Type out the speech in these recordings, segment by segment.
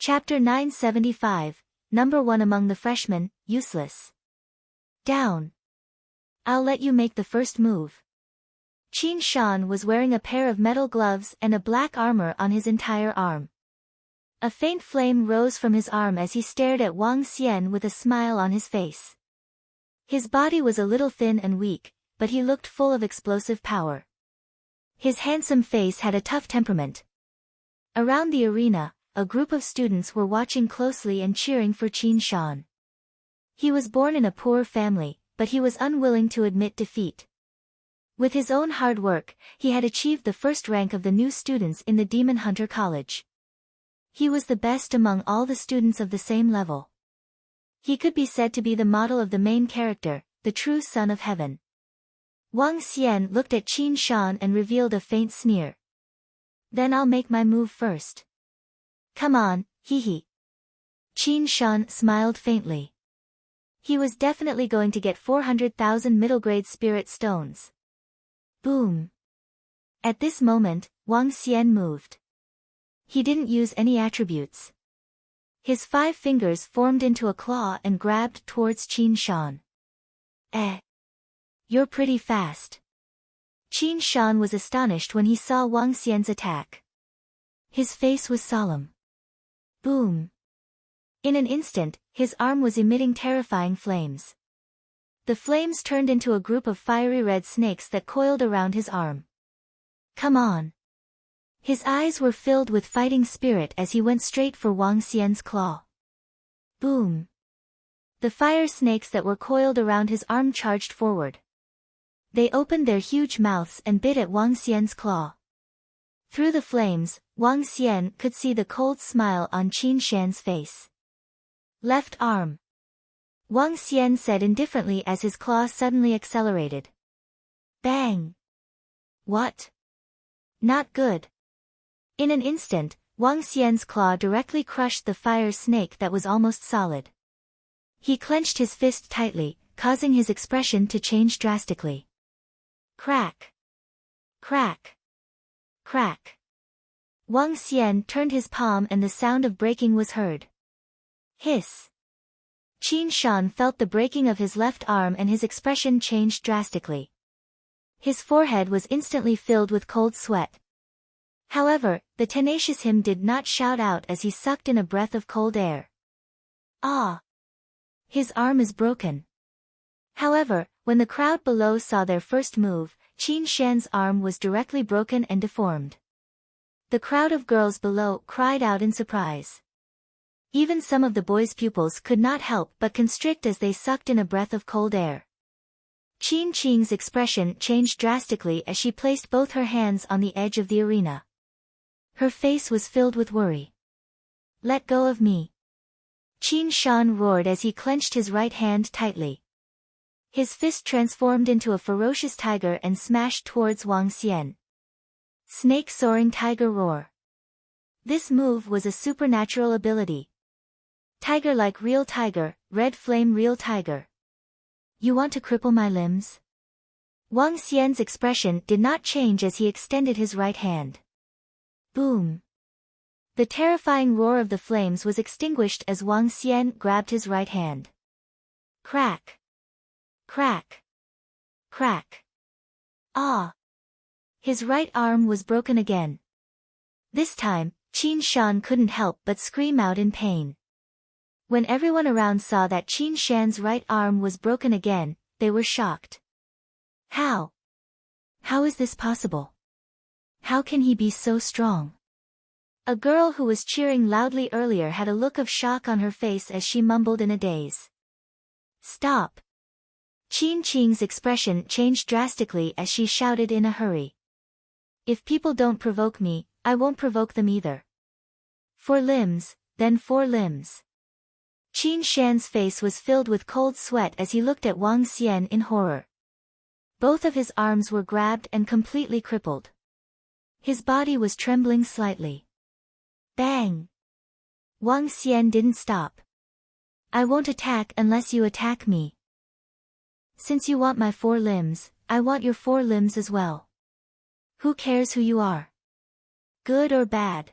Chapter 975, Number 1 among the freshmen, useless. Down. I'll let you make the first move. Qin Shan was wearing a pair of metal gloves and a black armor on his entire arm. A faint flame rose from his arm as he stared at Wang Xian with a smile on his face. His body was a little thin and weak, but he looked full of explosive power. His handsome face had a tough temperament. Around the arena, a group of students were watching closely and cheering for Qin Shan. He was born in a poor family, but he was unwilling to admit defeat. With his own hard work, he had achieved the first rank of the new students in the Demon Hunter College. He was the best among all the students of the same level. He could be said to be the model of the main character, the true son of heaven. Wang Xian looked at Qin Shan and revealed a faint sneer. Then I'll make my move first. Come on, hee. Qin Shan smiled faintly. He was definitely going to get 400,000 middle-grade spirit stones. Boom. At this moment, Wang Xian moved. He didn't use any attributes. His 5 fingers formed into a claw and grabbed towards Qin Shan. You're pretty fast. Qin Shan was astonished when he saw Wang Xian's attack. His face was solemn. Boom. In an instant, his arm was emitting terrifying flames. The flames turned into a group of fiery red snakes that coiled around his arm. Come on. His eyes were filled with fighting spirit as he went straight for Wang Xian's claw. Boom. The fire snakes that were coiled around his arm charged forward. They opened their huge mouths and bit at Wang Xian's claw. Through the flames, Wang Xian could see the cold smile on Qin Shan's face. Left arm. Wang Xian said indifferently as his claw suddenly accelerated. Bang! What? Not good. In an instant, Wang Xian's claw directly crushed the fire snake that was almost solid. He clenched his fist tightly, causing his expression to change drastically. Crack! Crack! Crack! Wang Xian turned his palm and the sound of breaking was heard. Hiss! Qin Shan felt the breaking of his left arm and his expression changed drastically. His forehead was instantly filled with cold sweat. However, the tenacious him did not shout out as he sucked in a breath of cold air. Ah! His arm is broken. However, when the crowd below saw their first move, Qin Shan's arm was directly broken and deformed. The crowd of girls below cried out in surprise. Even some of the boys' pupils could not help but constrict as they sucked in a breath of cold air. Qin Qing's expression changed drastically as she placed both her hands on the edge of the arena. Her face was filled with worry. Let go of me. Qin Shan roared as he clenched his right hand tightly. His fist transformed into a ferocious tiger and smashed towards Wang Xian. Snake Soaring Tiger Roar. This move was a supernatural ability. Tiger like real tiger, red flame real tiger. You want to cripple my limbs? Wang Xian's expression did not change as he extended his right hand. Boom. The terrifying roar of the flames was extinguished as Wang Xian grabbed his right hand. Crack. Crack. Crack. Ah! His right arm was broken again. This time, Qin Shan couldn't help but scream out in pain. When everyone around saw that Qin Shan's right arm was broken again, they were shocked. How? How is this possible? How can he be so strong? A girl who was cheering loudly earlier had a look of shock on her face as she mumbled in a daze. Stop! Qin Qing's expression changed drastically as she shouted in a hurry. If people don't provoke me, I won't provoke them either. 4 limbs, then 4 limbs. Qin Shan's face was filled with cold sweat as he looked at Wang Xian in horror. Both of his arms were grabbed and completely crippled. His body was trembling slightly. Bang! Wang Xian didn't stop. I won't attack unless you attack me. Since you want my 4 limbs, I want your 4 limbs as well. Who cares who you are? Good or bad?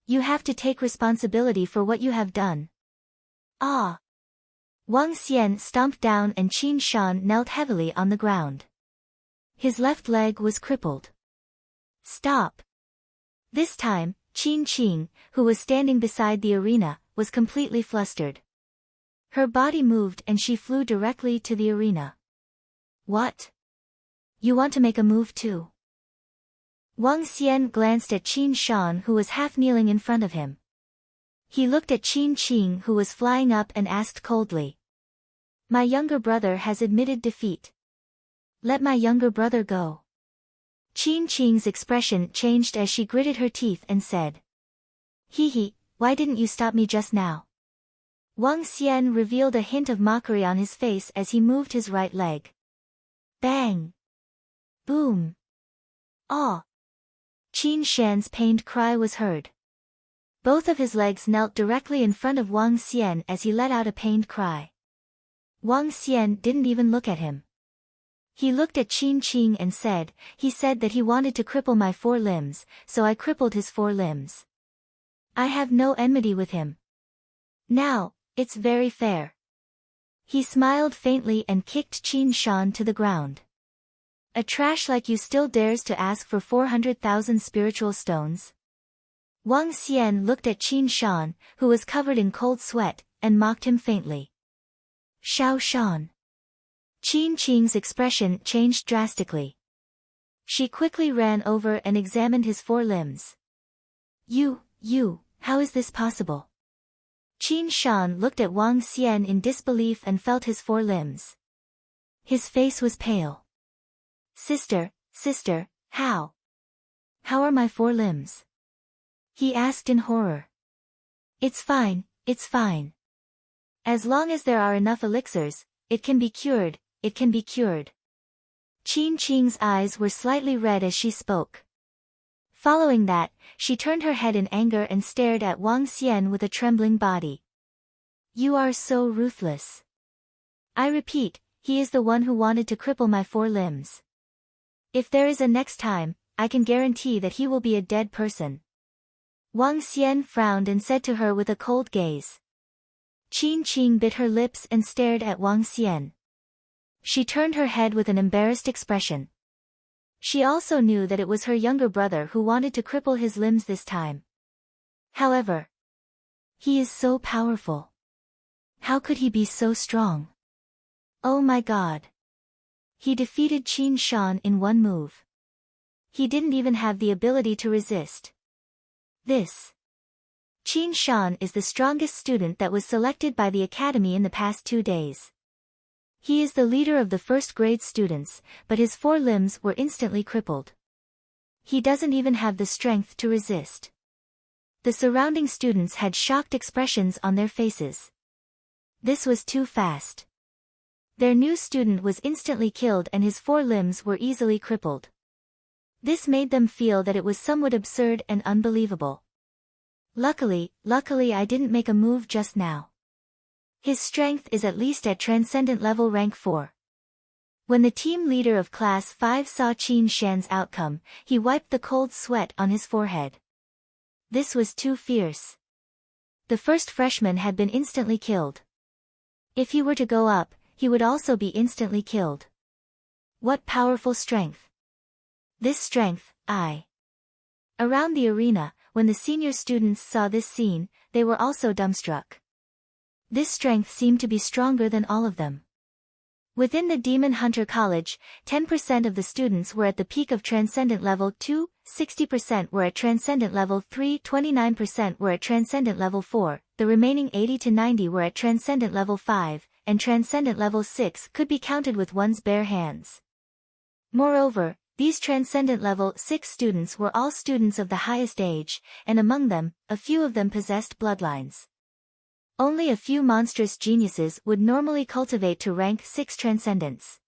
You have to take responsibility for what you have done. Ah! Wang Xian stomped down and Qin Shan knelt heavily on the ground. His left leg was crippled. Stop! This time, Qin Qing, who was standing beside the arena, was completely flustered. Her body moved and she flew directly to the arena. What? You want to make a move too? Wang Xian glanced at Qin Shan who was half kneeling in front of him. He looked at Qin Qing who was flying up and asked coldly. My younger brother has admitted defeat. Let my younger brother go. Qin Qing's expression changed as she gritted her teeth and said. Hee, why didn't you stop me just now? Wang Xian revealed a hint of mockery on his face as he moved his right leg. Bang! Boom! Ah! Qin Shan's pained cry was heard. Both of his legs knelt directly in front of Wang Xian as he let out a pained cry. Wang Xian didn't even look at him. He looked at Qin Qing and said, he said that he wanted to cripple my 4 limbs, so I crippled his 4 limbs. I have no enmity with him. Now, it's very fair. He smiled faintly and kicked Qin Shan to the ground. A trash like you still dares to ask for 400,000 spiritual stones? Wang Xian looked at Qin Shan, who was covered in cold sweat, and mocked him faintly. Xiao Shan. Qin Qing's expression changed drastically. She quickly ran over and examined his 4 limbs. You, how is this possible? Qin Shan looked at Wang Xian in disbelief and felt his 4 limbs. His face was pale. Sister, how? How are my 4 limbs? He asked in horror. It's fine. As long as there are enough elixirs, it can be cured. Qin Qing's eyes were slightly red as she spoke. Following that, she turned her head in anger and stared at Wang Xian with a trembling body. You are so ruthless. I repeat, he is the one who wanted to cripple my 4 limbs. If there is a next time, I can guarantee that he will be a dead person. Wang Xian frowned and said to her with a cold gaze. Qin Qing bit her lips and stared at Wang Xian. She turned her head with an embarrassed expression. She also knew that it was her younger brother who wanted to cripple his limbs this time. However, he is so powerful. How could he be so strong? Oh my God. He defeated Qin Shan in 1 move. He didn't even have the ability to resist. Qin Shan is the strongest student that was selected by the academy in the past 2 days. He is the leader of the 1st grade students, but his 4 limbs were instantly crippled. He doesn't even have the strength to resist. The surrounding students had shocked expressions on their faces. This was too fast. Their new student was instantly killed and his 4 limbs were easily crippled. This made them feel that it was somewhat absurd and unbelievable. Luckily I didn't make a move just now. His strength is at least at Transcendent level rank 4. When the team leader of Class 5 saw Qin Shan's outcome, he wiped the cold sweat on his forehead. This was too fierce. The 1st freshman had been instantly killed. If he were to go up, he would also be instantly killed. What powerful strength! This strength, Around the arena, when the senior students saw this scene, they were also dumbstruck. This strength seemed to be stronger than all of them. Within the Demon Hunter College, 10% of the students were at the peak of Transcendent Level 2, 60% were at Transcendent Level 3, 29% were at Transcendent Level 4, the remaining 80 to 90 were at Transcendent Level 5, and Transcendent Level 6 could be counted with one's bare hands. Moreover, these Transcendent Level 6 students were all students of the highest age, and among them, a few of them possessed bloodlines. Only a few monstrous geniuses would normally cultivate to rank 6 transcendence.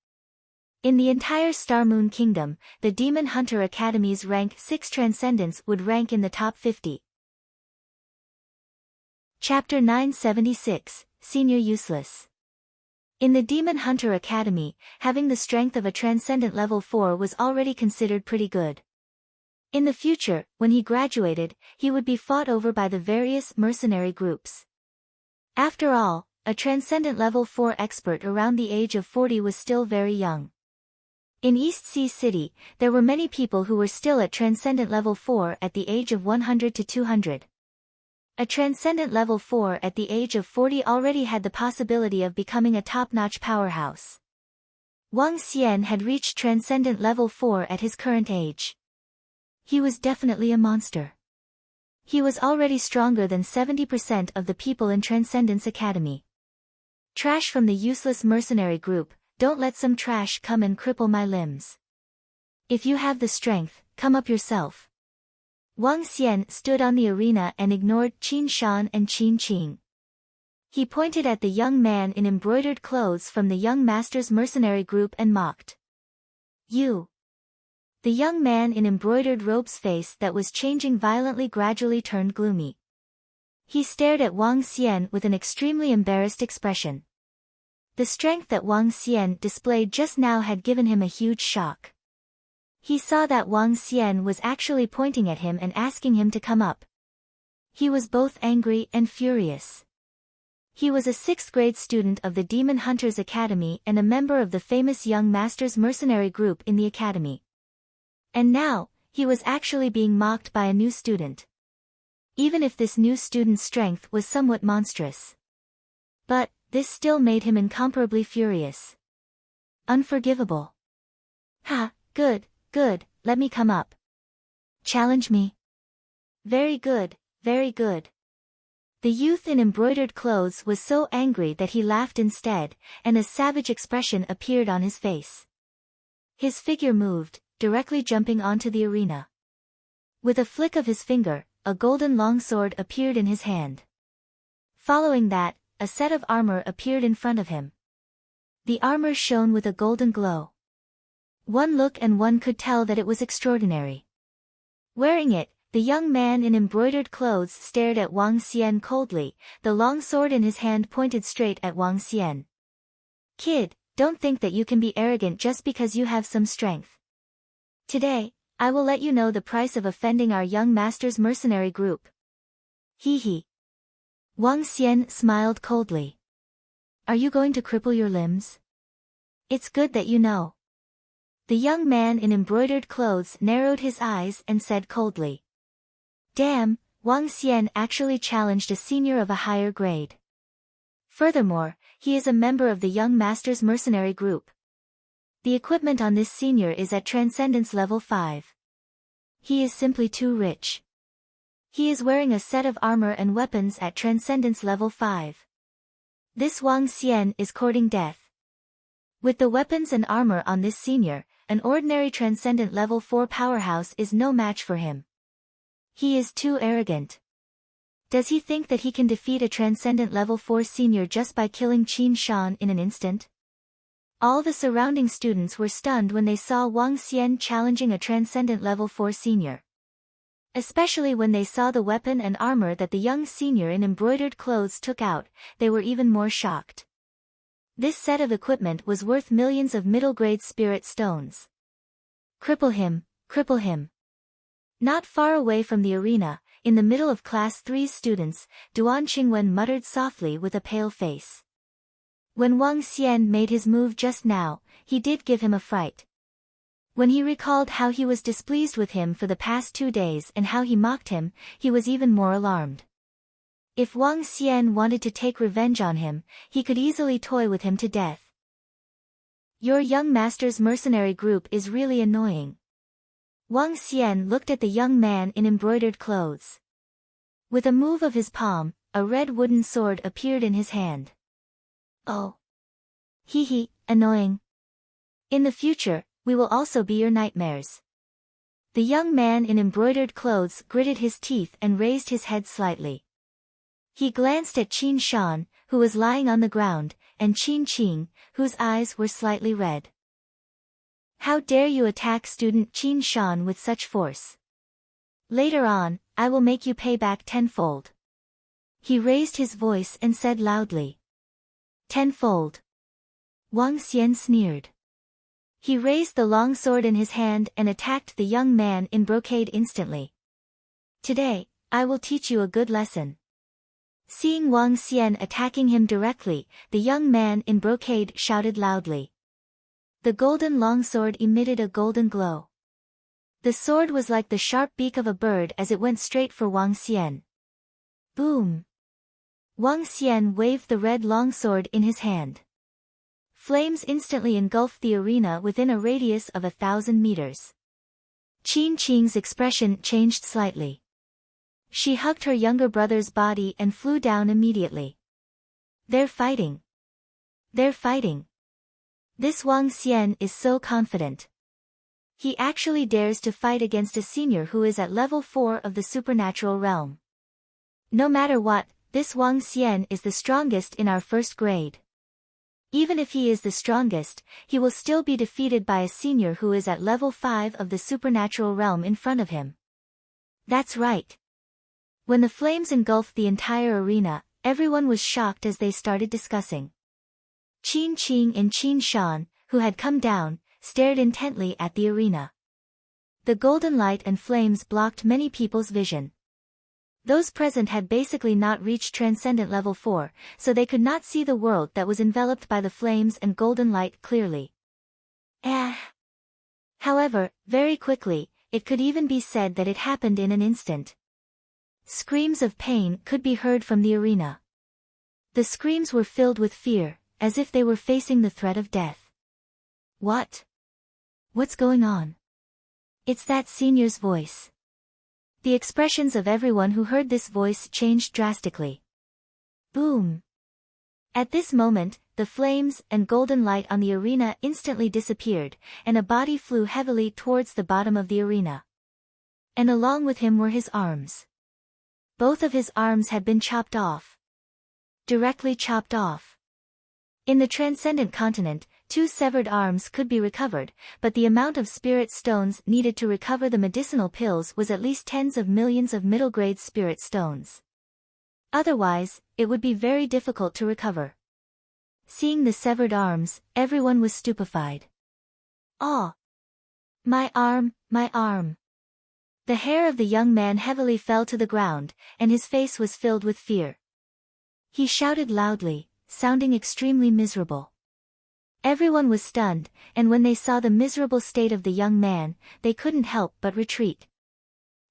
In the entire Star Moon Kingdom, the Demon Hunter Academy's rank 6 transcendence would rank in the top 50. Chapter 976, Senior Useless. In the Demon Hunter Academy, having the strength of a Transcendent Level 4 was already considered pretty good. In the future, when he graduated, he would be fought over by the various mercenary groups. After all, a Transcendent Level 4 expert around the age of 40 was still very young. In East Sea City, there were many people who were still at Transcendent Level 4 at the age of 100 to 200. A Transcendent Level 4 at the age of 40 already had the possibility of becoming a top-notch powerhouse. Wang Xian had reached Transcendent Level 4 at his current age. He was definitely a monster. He was already stronger than 70% of the people in Transcendence Academy. Trash from the useless mercenary group, don't let some trash come and cripple my limbs. If you have the strength, come up yourself. Wang Xian stood on the arena and ignored Qin Shan and Qin Qing. He pointed at the young man in embroidered clothes from the young master's mercenary group and mocked. You. The young man in embroidered robe's face that was changing violently gradually turned gloomy. He stared at Wang Xian with an extremely embarrassed expression. The strength that Wang Xian displayed just now had given him a huge shock. He saw that Wang Xian was actually pointing at him and asking him to come up. He was both angry and furious. He was a 6th grade student of the Demon Hunters Academy and a member of the famous Young Masters mercenary group in the academy. And now, he was actually being mocked by a new student. Even if this new student's strength was somewhat monstrous. But, this still made him incomparably furious. Unforgivable. Ha, good, let me come up. Challenge me. Very good, very good. The youth in embroidered clothes was so angry that he laughed instead, and a savage expression appeared on his face. His figure moved, directly jumping onto the arena. With a flick of his finger, a golden longsword appeared in his hand. Following that, a set of armor appeared in front of him. The armor shone with a golden glow. One look and one could tell that it was extraordinary. Wearing it, the young man in embroidered clothes stared at Wang Xian coldly, the longsword in his hand pointed straight at Wang Xian. Kid, don't think that you can be arrogant just because you have some strength. Today, I will let you know the price of offending our young master's mercenary group. Hee hee. Wang Xian smiled coldly. Are you going to cripple your limbs? It's good that you know. The young man in embroidered clothes narrowed his eyes and said coldly. Damn, Wang Xian actually challenged a senior of a higher grade. Furthermore, he is a member of the Young Masters mercenary group. The equipment on this senior is at Transcendence Level 5. He is simply too rich. He is wearing a set of armor and weapons at Transcendence Level 5. This Wang Xian is courting death. With the weapons and armor on this senior, an ordinary Transcendent Level 4 powerhouse is no match for him. He is too arrogant. Does he think that he can defeat a Transcendent Level 4 senior just by killing Qin Shan in an instant? All the surrounding students were stunned when they saw Wang Xian challenging a Transcendent Level 4 senior. Especially when they saw the weapon and armor that the young senior in embroidered clothes took out, they were even more shocked. This set of equipment was worth millions of middle-grade spirit stones. Cripple him, cripple him. Not far away from the arena, in the middle of Class 3's students, Duan Qingwen muttered softly with a pale face. When Wang Xian made his move just now, he did give him a fright. When he recalled how he was displeased with him for the past 2 days and how he mocked him, he was even more alarmed. If Wang Xian wanted to take revenge on him, he could easily toy with him to death. Your young master's mercenary group is really annoying. Wang Xian looked at the young man in embroidered clothes. With a move of his palm, a red wooden sword appeared in his hand. Oh. Hee hee, annoying. In the future, we will also be your nightmares. The young man in embroidered clothes gritted his teeth and raised his head slightly. He glanced at Qin Shan, who was lying on the ground, and Qin Qing, whose eyes were slightly red. How dare you attack student Qin Shan with such force? Later on, I will make you pay back tenfold. He raised his voice and said loudly. Tenfold. Wang Xian sneered. He raised the long sword in his hand and attacked the young man in brocade instantly. Today, I will teach you a good lesson. Seeing Wang Xian attacking him directly, the young man in brocade shouted loudly. The golden longsword emitted a golden glow. The sword was like the sharp beak of a bird as it went straight for Wang Xian. Boom! Wang Xian waved the red longsword in his hand. Flames instantly engulfed the arena within a radius of 1,000 meters. Qin Qing's expression changed slightly. She hugged her younger brother's body and flew down immediately. They're fighting. They're fighting. This Wang Xian is so confident. He actually dares to fight against a senior who is at level 4 of the supernatural realm. No matter what, this Wang Xian is the strongest in our first grade. Even if he is the strongest, he will still be defeated by a senior who is at level 5 of the supernatural realm in front of him. That's right. When the flames engulfed the entire arena, everyone was shocked as they started discussing. Qin Qing and Qin Shan, who had come down, stared intently at the arena. The golden light and flames blocked many people's vision. Those present had basically not reached Transcendent Level 4, so they could not see the world that was enveloped by the flames and golden light clearly. However, very quickly, it could even be said that it happened in an instant. Screams of pain could be heard from the arena. The screams were filled with fear, as if they were facing the threat of death. What? What's going on? It's that senior's voice. The expressions of everyone who heard this voice changed drastically. Boom! At this moment, the flames and golden light on the arena instantly disappeared, and a body flew heavily towards the bottom of the arena. And along with him were his arms. Both of his arms had been chopped off. Directly chopped off. In the Transcendent Continent, 2 severed arms could be recovered, but the amount of spirit stones needed to recover the medicinal pills was at least tens of millions of middle-grade spirit stones. Otherwise, it would be very difficult to recover. Seeing the severed arms, everyone was stupefied. Ah! My arm, my arm! The hair of the young man heavily fell to the ground, and his face was filled with fear. He shouted loudly, sounding extremely miserable. Everyone was stunned, and when they saw the miserable state of the young man, they couldn't help but retreat.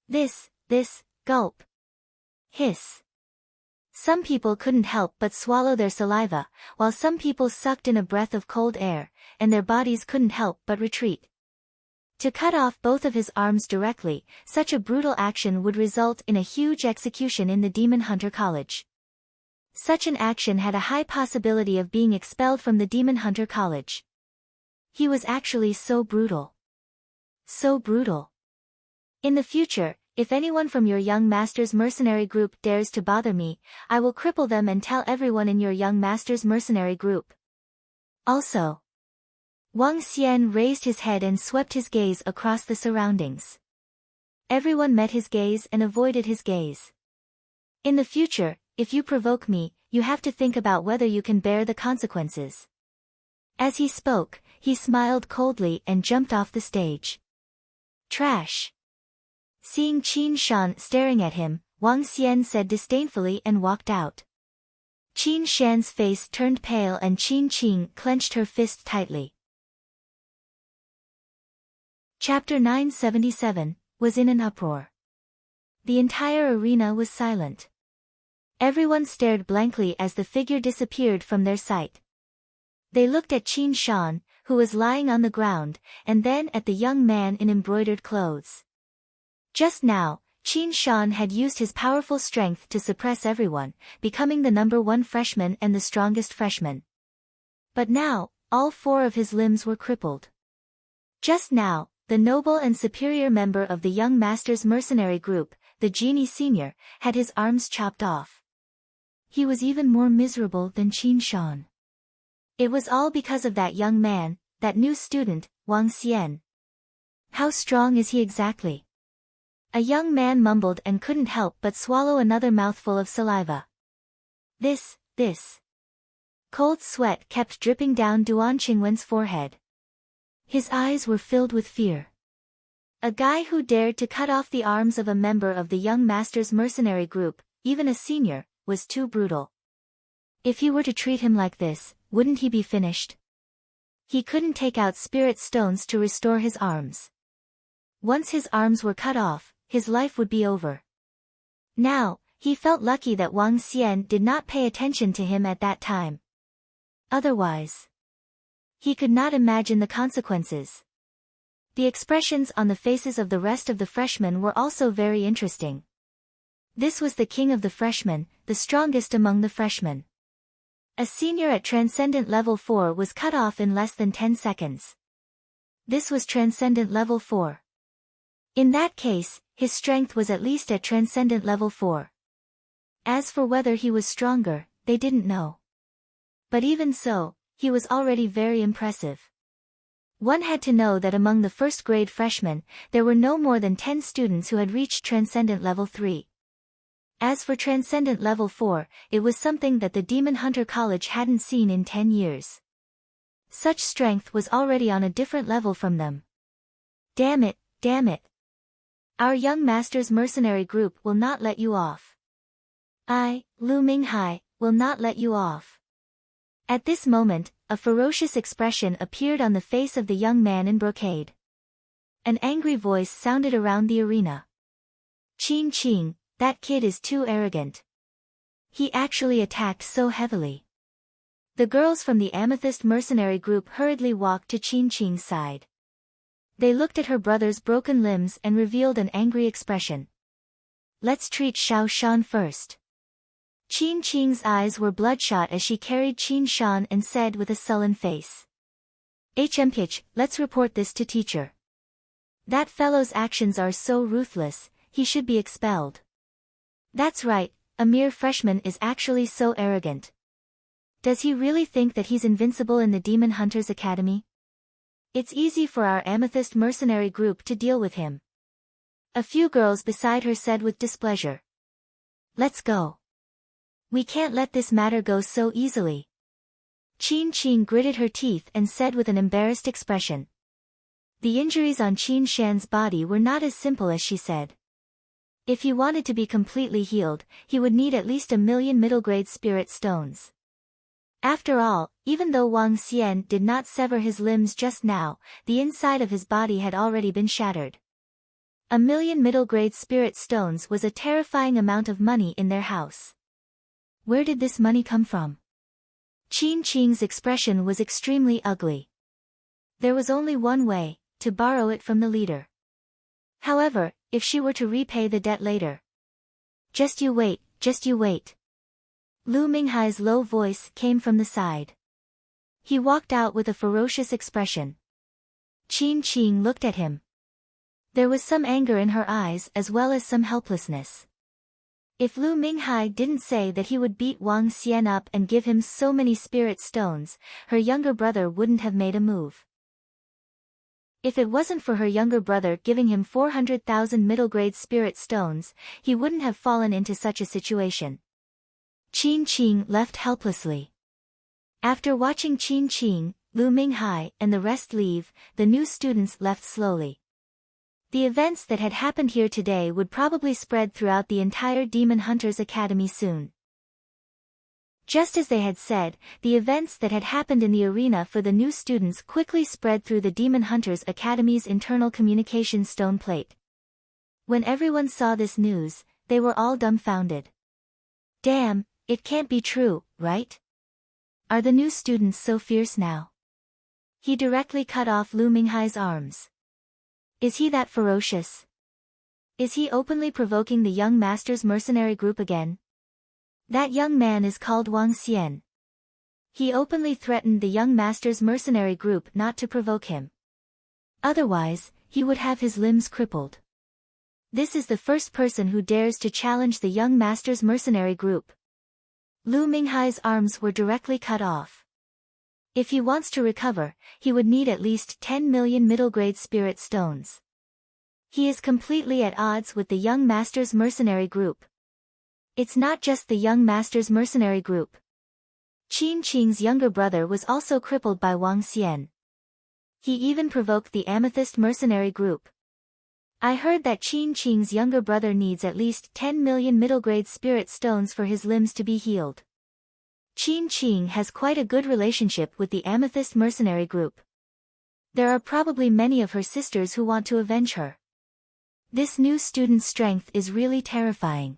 This, gulp. Hiss. Some people couldn't help but swallow their saliva, while some people sucked in a breath of cold air, and their bodies couldn't help but retreat. To cut off both of his arms directly, such a brutal action would result in a huge execution in the Demon Hunter College. Such an action had a high possibility of being expelled from the Demon Hunter College. He was actually so brutal. So brutal. In the future, if anyone from your young master's mercenary group dares to bother me, I will cripple them and tell everyone in your young master's mercenary group. Also. Wang Xian raised his head and swept his gaze across the surroundings. Everyone met his gaze and avoided his gaze. In the future, if you provoke me, you have to think about whether you can bear the consequences. As he spoke, he smiled coldly and jumped off the stage. Trash. Seeing Qin Shan staring at him, Wang Xian said disdainfully and walked out. Qin Shan's face turned pale and Qin Qing clenched her fist tightly. Chapter 977, was in an uproar. The entire arena was silent. Everyone stared blankly as the figure disappeared from their sight. They looked at Qin Shan, who was lying on the ground, and then at the young man in embroidered clothes. Just now, Qin Shan had used his powerful strength to suppress everyone, becoming the #1 freshman and the strongest freshman. But now, all 4 of his limbs were crippled. Just now, the noble and superior member of the young master's mercenary group, the genie senior, had his arms chopped off. He was even more miserable than Qin Shan. It was all because of that young man, that new student, Wang Xian. How strong is he exactly? A young man mumbled and couldn't help but swallow another mouthful of saliva. This. Cold sweat kept dripping down Duan Qingwen's forehead. His eyes were filled with fear. A guy who dared to cut off the arms of a member of the young master's mercenary group, even a senior, was too brutal. If he were to treat him like this, wouldn't he be finished? He couldn't take out spirit stones to restore his arms. Once his arms were cut off, his life would be over. Now, he felt lucky that Wang Xian did not pay attention to him at that time. Otherwise, he could not imagine the consequences. The expressions on the faces of the rest of the freshmen were also very interesting. This was the king of the freshmen, the strongest among the freshmen. A senior at Transcendent Level 4 was cut off in less than 10 seconds. This was Transcendent Level 4. In that case, his strength was at least at Transcendent Level 4. As for whether he was stronger, they didn't know. But even so, he was already very impressive. One had to know that among the first-grade freshmen, there were no more than 10 students who had reached Transcendent Level 3. As for Transcendent Level 4, it was something that the Demon Hunter College hadn't seen in 10 years. Such strength was already on a different level from them. Damn it, damn it. Our young master's mercenary group will not let you off. Lu Minghai, will not let you off. At this moment, a ferocious expression appeared on the face of the young man in brocade. An angry voice sounded around the arena. Qing Qing, that kid is too arrogant. He actually attacked so heavily. The girls from the Amethyst mercenary group hurriedly walked to Qing Qing's side. They looked at her brother's broken limbs and revealed an angry expression. Let's treat Xiao Shan first. Qing Qing's eyes were bloodshot as she carried Qin Shan and said with a sullen face. HMPH, let's report this to teacher. That fellow's actions are so ruthless, he should be expelled. That's right, a mere freshman is actually so arrogant. Does he really think that he's invincible in the Demon Hunters Academy? It's easy for our Amethyst mercenary group to deal with him. A few girls beside her said with displeasure. Let's go. We can't let this matter go so easily. Qin Qing gritted her teeth and said with an embarrassed expression. The injuries on Qin Shan's body were not as simple as she said. If he wanted to be completely healed, he would need at least 1,000,000 middle-grade spirit stones. After all, even though Wang Xian did not sever his limbs just now, the inside of his body had already been shattered. 1,000,000 middle-grade spirit stones was a terrifying amount of money in their house. Where did this money come from? Qin Qing's expression was extremely ugly. There was only one way, to borrow it from the leader. However, if she were to repay the debt later. Just you wait, just you wait. Lu Minghai's low voice came from the side. He walked out with a ferocious expression. Qin Qing looked at him. There was some anger in her eyes as well as some helplessness. If Lu Minghai didn't say that he would beat Wang Xian up and give him so many spirit stones, her younger brother wouldn't have made a move. If it wasn't for her younger brother giving him 400,000 middle-grade spirit stones, he wouldn't have fallen into such a situation. Qin Qing left helplessly. After watching Qin Qing, Lu Minghai and the rest leave, the new students left slowly. The events that had happened here today would probably spread throughout the entire Demon Hunters Academy soon. Just as they had said, the events that had happened in the arena for the new students quickly spread through the Demon Hunters Academy's internal communication stone plate. When everyone saw this news, they were all dumbfounded. Damn, it can't be true, right? Are the new students so fierce now? He directly cut off Lu Minghai's arms. Is he that ferocious? Is he openly provoking the young master's mercenary group again? That young man is called Wang Xian. He openly threatened the young master's mercenary group not to provoke him. Otherwise, he would have his limbs crippled. This is the first person who dares to challenge the young master's mercenary group. Lu Minghai's arms were directly cut off. If he wants to recover, he would need at least 10,000,000 middle-grade spirit stones. He is completely at odds with the young master's mercenary group. It's not just the young master's mercenary group. Qin Qing's younger brother was also crippled by Wang Xian. He even provoked the Amethyst mercenary group. I heard that Qin Qing's younger brother needs at least 10 million middle-grade spirit stones for his limbs to be healed. Qin Qing has quite a good relationship with the Amethyst mercenary group. There are probably many of her sisters who want to avenge her. This new student's strength is really terrifying.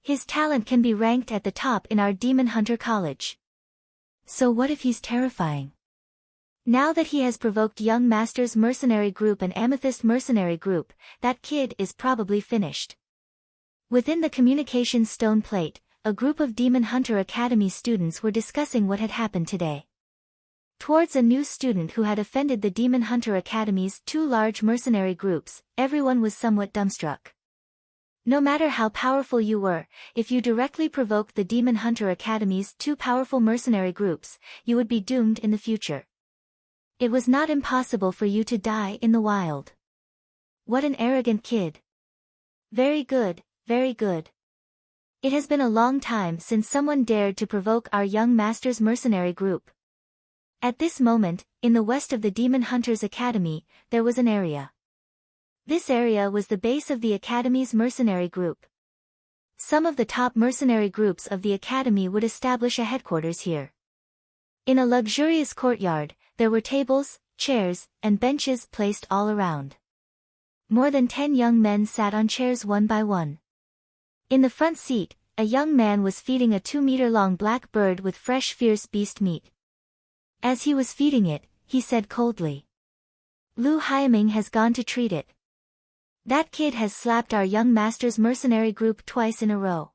His talent can be ranked at the top in our Demon Hunter College. So what if he's terrifying? Now that he has provoked Young Master's mercenary group and Amethyst mercenary group, that kid is probably finished. Within the communications stone plate, a group of Demon Hunter Academy students were discussing what had happened today. Towards a new student who had offended the Demon Hunter Academy's two large mercenary groups, everyone was somewhat dumbstruck. No matter how powerful you were, if you directly provoked the Demon Hunter Academy's two powerful mercenary groups, you would be doomed in the future. It was not impossible for you to die in the wild. What an arrogant kid. Very good, very good. It has been a long time since someone dared to provoke our Young Master's mercenary group. At this moment, in the west of the Demon Hunters Academy, there was an area. This area was the base of the Academy's mercenary group. Some of the top mercenary groups of the Academy would establish a headquarters here. In a luxurious courtyard, there were tables, chairs, and benches placed all around. More than 10 young men sat on chairs one by one. In the front seat, a young man was feeding a 2-meter-long black bird with fresh fierce beast meat. As he was feeding it, he said coldly, "Lu Haiming has gone to treat it. That kid has slapped our Young Master's mercenary group twice in a row.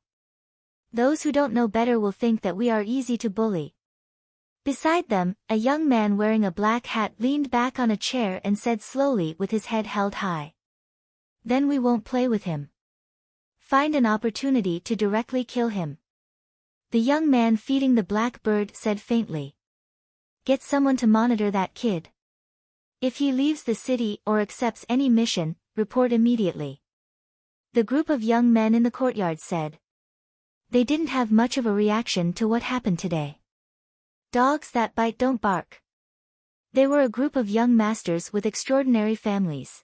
Those who don't know better will think that we are easy to bully." Beside them, a young man wearing a black hat leaned back on a chair and said slowly with his head held high, "Then we won't play with him. Find an opportunity to directly kill him." The young man feeding the black bird said faintly, "Get someone to monitor that kid. If he leaves the city or accepts any mission, report immediately." The group of young men in the courtyard said. They didn't have much of a reaction to what happened today. Dogs that bite don't bark. They were a group of young masters with extraordinary families.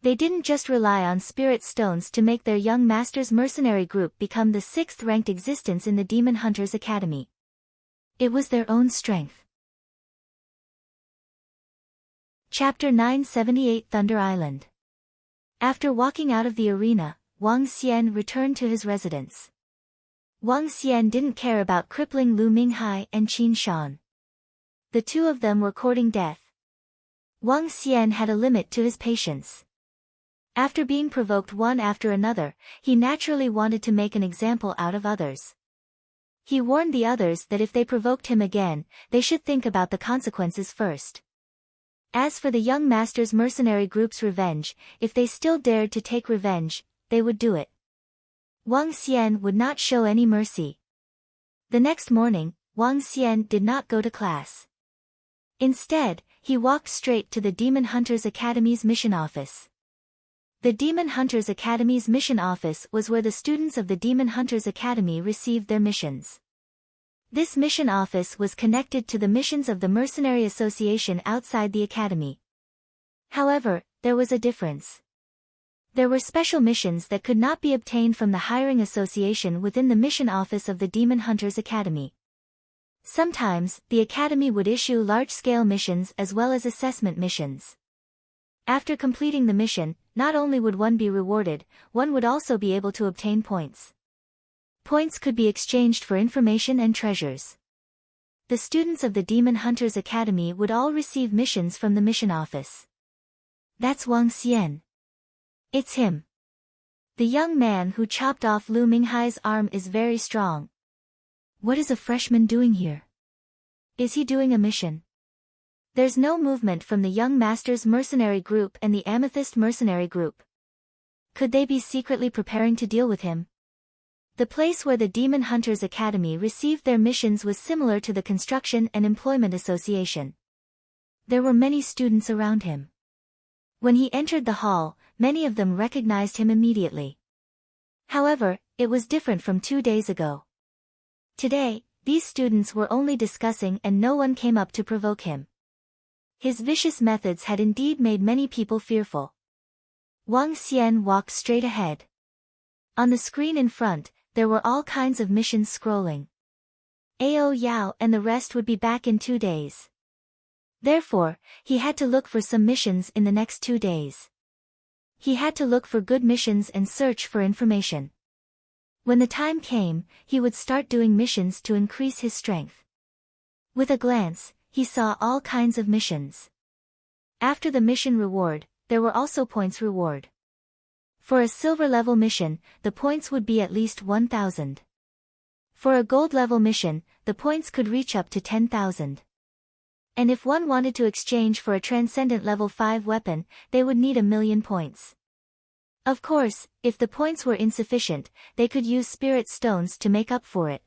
They didn't just rely on spirit stones to make their Young Master's mercenary group become the 6th-ranked existence in the Demon Hunters Academy. It was their own strength. Chapter 978 Thunder Island. After walking out of the arena, Wang Xian returned to his residence. Wang Xian didn't care about crippling Lu Minghai and Qin Shan. The two of them were courting death. Wang Xian had a limit to his patience. After being provoked one after another, he naturally wanted to make an example out of others. He warned the others that if they provoked him again, they should think about the consequences first. As for the Young Master's mercenary group's revenge, if they still dared to take revenge, they would do it. Wang Xian would not show any mercy. The next morning, Wang Xian did not go to class. Instead, he walked straight to the Demon Hunters Academy's mission office. The Demon Hunters Academy's mission office was where the students of the Demon Hunters Academy received their missions. This mission office was connected to the missions of the Mercenary Association outside the Academy. However, there was a difference. There were special missions that could not be obtained from the hiring association within the mission office of the Demon Hunters Academy. Sometimes, the Academy would issue large-scale missions as well as assessment missions. After completing the mission, not only would one be rewarded, one would also be able to obtain points. Points could be exchanged for information and treasures. The students of the Demon Hunters Academy would all receive missions from the mission office. That's Wang Xian. It's him. The young man who chopped off Lu Minghai's arm is very strong. What is a freshman doing here? Is he doing a mission? There's no movement from the Young Master's mercenary group and the Amethyst mercenary group. Could they be secretly preparing to deal with him? The place where the Demon Hunters Academy received their missions was similar to the Construction and Employment Association. There were many students around him. When he entered the hall, many of them recognized him immediately. However, it was different from 2 days ago. Today, these students were only discussing and no one came up to provoke him. His vicious methods had indeed made many people fearful. Wang Xian walked straight ahead. On the screen in front, there were all kinds of missions scrolling. Ao Yao and the rest would be back in 2 days. Therefore, he had to look for some missions in the next 2 days. He had to look for good missions and search for information. When the time came, he would start doing missions to increase his strength. With a glance, he saw all kinds of missions. After the mission reward, there were also points reward. For a silver level mission, the points would be at least 1,000. For a gold level mission, the points could reach up to 10,000. And if one wanted to exchange for a transcendent level 5 weapon, they would need 1,000,000 points. Of course, if the points were insufficient, they could use spirit stones to make up for it.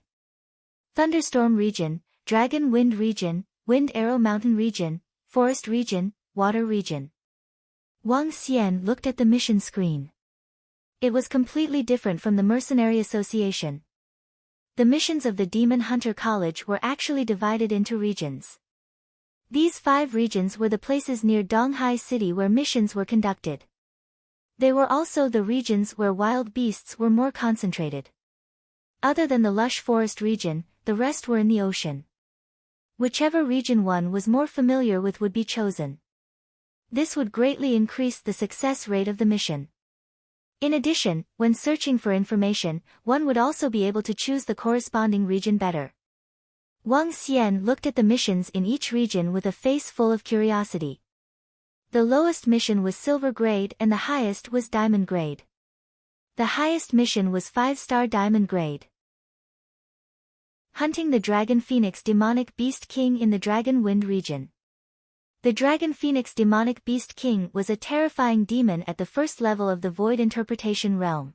Thunderstorm region, Dragon Wind region, Wind Arrow Mountain region, Forest region, Water region. Wang Xian looked at the mission screen. It was completely different from the Mercenary Association. The missions of the Demon Hunter College were actually divided into regions. These 5 regions were the places near Donghai City where missions were conducted. They were also the regions where wild beasts were more concentrated. Other than the lush forest region, the rest were in the ocean. Whichever region one was more familiar with would be chosen. This would greatly increase the success rate of the mission. In addition, when searching for information, one would also be able to choose the corresponding region better. Wang Xian looked at the missions in each region with a face full of curiosity. The lowest mission was silver grade and the highest was diamond grade. The highest mission was 5-star diamond grade. Hunting the Dragon Phoenix Demonic Beast King in the Dragon Wind region. The Dragon Phoenix Demonic Beast King was a terrifying demon at the first level of the Void Interpretation realm.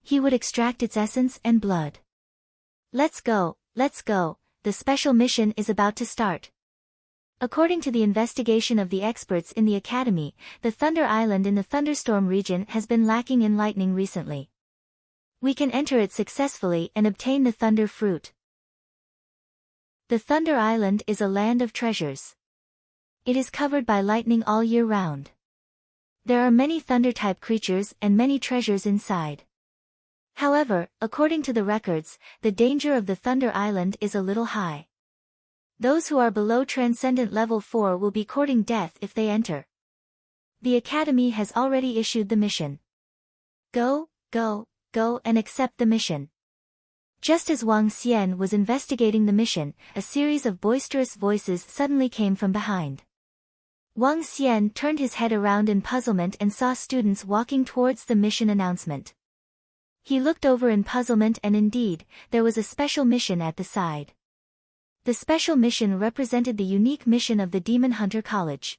He would extract its essence and blood. Let's go, the special mission is about to start. According to the investigation of the experts in the Academy, the Thunder Island in the Thunderstorm region has been lacking in lightning recently. We can enter it successfully and obtain the Thunder Fruit. The Thunder Island is a land of treasures. It is covered by lightning all year round. There are many Thunder-type creatures and many treasures inside. However, according to the records, the danger of the Thunder Island is a little high. Those who are below Transcendent Level 4 will be courting death if they enter. The Academy has already issued the mission. Go and accept the mission. Just as Wang Xian was investigating the mission, a series of boisterous voices suddenly came from behind. Wang Xian turned his head around in puzzlement and saw students walking towards the mission announcement. He looked over in puzzlement and indeed, there was a special mission at the side. The special mission represented the unique mission of the Demon Hunter College.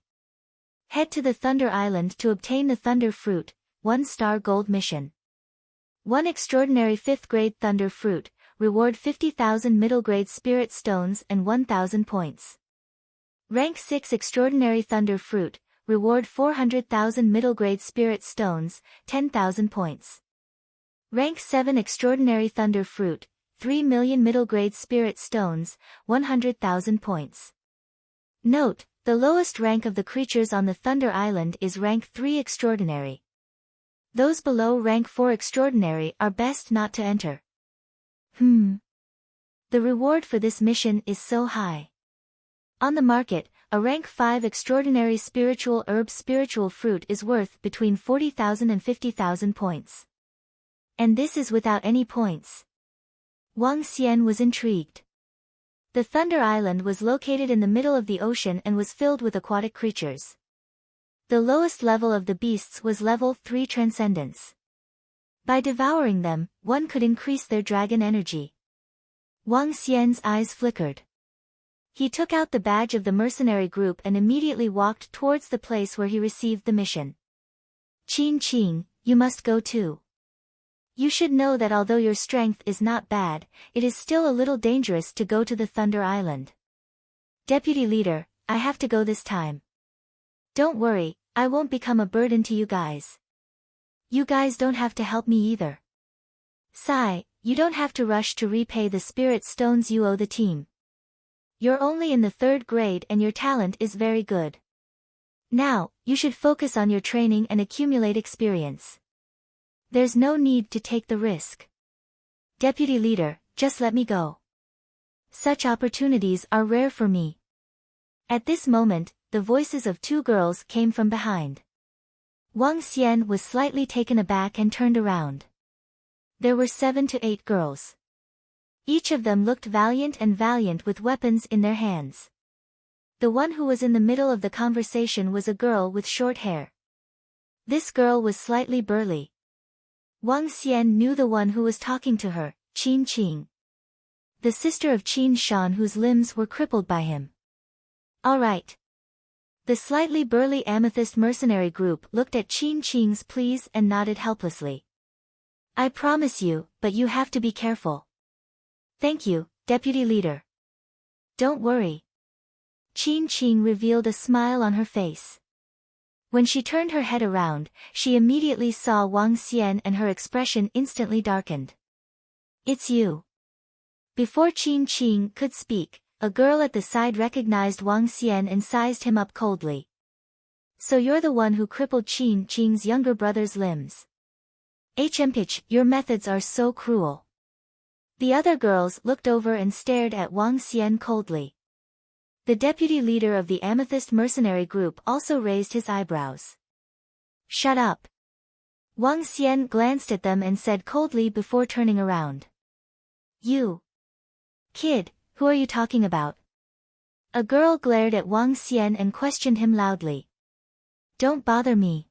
Head to the Thunder Island to obtain the Thunder Fruit, 1-star gold mission. 1 extraordinary 5th grade Thunder Fruit, reward 50,000 middle grade Spirit Stones and 1,000 points. Rank 6 extraordinary Thunder Fruit, reward 400,000 middle grade Spirit Stones, 10,000 points. Rank 7 Extraordinary Thunder Fruit, 3 million middle grade Spirit Stones, 100,000 points. Note, the lowest rank of the creatures on the Thunder Island is rank 3 Extraordinary. Those below rank 4 Extraordinary are best not to enter. The reward for this mission is so high. On the market, a rank 5 Extraordinary Spiritual Herb Spiritual Fruit is worth between 40,000 and 50,000 points. And this is without any points. Wang Xian was intrigued. The Thunder Island was located in the middle of the ocean and was filled with aquatic creatures. The lowest level of the beasts was level 3 Transcendence. By devouring them, one could increase their dragon energy. Wang Xian's eyes flickered. He took out the badge of the mercenary group and immediately walked towards the place where he received the mission. Qing, you must go too. You should know that although your strength is not bad, it is still a little dangerous to go to the Thunder Island. Deputy Leader, I have to go this time. Don't worry, I won't become a burden to you guys. You guys don't have to help me either. Sai, you don't have to rush to repay the spirit stones you owe the team. You're only in the 3rd grade and your talent is very good. Now, you should focus on your training and accumulate experience. There's no need to take the risk. Deputy leader, just let me go. Such opportunities are rare for me. At this moment, the voices of 2 girls came from behind. Wang Xian was slightly taken aback and turned around. There were 7 to 8 girls. Each of them looked valiant with weapons in their hands. The one who was in the middle of the conversation was a girl with short hair. This girl was slightly burly. Wang Xian knew the one who was talking to her, Qin Qing. The sister of Qin Shan, whose limbs were crippled by him. All right. The slightly burly amethyst mercenary group looked at Qin Qing's pleas and nodded helplessly. I promise you, but you have to be careful. Thank you, deputy leader. Don't worry. Qin Qing revealed a smile on her face. When she turned her head around, she immediately saw Wang Xian and her expression instantly darkened. It's you. Before Qin Qing could speak, a girl at the side recognized Wang Xian and sized him up coldly. So you're the one who crippled Qin Qing's younger brother's limbs. HMPH, your methods are so cruel. The other girls looked over and stared at Wang Xian coldly. The deputy leader of the Amethyst mercenary group also raised his eyebrows. Shut up. Wang Xian glanced at them and said coldly before turning around. You. Kid, who are you talking about? A girl glared at Wang Xian and questioned him loudly. Don't bother me.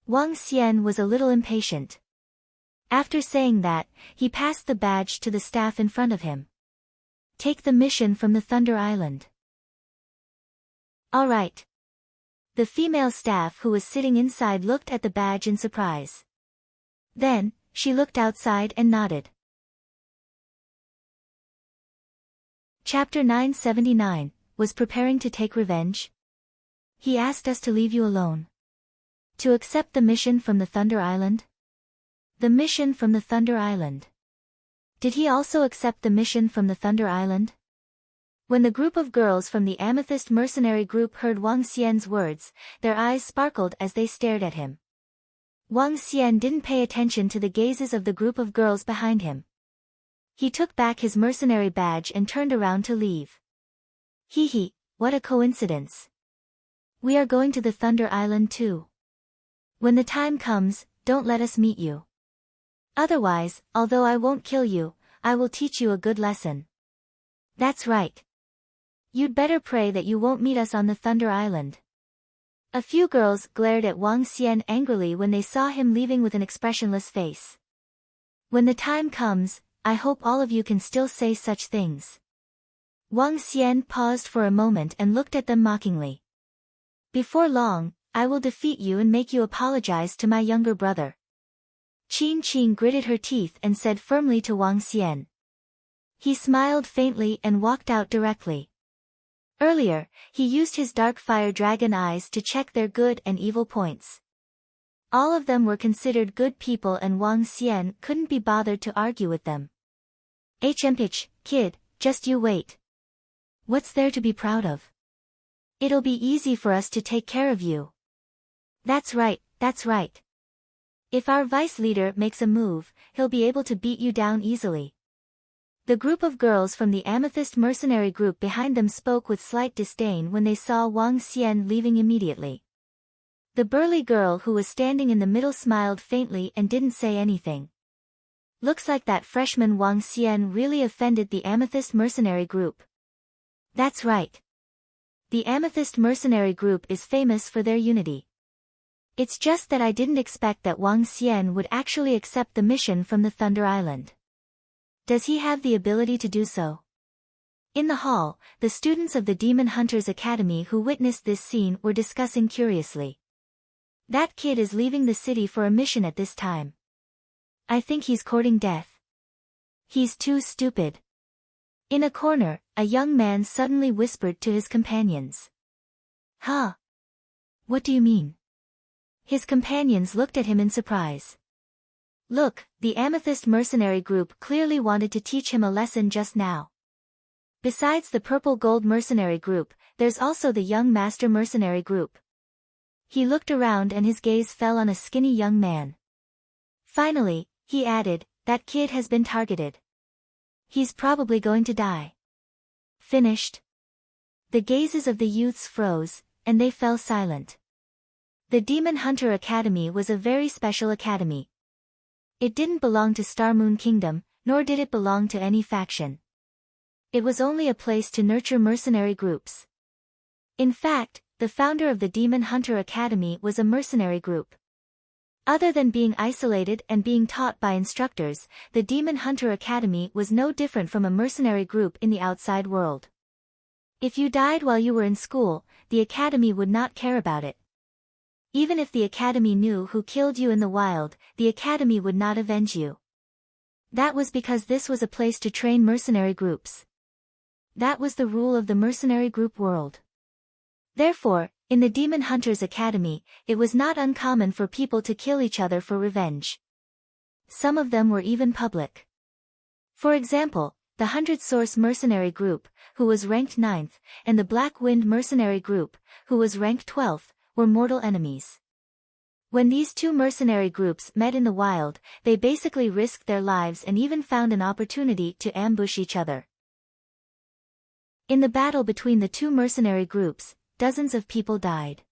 Wang Xian was a little impatient. After saying that, he passed the badge to the staff in front of him. Take the mission from the Thunder Island. All right. The female staff who was sitting inside looked at the badge in surprise. Then, she looked outside and nodded. Chapter 979, was preparing to take revenge? He asked us to leave you alone. To accept the mission from the Thunder Island? The mission from the Thunder Island. Did he also accept the mission from the Thunder Island? When the group of girls from the Amethyst mercenary group heard Wang Xian's words, their eyes sparkled as they stared at him. Wang Xian didn't pay attention to the gazes of the group of girls behind him. He took back his mercenary badge and turned around to leave. Hee, what a coincidence. We are going to the Thunder Island too. When the time comes, don't let us meet you. Otherwise, although I won't kill you, I will teach you a good lesson. That's right. You'd better pray that you won't meet us on the Thunder Island. A few girls glared at Wang Xian angrily when they saw him leaving with an expressionless face. When the time comes, I hope all of you can still say such things. Wang Xian paused for a moment and looked at them mockingly. Before long, I will defeat you and make you apologize to my younger brother. Qin Qing gritted her teeth and said firmly to Wang Xian. He smiled faintly and walked out directly. Earlier, he used his dark fire dragon eyes to check their good and evil points. All of them were considered good people and Wang Xian couldn't be bothered to argue with them. HMPH, kid, just you wait. What's there to be proud of? It'll be easy for us to take care of you. That's right, that's right. If our vice leader makes a move, he'll be able to beat you down easily. The group of girls from the Amethyst mercenary group behind them spoke with slight disdain when they saw Wang Xian leaving immediately. The burly girl who was standing in the middle smiled faintly and didn't say anything. Looks like that freshman Wang Xian really offended the Amethyst mercenary group. That's right. The Amethyst mercenary group is famous for their unity. It's just that I didn't expect that Wang Xian would actually accept the mission from the Thunder Island. Does he have the ability to do so? In the hall, the students of the Demon Hunters Academy who witnessed this scene were discussing curiously. That kid is leaving the city for a mission at this time. I think he's courting death. He's too stupid. In a corner, a young man suddenly whispered to his companions. Huh? What do you mean? His companions looked at him in surprise. Look, the Amethyst mercenary group clearly wanted to teach him a lesson just now. Besides the Purple Gold Mercenary Group, there's also the Young Master Mercenary Group. He looked around and his gaze fell on a skinny young man. Finally, he added, that kid has been targeted. He's probably going to die. Finished? The gazes of the youths froze, and they fell silent. The Demon Hunter Academy was a very special academy. It didn't belong to Star Moon Kingdom, nor did it belong to any faction. It was only a place to nurture mercenary groups. In fact, the founder of the Demon Hunter Academy was a mercenary group. Other than being isolated and being taught by instructors, the Demon Hunter Academy was no different from a mercenary group in the outside world. If you died while you were in school, the academy would not care about it. Even if the academy knew who killed you in the wild, the academy would not avenge you. That was because this was a place to train mercenary groups. That was the rule of the mercenary group world. Therefore, in the Demon Hunters Academy, it was not uncommon for people to kill each other for revenge. Some of them were even public. For example, the 100 Source Mercenary Group, who was ranked 9th, and the Black Wind Mercenary Group, who was ranked 12th, were mortal enemies. When these two mercenary groups met in the wild, they basically risked their lives and even found an opportunity to ambush each other. In the battle between the two mercenary groups, dozens of people died.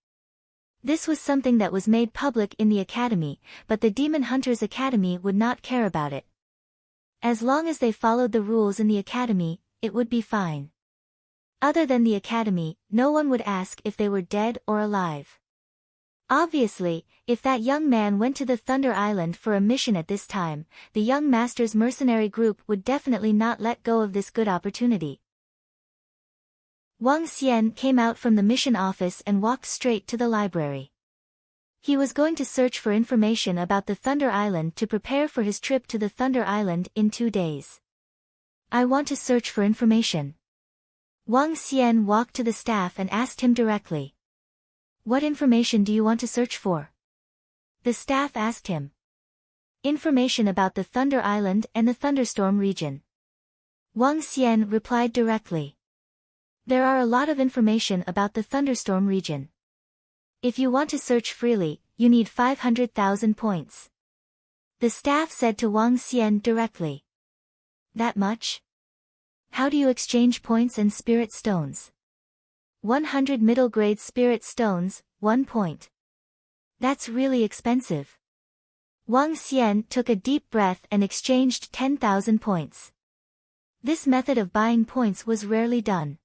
This was something that was made public in the academy, but the Demon Hunters Academy would not care about it. As long as they followed the rules in the academy, it would be fine. Other than the academy, no one would ask if they were dead or alive. Obviously, if that young man went to the Thunder Island for a mission at this time, the Young Masters Mercenary Group would definitely not let go of this good opportunity. Wang Xian came out from the mission office and walked straight to the library. He was going to search for information about the Thunder Island to prepare for his trip to the Thunder Island in 2 days. I want to search for information. Wang Xian walked to the staff and asked him directly. What information do you want to search for? The staff asked him. Information about the Thunder Island and the Thunderstorm region. Wang Xian replied directly. There are a lot of information about the Thunderstorm region. If you want to search freely, you need 500,000 points. The staff said to Wang Xian directly. That much? How do you exchange points and spirit stones? 100 middle-grade spirit stones, 1 point. That's really expensive. Wang Xian took a deep breath and exchanged 10,000 points. This method of buying points was rarely done.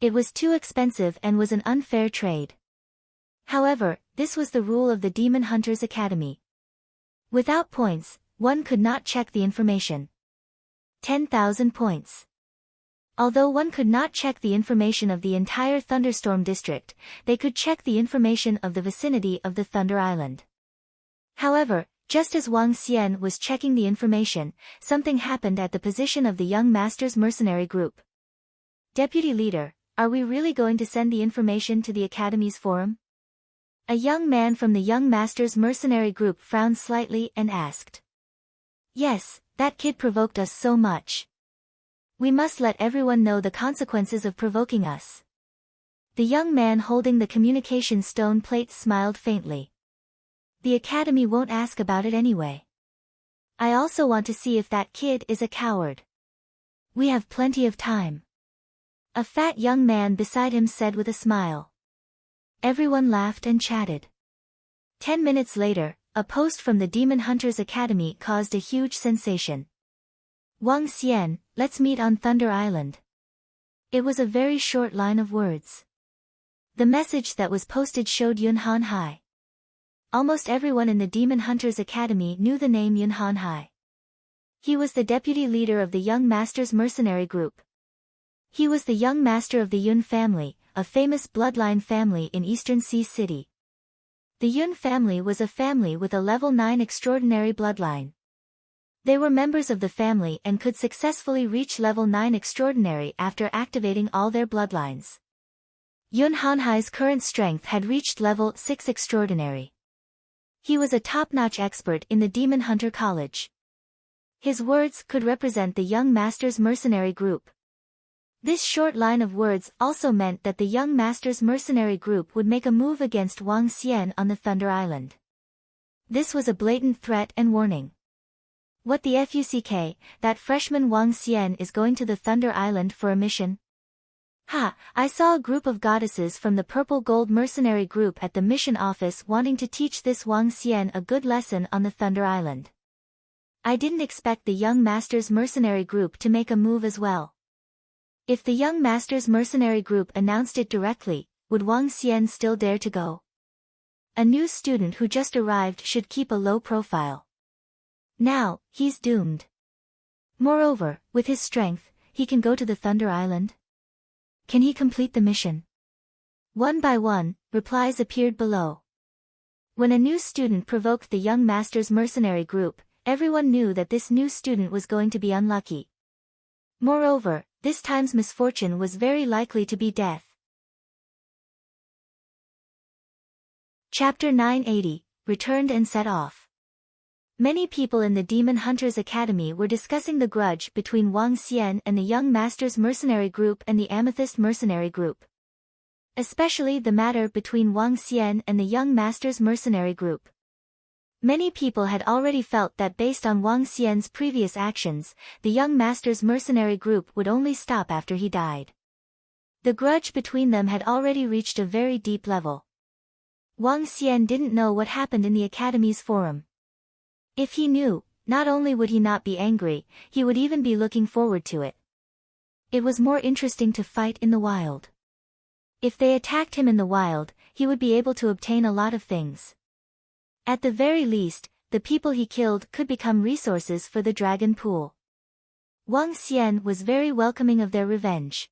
It was too expensive and was an unfair trade. However, this was the rule of the Demon Hunters Academy. Without points, one could not check the information. 10,000 points. Although one could not check the information of the entire Thunderstorm district, they could check the information of the vicinity of the Thunder Island. However, just as Wang Xian was checking the information, something happened at the position of the Young Masters Mercenary Group. Deputy Leader, are we really going to send the information to the Academy's forum? A young man from the Young Masters Mercenary Group frowned slightly and asked. Yes, that kid provoked us so much. We must let everyone know the consequences of provoking us. The young man holding the communication stone plate smiled faintly. The academy won't ask about it anyway. I also want to see if that kid is a coward. We have plenty of time. A fat young man beside him said with a smile. Everyone laughed and chatted. 10 minutes later, a post from the Demon Hunters Academy caused a huge sensation. Wang Xian, let's meet on Thunder Island. It was a very short line of words. The message that was posted showed Yunhan Hai. Almost everyone in the Demon Hunters Academy knew the name Yunhan Hai. He was the deputy leader of the Young Masters Mercenary Group. He was the young master of the Yun family, a famous bloodline family in Eastern Sea City. The Yun family was a family with a level 9 extraordinary bloodline. They were members of the family and could successfully reach level 9 extraordinary after activating all their bloodlines. Yun Hanhai's current strength had reached level 6 extraordinary. He was a top-notch expert in the Demon Hunter College. His words could represent the Young Masters Mercenary Group. This short line of words also meant that the young master's mercenary group would make a move against Wang Xian on the Thunder Island. This was a blatant threat and warning. What the fuck, that freshman Wang Xian is going to the Thunder Island for a mission? Ha, I saw a group of goddesses from the Purple Gold mercenary group at the mission office wanting to teach this Wang Xian a good lesson on the Thunder Island. I didn't expect the young master's mercenary group to make a move as well. If the young master's mercenary group announced it directly, would Wang Xian still dare to go? A new student who just arrived should keep a low profile. Now, he's doomed. Moreover, with his strength, he can go to the Thunder Island? Can he complete the mission? One by one, replies appeared below. When a new student provoked the young master's mercenary group, everyone knew that this new student was going to be unlucky. Moreover, this time's misfortune was very likely to be death. Chapter 980, Returned and Set Off. Many people in the Demon Hunters Academy were discussing the grudge between Wang Xian and the Young Master's Mercenary Group and the Amethyst Mercenary Group. Especially the matter between Wang Xian and the Young Master's Mercenary Group. Many people had already felt that based on Wang Xian's previous actions, the Young Master's Mercenary Group would only stop after he died. The grudge between them had already reached a very deep level. Wang Xian didn't know what happened in the Academy's forum. If he knew, not only would he not be angry, he would even be looking forward to it. It was more interesting to fight in the wild. If they attacked him in the wild, he would be able to obtain a lot of things. At the very least, the people he killed could become resources for the dragon pool. Wang Xian was very welcoming of their revenge.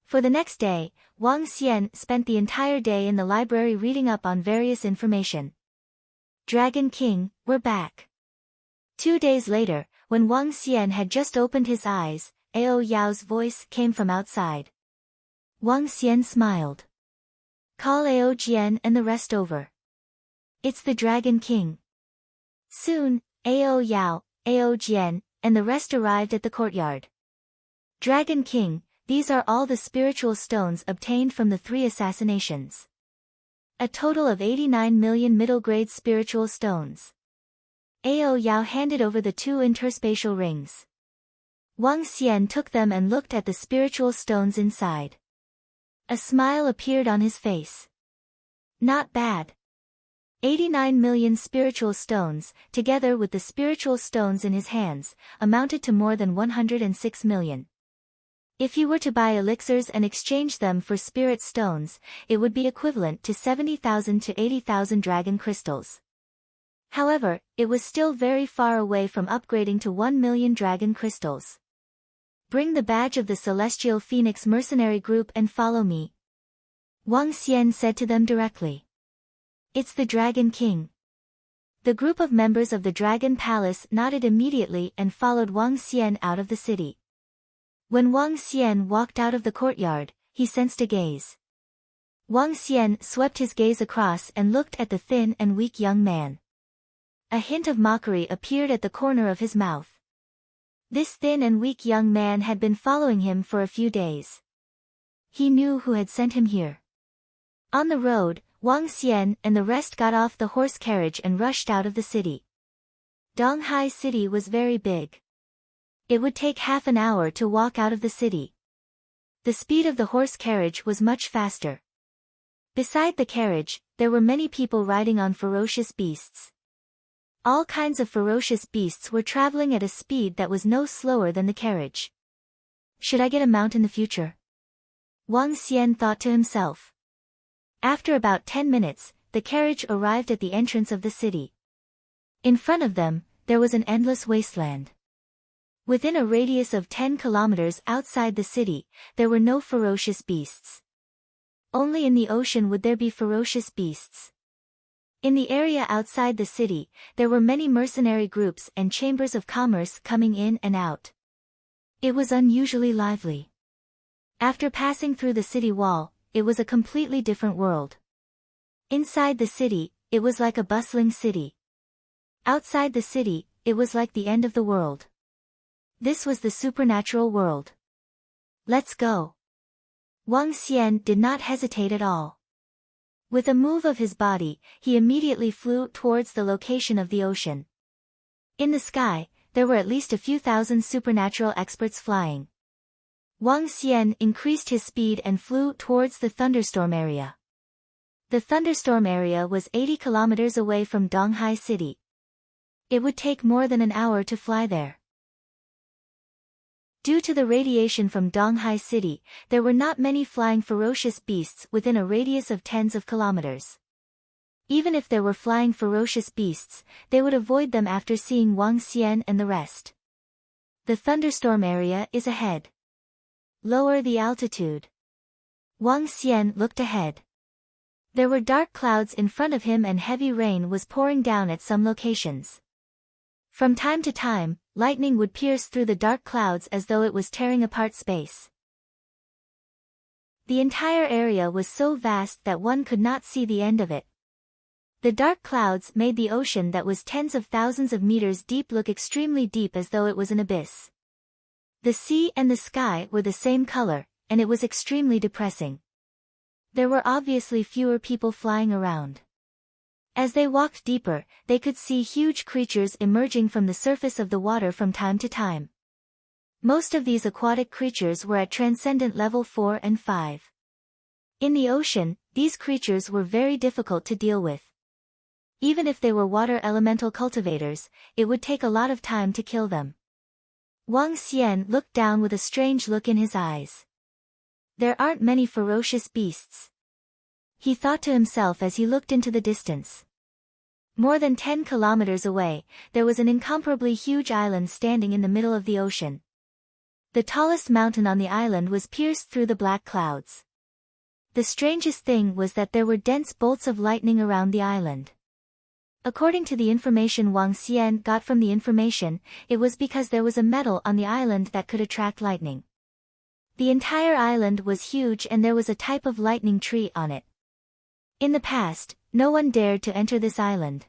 For the next day, Wang Xian spent the entire day in the library reading up on various information. Dragon King, we're back. 2 days later, when Wang Xian had just opened his eyes, Ao Yao's voice came from outside. Wang Xian smiled. Call Ao Jian and the rest over. It's the Dragon King. Soon, Ao Yao, Ao Jian, and the rest arrived at the courtyard. Dragon King, these are all the spiritual stones obtained from the 3 assassinations. A total of 89 million middle-grade spiritual stones. Ao Yao handed over the 2 interspatial rings. Wang Xian took them and looked at the spiritual stones inside. A smile appeared on his face. Not bad. 89 million spiritual stones, together with the spiritual stones in his hands, amounted to more than 106 million. If he were to buy elixirs and exchange them for spirit stones, it would be equivalent to 70,000 to 80,000 dragon crystals. However, it was still very far away from upgrading to 1 million dragon crystals. Bring the badge of the Celestial Phoenix Mercenary Group and follow me. Wang Xian said to them directly. It's the Dragon King. The group of members of the Dragon Palace nodded immediately and followed Wang Xian out of the city. When Wang Xian walked out of the courtyard, he sensed a gaze. Wang Xian swept his gaze across and looked at the thin and weak young man. A hint of mockery appeared at the corner of his mouth. This thin and weak young man had been following him for a few days. He knew who had sent him here. On the road, Wang Xian and the rest got off the horse carriage and rushed out of the city. Donghai City was very big. It would take half an hour to walk out of the city. The speed of the horse carriage was much faster. Beside the carriage, there were many people riding on ferocious beasts. All kinds of ferocious beasts were traveling at a speed that was no slower than the carriage. Should I get a mount in the future? Wang Xian thought to himself. After about 10 minutes, the carriage arrived at the entrance of the city. In front of them, there was an endless wasteland. Within a radius of 10 kilometers outside the city, there were no ferocious beasts. Only in the ocean would there be ferocious beasts. In the area outside the city, there were many mercenary groups and chambers of commerce coming in and out. It was unusually lively. After passing through the city wall, it was a completely different world. Inside the city, it was like a bustling city. Outside the city, it was like the end of the world. This was the supernatural world. Let's go. Wang Xian did not hesitate at all. With a move of his body, he immediately flew towards the location of the ocean. In the sky, there were at least a few thousand supernatural experts flying. Wang Xian increased his speed and flew towards the thunderstorm area. The thunderstorm area was 80 kilometers away from Donghai City. It would take more than an hour to fly there. Due to the radiation from Donghai City, there were not many flying ferocious beasts within a radius of tens of kilometers. Even if there were flying ferocious beasts, they would avoid them after seeing Wang Xian and the rest. The thunderstorm area is ahead. Lower the altitude. Wang Xian looked ahead. There were dark clouds in front of him and heavy rain was pouring down at some locations. From time to time, lightning would pierce through the dark clouds as though it was tearing apart space. The entire area was so vast that one could not see the end of it. The dark clouds made the ocean that was tens of thousands of meters deep look extremely deep as though it was an abyss. The sea and the sky were the same color, and it was extremely depressing. There were obviously fewer people flying around. As they walked deeper, they could see huge creatures emerging from the surface of the water from time to time. Most of these aquatic creatures were at transcendent level 4 and 5. In the ocean, these creatures were very difficult to deal with. Even if they were water elemental cultivators, it would take a lot of time to kill them. Wang Xian looked down with a strange look in his eyes. There aren't many ferocious beasts. He thought to himself as he looked into the distance. More than 10 kilometers away, there was an incomparably huge island standing in the middle of the ocean. The tallest mountain on the island was pierced through the black clouds. The strangest thing was that there were dense bolts of lightning around the island. According to the information Wang Xian got from the information, it was because there was a metal on the island that could attract lightning. The entire island was huge and there was a type of lightning tree on it. In the past, no one dared to enter this island.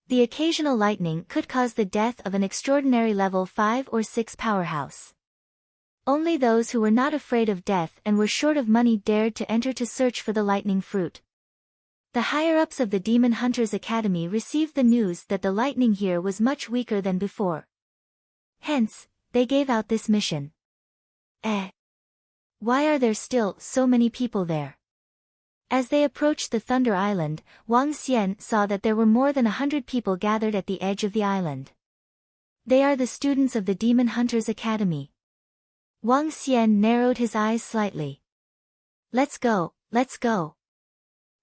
The occasional lightning could cause the death of an extraordinary level 5 or 6 powerhouse. Only those who were not afraid of death and were short of money dared to enter to search for the lightning fruit. The higher-ups of the Demon Hunters Academy received the news that the lightning here was much weaker than before. Hence, they gave out this mission. Why are there still so many people there? As they approached the Thunder Island, Wang Xian saw that there were more than 100 people gathered at the edge of the island. They are the students of the Demon Hunters Academy. Wang Xian narrowed his eyes slightly. Let's go, let's go.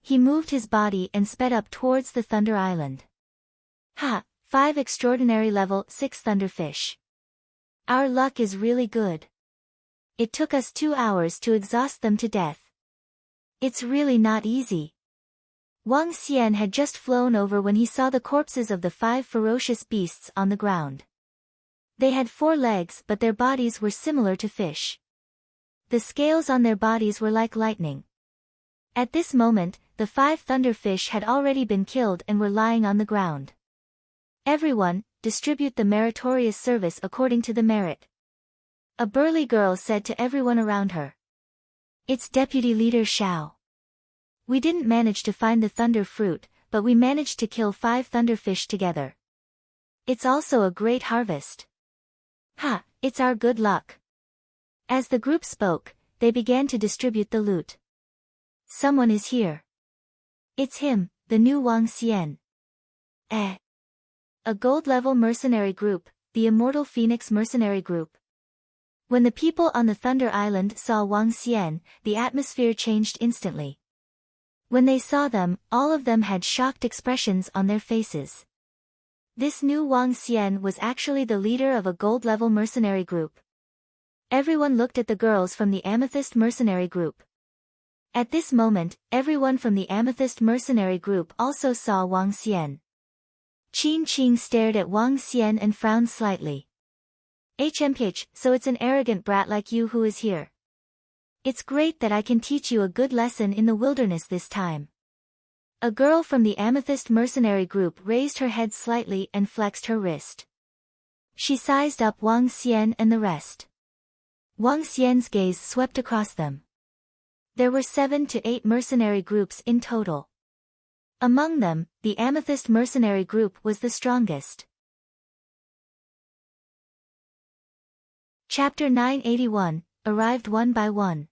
He moved his body and sped up towards the Thunder Island. 5 extraordinary level 6 thunderfish. Our luck is really good. It took us 2 hours to exhaust them to death. It's really not easy. Wang Xian had just flown over when he saw the corpses of the 5 ferocious beasts on the ground. They had 4 legs but their bodies were similar to fish. The scales on their bodies were like lightning. At this moment, the 5 thunderfish had already been killed and were lying on the ground. Everyone, distribute the meritorious service according to the merit. A burly girl said to everyone around her. It's Deputy Leader Xiao. We didn't manage to find the thunder fruit, but we managed to kill 5 thunderfish together. It's also a great harvest. It's our good luck. As the group spoke, they began to distribute the loot. Someone is here. It's him, the new Wang Xian. A gold-level mercenary group, the Immortal Phoenix Mercenary Group. When the people on the Thunder Island saw Wang Xian, the atmosphere changed instantly. When they saw them, all of them had shocked expressions on their faces. This new Wang Xian was actually the leader of a gold-level mercenary group. Everyone looked at the girls from the Amethyst Mercenary Group. At this moment, everyone from the Amethyst Mercenary Group also saw Wang Xian. Qin Qing stared at Wang Xian and frowned slightly. HMPH, so it's an arrogant brat like you who is here. It's great that I can teach you a good lesson in the wilderness this time. A girl from the Amethyst Mercenary Group raised her head slightly and flexed her wrist. She sized up Wang Xian and the rest. Wang Xian's gaze swept across them. There were 7 to 8 mercenary groups in total. Among them, the Amethyst mercenary group was the strongest. Chapter 981, Arrived one by one.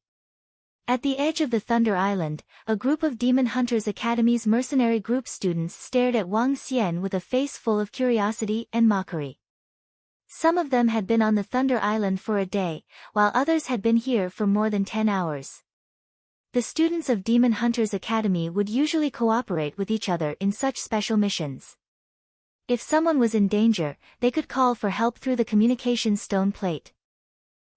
At the edge of the Thunder Island, a group of Demon Hunters Academy's mercenary group students stared at Wang Xian with a face full of curiosity and mockery. Some of them had been on the Thunder Island for a day, while others had been here for more than 10 hours. The students of Demon Hunters Academy would usually cooperate with each other in such special missions. If someone was in danger, they could call for help through the communication stone plate.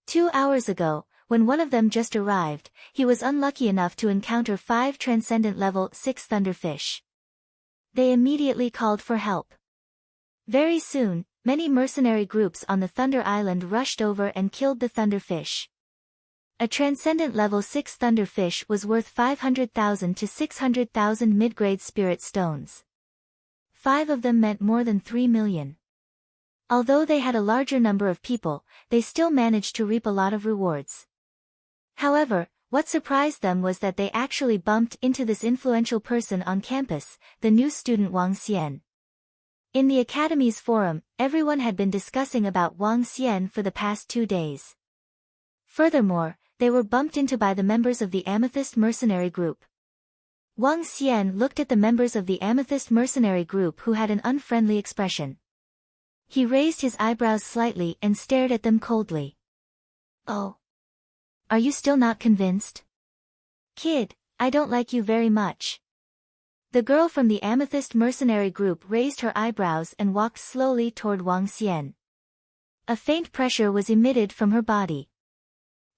2 hours ago, when one of them just arrived, he was unlucky enough to encounter 5 Transcendent Level 6 Thunderfish. They immediately called for help. Very soon, many mercenary groups on the Thunder Island rushed over and killed the Thunderfish. A Transcendent Level 6 Thunderfish was worth 500,000 to 600,000 mid-grade Spirit Stones. 5 of them meant more than 3 million. Although they had a larger number of people, they still managed to reap a lot of rewards. However, what surprised them was that they actually bumped into this influential person on campus, the new student Wang Xian. In the Academy's forum, everyone had been discussing about Wang Xian for the past 2 days. Furthermore, they were bumped into by the members of the Amethyst mercenary group. Wang Xian looked at the members of the Amethyst mercenary group who had an unfriendly expression. He raised his eyebrows slightly and stared at them coldly. Oh. Are you still not convinced? Kid, I don't like you very much. The girl from the Amethyst mercenary group raised her eyebrows and walked slowly toward Wang Xian. A faint pressure was emitted from her body.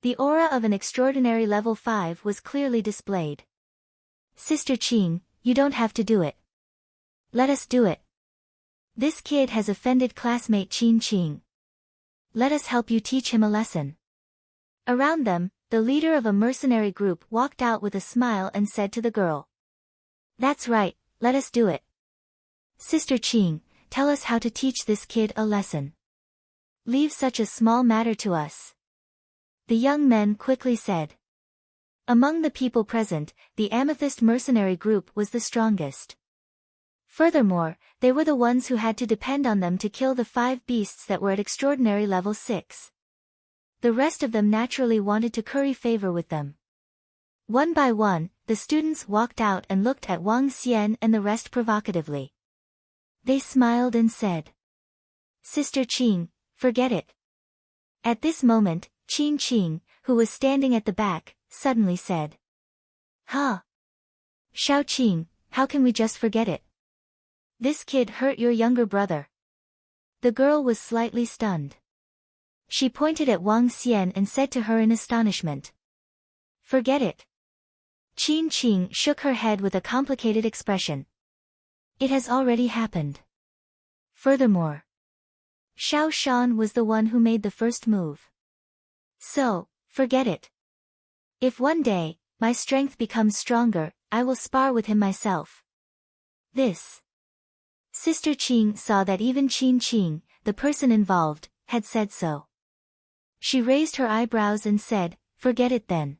The aura of an extraordinary level 5 was clearly displayed. Sister Qing, you don't have to do it. Let us do it. This kid has offended classmate Qing. Let us help you teach him a lesson. Around them, the leader of a mercenary group walked out with a smile and said to the girl. That's right, let us do it. Sister Qing, tell us how to teach this kid a lesson. Leave such a small matter to us. The young men quickly said. Among the people present, the Amethyst mercenary group was the strongest. Furthermore, they were the ones who had to depend on them to kill the 5 beasts that were at extraordinary level 6. The rest of them naturally wanted to curry favor with them. One by one, the students walked out and looked at Wang Xian and the rest provocatively. They smiled and said. Sister Qing, forget it. At this moment, Qing, who was standing at the back, suddenly said. Huh? Xiao Qing, how can we just forget it? This kid hurt your younger brother. The girl was slightly stunned. She pointed at Wang Xian and said to her in astonishment. Forget it. Qing shook her head with a complicated expression. It has already happened. Furthermore, Xiao Shan was the one who made the first move. So, forget it. If one day, my strength becomes stronger, I will spar with him myself. This. Sister Qing saw that even Qing, the person involved, had said so. She raised her eyebrows and said, forget it then.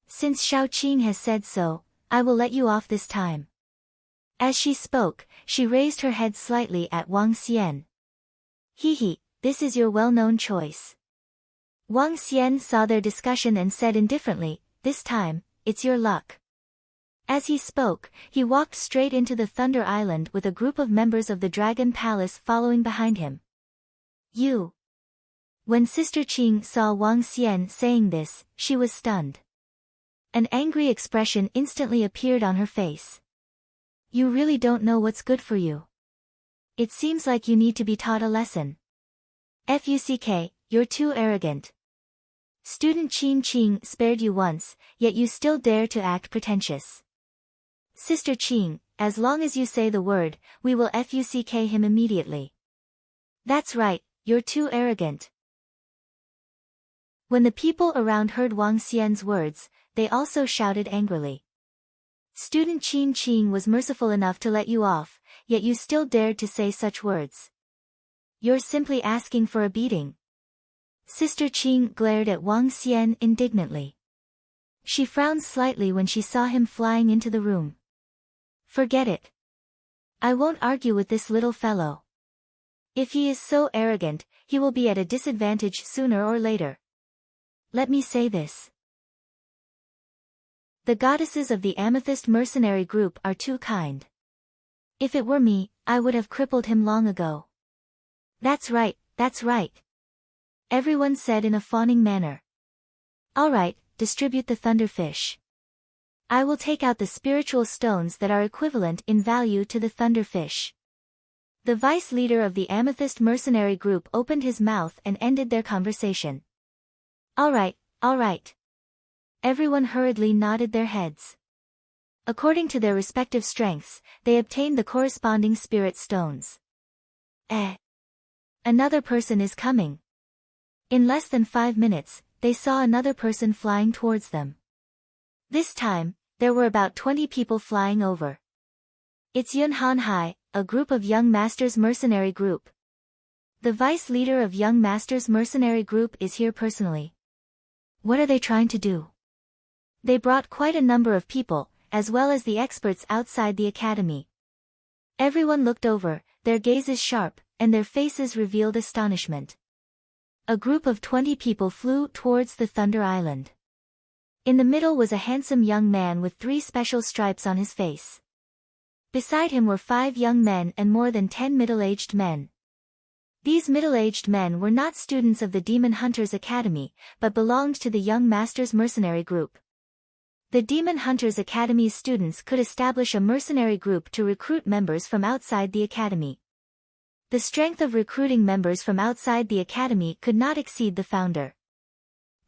Since Xiao Qing has said so, I will let you off this time. As she spoke, she raised her head slightly at Wang Xian. He, this is your well-known choice. Wang Xian saw their discussion and said indifferently, this time, it's your luck. As he spoke, he walked straight into the Thunder Island with a group of members of the Dragon Palace following behind him. You. When Sister Qing saw Wang Xian saying this, she was stunned. An angry expression instantly appeared on her face. You really don't know what's good for you. It seems like you need to be taught a lesson. Fuck, you're too arrogant. Student Qing spared you once, yet you still dare to act pretentious. Sister Qing, as long as you say the word, we will fuck him immediately. That's right, you're too arrogant. When the people around heard Wang Xian's words, they also shouted angrily. Student Qing was merciful enough to let you off, yet you still dared to say such words. You're simply asking for a beating. Sister Qing glared at Wang Xian indignantly. She frowned slightly when she saw him flying into the room. Forget it. I won't argue with this little fellow. If he is so arrogant, he will be at a disadvantage sooner or later. Let me say this. The goddesses of the Amethyst mercenary group are too kind. If it were me, I would have crippled him long ago. That's right, that's right. Everyone said in a fawning manner. All right, distribute the thunderfish. I will take out the spiritual stones that are equivalent in value to the thunderfish. The vice leader of the Amethyst mercenary group opened his mouth and ended their conversation. All right, all right. Everyone hurriedly nodded their heads. According to their respective strengths, they obtained the corresponding spirit stones. Another person is coming. In less than 5 minutes, they saw another person flying towards them. This time, there were about 20 people flying over. It's Yun Han Hai, a group of Young Masters mercenary group. The vice leader of Young Masters mercenary group is here personally. What are they trying to do? They brought quite a number of people, as well as the experts outside the academy. Everyone looked over, their gazes sharp, and their faces revealed astonishment. A group of 20 people flew towards the Thunder Island. In the middle was a handsome young man with 3 special stripes on his face. Beside him were 5 young men and more than 10 middle-aged men. These middle-aged men were not students of the Demon Hunters Academy, but belonged to the Young Masters mercenary group. The Demon Hunters Academy's students could establish a mercenary group to recruit members from outside the academy. The strength of recruiting members from outside the academy could not exceed the founder.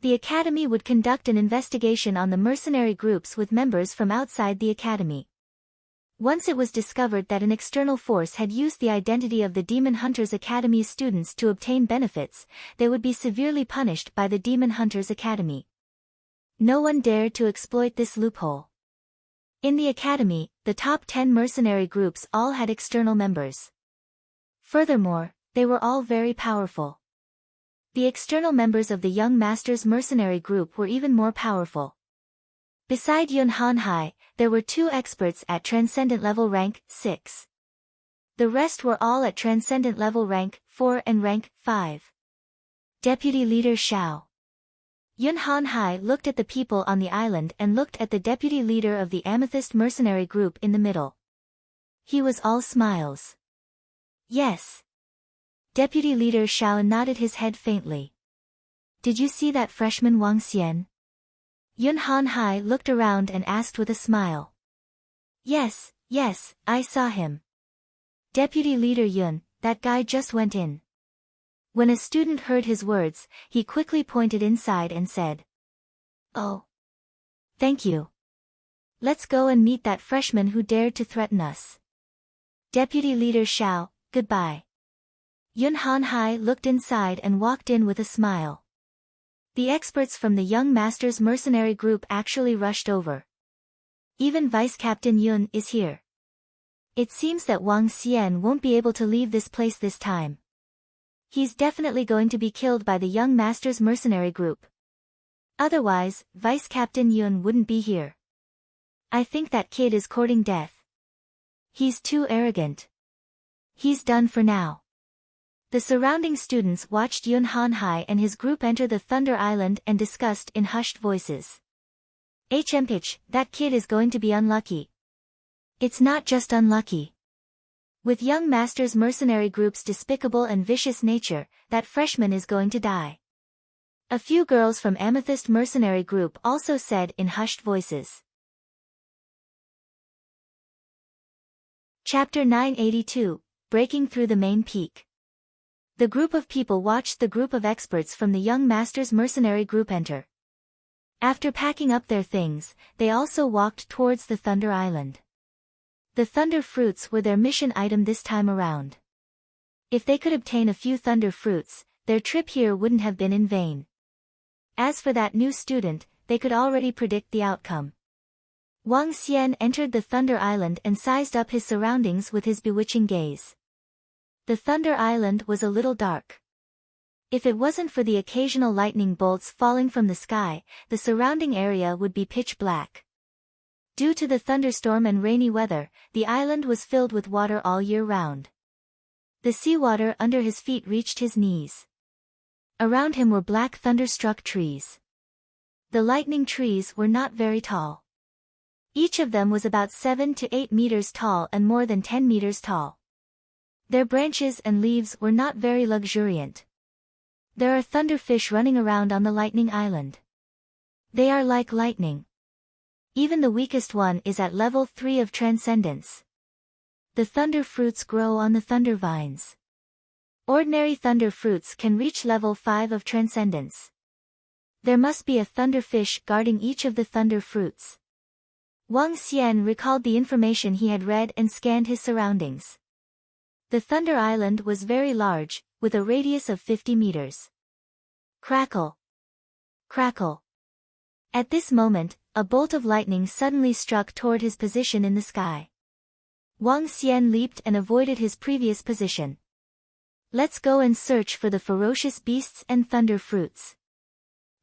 The academy would conduct an investigation on the mercenary groups with members from outside the academy. Once it was discovered that an external force had used the identity of the Demon Hunters Academy's students to obtain benefits, they would be severely punished by the Demon Hunters Academy. No one dared to exploit this loophole. In the academy, the top 10 mercenary groups all had external members. Furthermore, they were all very powerful. The external members of the Young Masters mercenary group were even more powerful. Beside Yun Han Hai, there were 2 experts at Transcendent level rank 6. The rest were all at Transcendent level rank 4 and rank 5. Deputy Leader Xiao. Yun Han Hai looked at the people on the island and looked at the deputy leader of the Amethyst mercenary group in the middle. He was all smiles. Yes. Deputy Leader Xiao nodded his head faintly. Did you see that freshman Wang Xian? Yun Han Hai looked around and asked with a smile. Yes, I saw him. Deputy Leader Yun, that guy just went in. When a student heard his words, he quickly pointed inside and said, Oh. Thank you. Let's go and meet that freshman who dared to threaten us. Deputy Leader Xiao, goodbye. Yun Han Hai looked inside and walked in with a smile. The experts from the Young Masters mercenary group actually rushed over. Even Vice Captain Yun is here. It seems that Wang Xian won't be able to leave this place this time. He's definitely going to be killed by the Young Masters mercenary group. Otherwise, Vice Captain Yun wouldn't be here. I think that kid is courting death. He's too arrogant. He's done for now. The surrounding students watched Yun Han Hai and his group enter the Thunder Island and discussed in hushed voices. HMPH, that kid is going to be unlucky. It's not just unlucky. With Young Masters mercenary group's despicable and vicious nature, that freshman is going to die. A few girls from Amethyst mercenary group also said in hushed voices. Chapter 982, Breaking Through the Main Peak. The group of people watched the group of experts from the Young Masters mercenary group enter. After packing up their things, they also walked towards the Thunder Island. The Thunder Fruits were their mission item this time around. If they could obtain a few Thunder Fruits, their trip here wouldn't have been in vain. As for that new student, they could already predict the outcome. Wang Xian entered the Thunder Island and sized up his surroundings with his bewitching gaze. The Thunder Island was a little dark. If it wasn't for the occasional lightning bolts falling from the sky, the surrounding area would be pitch black. Due to the thunderstorm and rainy weather, the island was filled with water all year round. The seawater under his feet reached his knees. Around him were black thunderstruck trees. The lightning trees were not very tall. Each of them was about 7 to 8 meters tall and more than 10 meters tall. Their branches and leaves were not very luxuriant. There are thunderfish running around on the lightning island. They are like lightning. Even the weakest one is at level 3 of transcendence. The thunder fruits grow on the thunder vines. Ordinary thunder fruits can reach level 5 of transcendence. There must be a thunderfish guarding each of the thunder fruits. Wang Xian recalled the information he had read and scanned his surroundings. The Thunder Island was very large, with a radius of 50 meters. Crackle! Crackle! At this moment, a bolt of lightning suddenly struck toward his position in the sky. Wang Xian leaped and avoided his previous position. Let's go and search for the ferocious beasts and thunder fruits.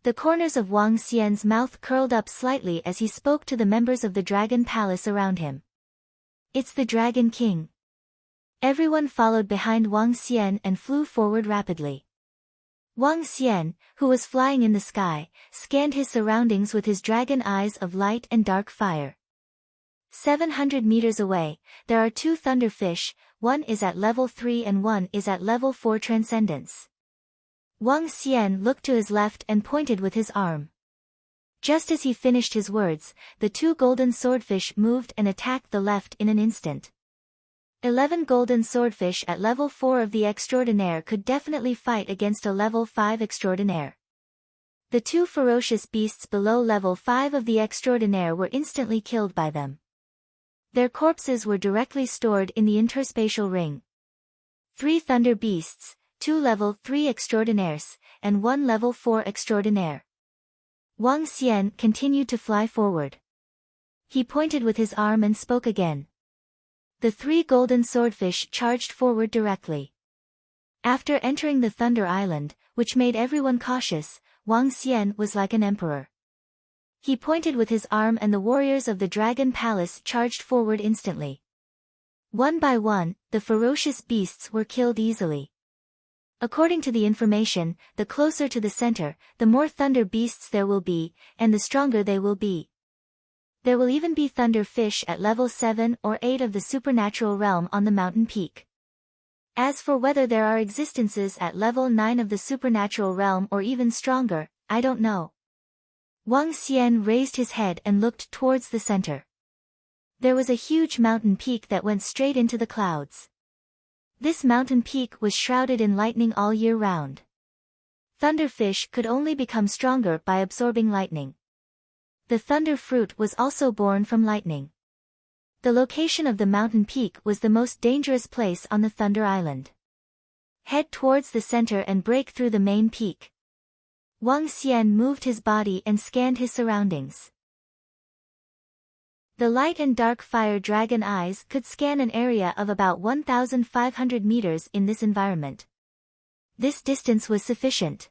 The corners of Wang Xian's mouth curled up slightly as he spoke to the members of the Dragon Palace around him. It's the Dragon King. Everyone followed behind Wang Xian and flew forward rapidly. Wang Xian, who was flying in the sky, scanned his surroundings with his dragon eyes of light and dark fire. 700 meters away, there are 2 thunderfish, one is at level 3 and one is at level 4 transcendence. Wang Xian looked to his left and pointed with his arm. Just as he finished his words, the 2 golden swordfish moved and attacked the left in an instant. 11 golden swordfish at level 4 of the extraordinaire could definitely fight against a level 5 extraordinaire. The 2 ferocious beasts below level 5 of the extraordinaire were instantly killed by them. Their corpses were directly stored in the interspatial ring. 3 thunder beasts, 2 level 3 extraordinaires, and 1 level 4 extraordinaire. Wang Xian continued to fly forward. He pointed with his arm and spoke again. The 3 golden swordfish charged forward directly. After entering the Thunder Island, which made everyone cautious, Wang Xian was like an emperor. He pointed with his arm and the warriors of the Dragon Palace charged forward instantly. One by one, the ferocious beasts were killed easily. According to the information, the closer to the center, the more thunder beasts there will be, and the stronger they will be. There will even be thunder fish at level 7 or 8 of the supernatural realm on the mountain peak. As for whether there are existences at level 9 of the supernatural realm or even stronger, I don't know. Wang Xian raised his head and looked towards the center. There was a huge mountain peak that went straight into the clouds. This mountain peak was shrouded in lightning all year round. Thunderfish could only become stronger by absorbing lightning. The thunder fruit was also born from lightning. The location of the mountain peak was the most dangerous place on the Thunder Island. Head towards the center and break through the main peak. Wang Xian moved his body and scanned his surroundings. The light and dark fire dragon eyes could scan an area of about 1,500 meters in this environment. This distance was sufficient.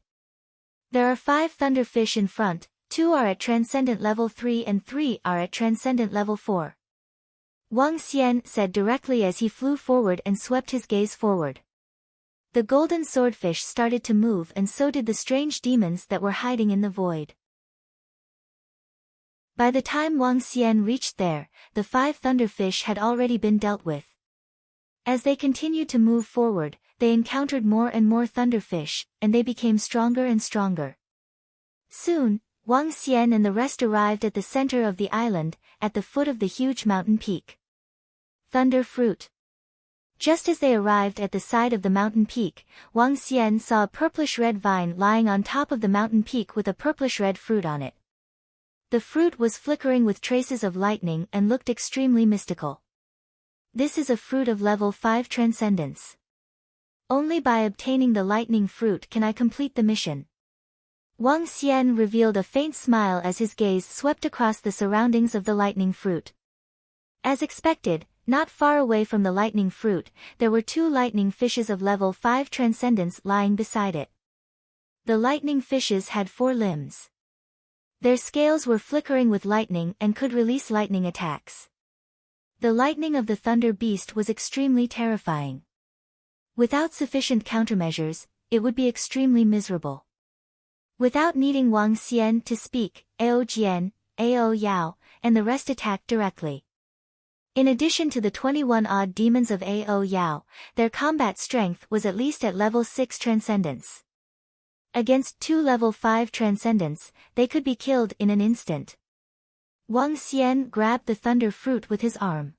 There are 5 thunderfish in front, 2 are at transcendent level 3 and 3 are at transcendent level 4. Wang Xian said directly as he flew forward and swept his gaze forward. The golden swordfish started to move and so did the strange demons that were hiding in the void. By the time Wang Xian reached there, the 5 thunderfish had already been dealt with. As they continued to move forward, they encountered more and more thunderfish, and they became stronger and stronger. Soon, Wang Xian and the rest arrived at the center of the island, at the foot of the huge mountain peak. Thunder fruit. Just as they arrived at the side of the mountain peak, Wang Xian saw a purplish-red vine lying on top of the mountain peak with a purplish-red fruit on it. The fruit was flickering with traces of lightning and looked extremely mystical. This is a fruit of level 5 transcendence. Only by obtaining the lightning fruit can I complete the mission. Wang Xian revealed a faint smile as his gaze swept across the surroundings of the lightning fruit. As expected, not far away from the lightning fruit, there were 2 lightning fishes of level 5 transcendence lying beside it. The lightning fishes had 4 limbs. Their scales were flickering with lightning and could release lightning attacks. The lightning of the thunder beast was extremely terrifying. Without sufficient countermeasures, it would be extremely miserable. Without needing Wang Xian to speak, Ao Jian, Ao Yao, and the rest attacked directly. In addition to the 21 odd demons of Ao Yao, their combat strength was at least at level 6 transcendence. Against 2 level 5 transcendence, they could be killed in an instant. Wang Xian grabbed the thunder fruit with his arm.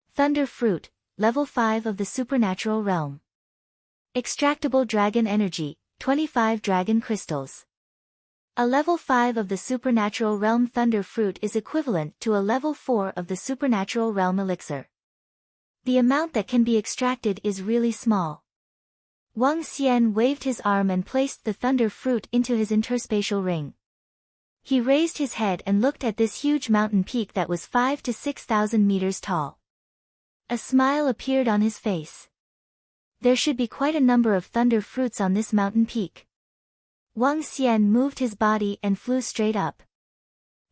Thunder fruit, level 5 of the supernatural realm. Extractable dragon energy, 25 dragon crystals. A level 5 of the supernatural realm thunder fruit is equivalent to a level 4 of the supernatural realm elixir. The amount that can be extracted is really small. Wang Xian waved his arm and placed the thunder fruit into his interspatial ring. He raised his head and looked at this huge mountain peak that was 5,000 to 6,000 meters tall. A smile appeared on his face. There should be quite a number of thunder fruits on this mountain peak. Wang Xian moved his body and flew straight up.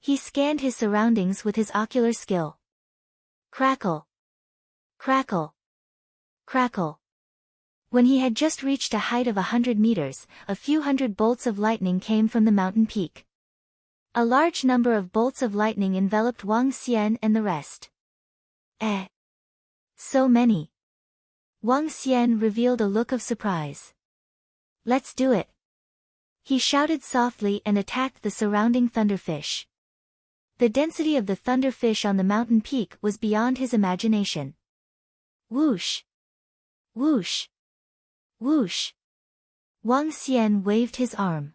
He scanned his surroundings with his ocular skill. Crackle! Crackle! Crackle! When he had just reached a height of 100 meters, a few hundred bolts of lightning came from the mountain peak. A large number of bolts of lightning enveloped Wang Xian and the rest. So many. Wang Xian revealed a look of surprise. Let's do it. He shouted softly and attacked the surrounding thunderfish. The density of the thunderfish on the mountain peak was beyond his imagination. Whoosh! Whoosh! Whoosh! Wang Xian waved his arm.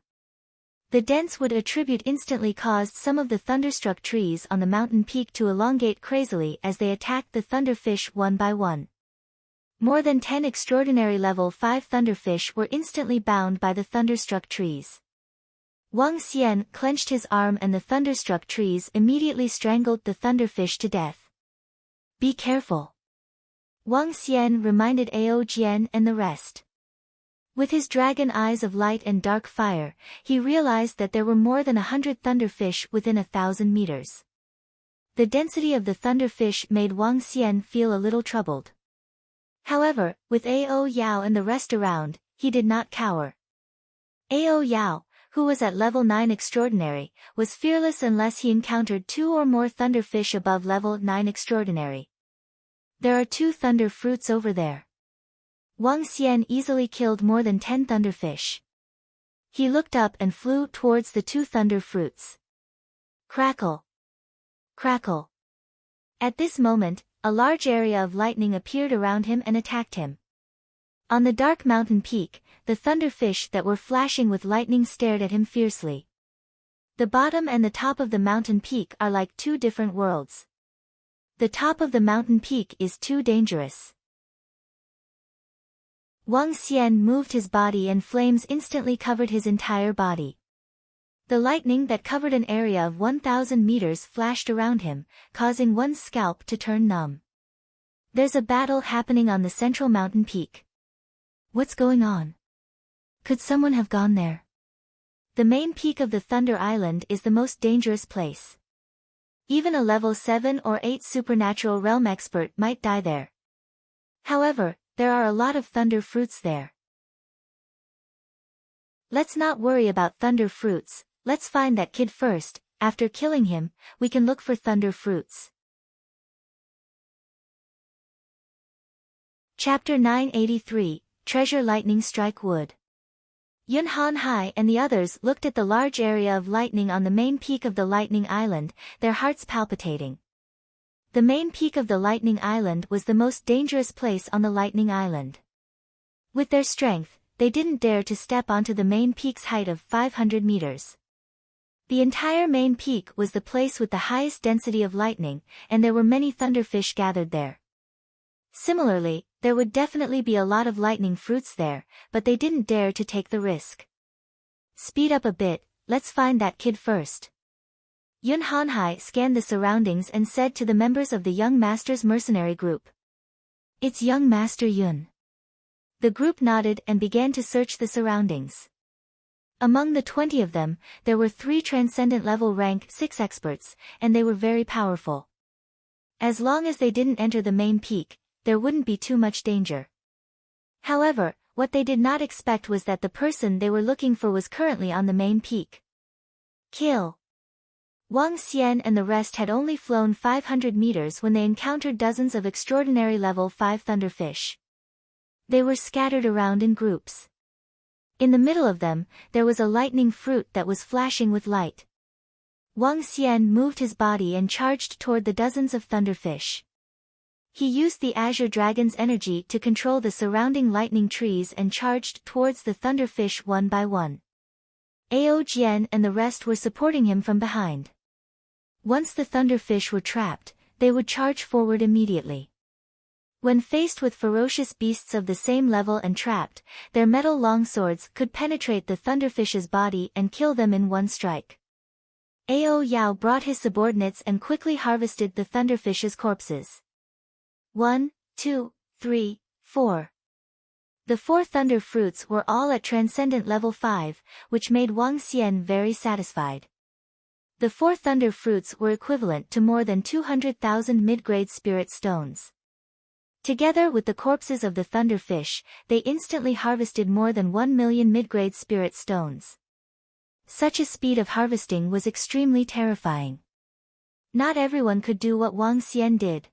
The dense wood attribute instantly caused some of the thunderstruck trees on the mountain peak to elongate crazily as they attacked the thunderfish one by one. More than 10 extraordinary level 5 thunderfish were instantly bound by the thunderstruck trees. Wang Xian clenched his arm and the thunderstruck trees immediately strangled the thunderfish to death. Be careful. Wang Xian reminded Ao Jian and the rest. With his dragon eyes of light and dark fire, he realized that there were more than 100 thunderfish within 1,000 meters. The density of the thunderfish made Wang Xian feel a little troubled. However, with Ao Yao and the rest around, he did not cower. Ao Yao, who was at level 9 extraordinary, was fearless unless he encountered 2 or more thunderfish above level 9 extraordinary. There are 2 thunder fruits over there. Wang Xian easily killed more than 10 thunderfish. He looked up and flew towards the 2 thunder fruits. Crackle! Crackle! At this moment, a large area of lightning appeared around him and attacked him. On the dark mountain peak, the thunderfish that were flashing with lightning stared at him fiercely. The bottom and the top of the mountain peak are like 2 different worlds. The top of the mountain peak is too dangerous. Wang Xian moved his body and flames instantly covered his entire body. The lightning that covered an area of 1,000 meters flashed around him, causing one's scalp to turn numb. There's a battle happening on the central mountain peak. What's going on? Could someone have gone there? The main peak of the Thunder Island is the most dangerous place. Even a level 7 or 8 supernatural realm expert might die there. However, there are a lot of thunder fruits there. Let's not worry about thunder fruits, let's find that kid first. After killing him, we can look for thunder fruits. Chapter 983, Treasure Lightning Strike Wood. Yun Han Hai and the others looked at the large area of lightning on the main peak of the Lightning Island, their hearts palpitating. The main peak of the Lightning Island was the most dangerous place on the Lightning Island. With their strength, they didn't dare to step onto the main peak's height of 500 meters. The entire main peak was the place with the highest density of lightning, and there were many thunderfish gathered there. Similarly, there would definitely be a lot of lightning fruits there, but they didn't dare to take the risk. Speed up a bit, let's find that kid first. Yun Hanhai scanned the surroundings and said to the members of the Young Master's mercenary group. It's Young Master Yun. The group nodded and began to search the surroundings. Among the 20 of them, there were 3 transcendent level rank 6 experts, and they were very powerful. As long as they didn't enter the main peak, there wouldn't be too much danger. However, what they did not expect was that the person they were looking for was currently on the main peak. Kill. Wang Xian and the rest had only flown 500 meters when they encountered dozens of extraordinary level 5 thunderfish. They were scattered around in groups. In the middle of them, there was a lightning fruit that was flashing with light. Wang Xian moved his body and charged toward the dozens of thunderfish. He used the Azure Dragon's energy to control the surrounding lightning trees and charged towards the thunderfish one by one. Ao Jian and the rest were supporting him from behind. Once the thunderfish were trapped, they would charge forward immediately. When faced with ferocious beasts of the same level and trapped, their metal longswords could penetrate the thunderfish's body and kill them in one strike. Ao Yao brought his subordinates and quickly harvested the thunderfish's corpses. 1, 2, 3, 4. The 4 thunder fruits were all at transcendent level 5, which made Wang Xian very satisfied. The 4 thunder fruits were equivalent to more than 200,000 mid-grade spirit stones. Together with the corpses of the thunderfish, they instantly harvested more than 1 million mid-grade spirit stones. Such a speed of harvesting was extremely terrifying. Not everyone could do what Wang Xian did.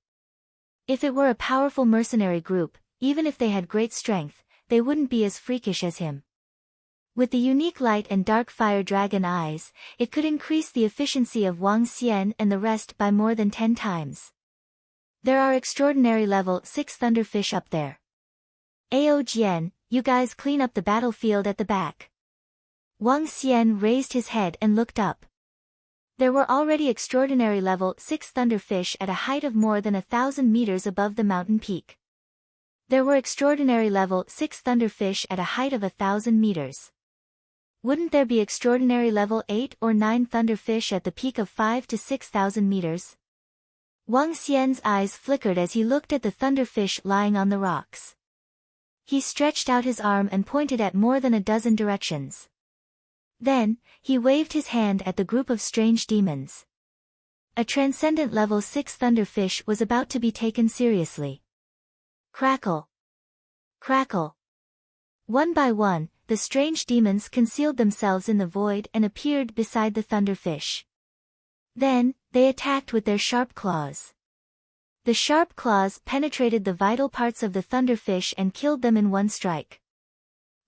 If it were a powerful mercenary group, even if they had great strength, they wouldn't be as freakish as him. With the unique light and dark fire dragon eyes, it could increase the efficiency of Wang Xian and the rest by more than 10 times. There are extraordinary level 6 thunderfish up there. Ao Jian, you guys clean up the battlefield at the back. Wang Xian raised his head and looked up. There were already extraordinary level 6 thunderfish at a height of more than 1,000 meters above the mountain peak. There were extraordinary level 6 thunderfish at a height of 1,000 meters. Wouldn't there be extraordinary level 8 or 9 thunderfish at the peak of 5 to 6,000 meters? Wang Xian's eyes flickered as he looked at the thunderfish lying on the rocks. He stretched out his arm and pointed at more than a dozen directions. Then, he waved his hand at the group of strange demons. A transcendent level 6 thunderfish was about to be taken seriously. Crackle! Crackle! One by one, the strange demons concealed themselves in the void and appeared beside the thunderfish. Then, they attacked with their sharp claws. The sharp claws penetrated the vital parts of the thunderfish and killed them in one strike.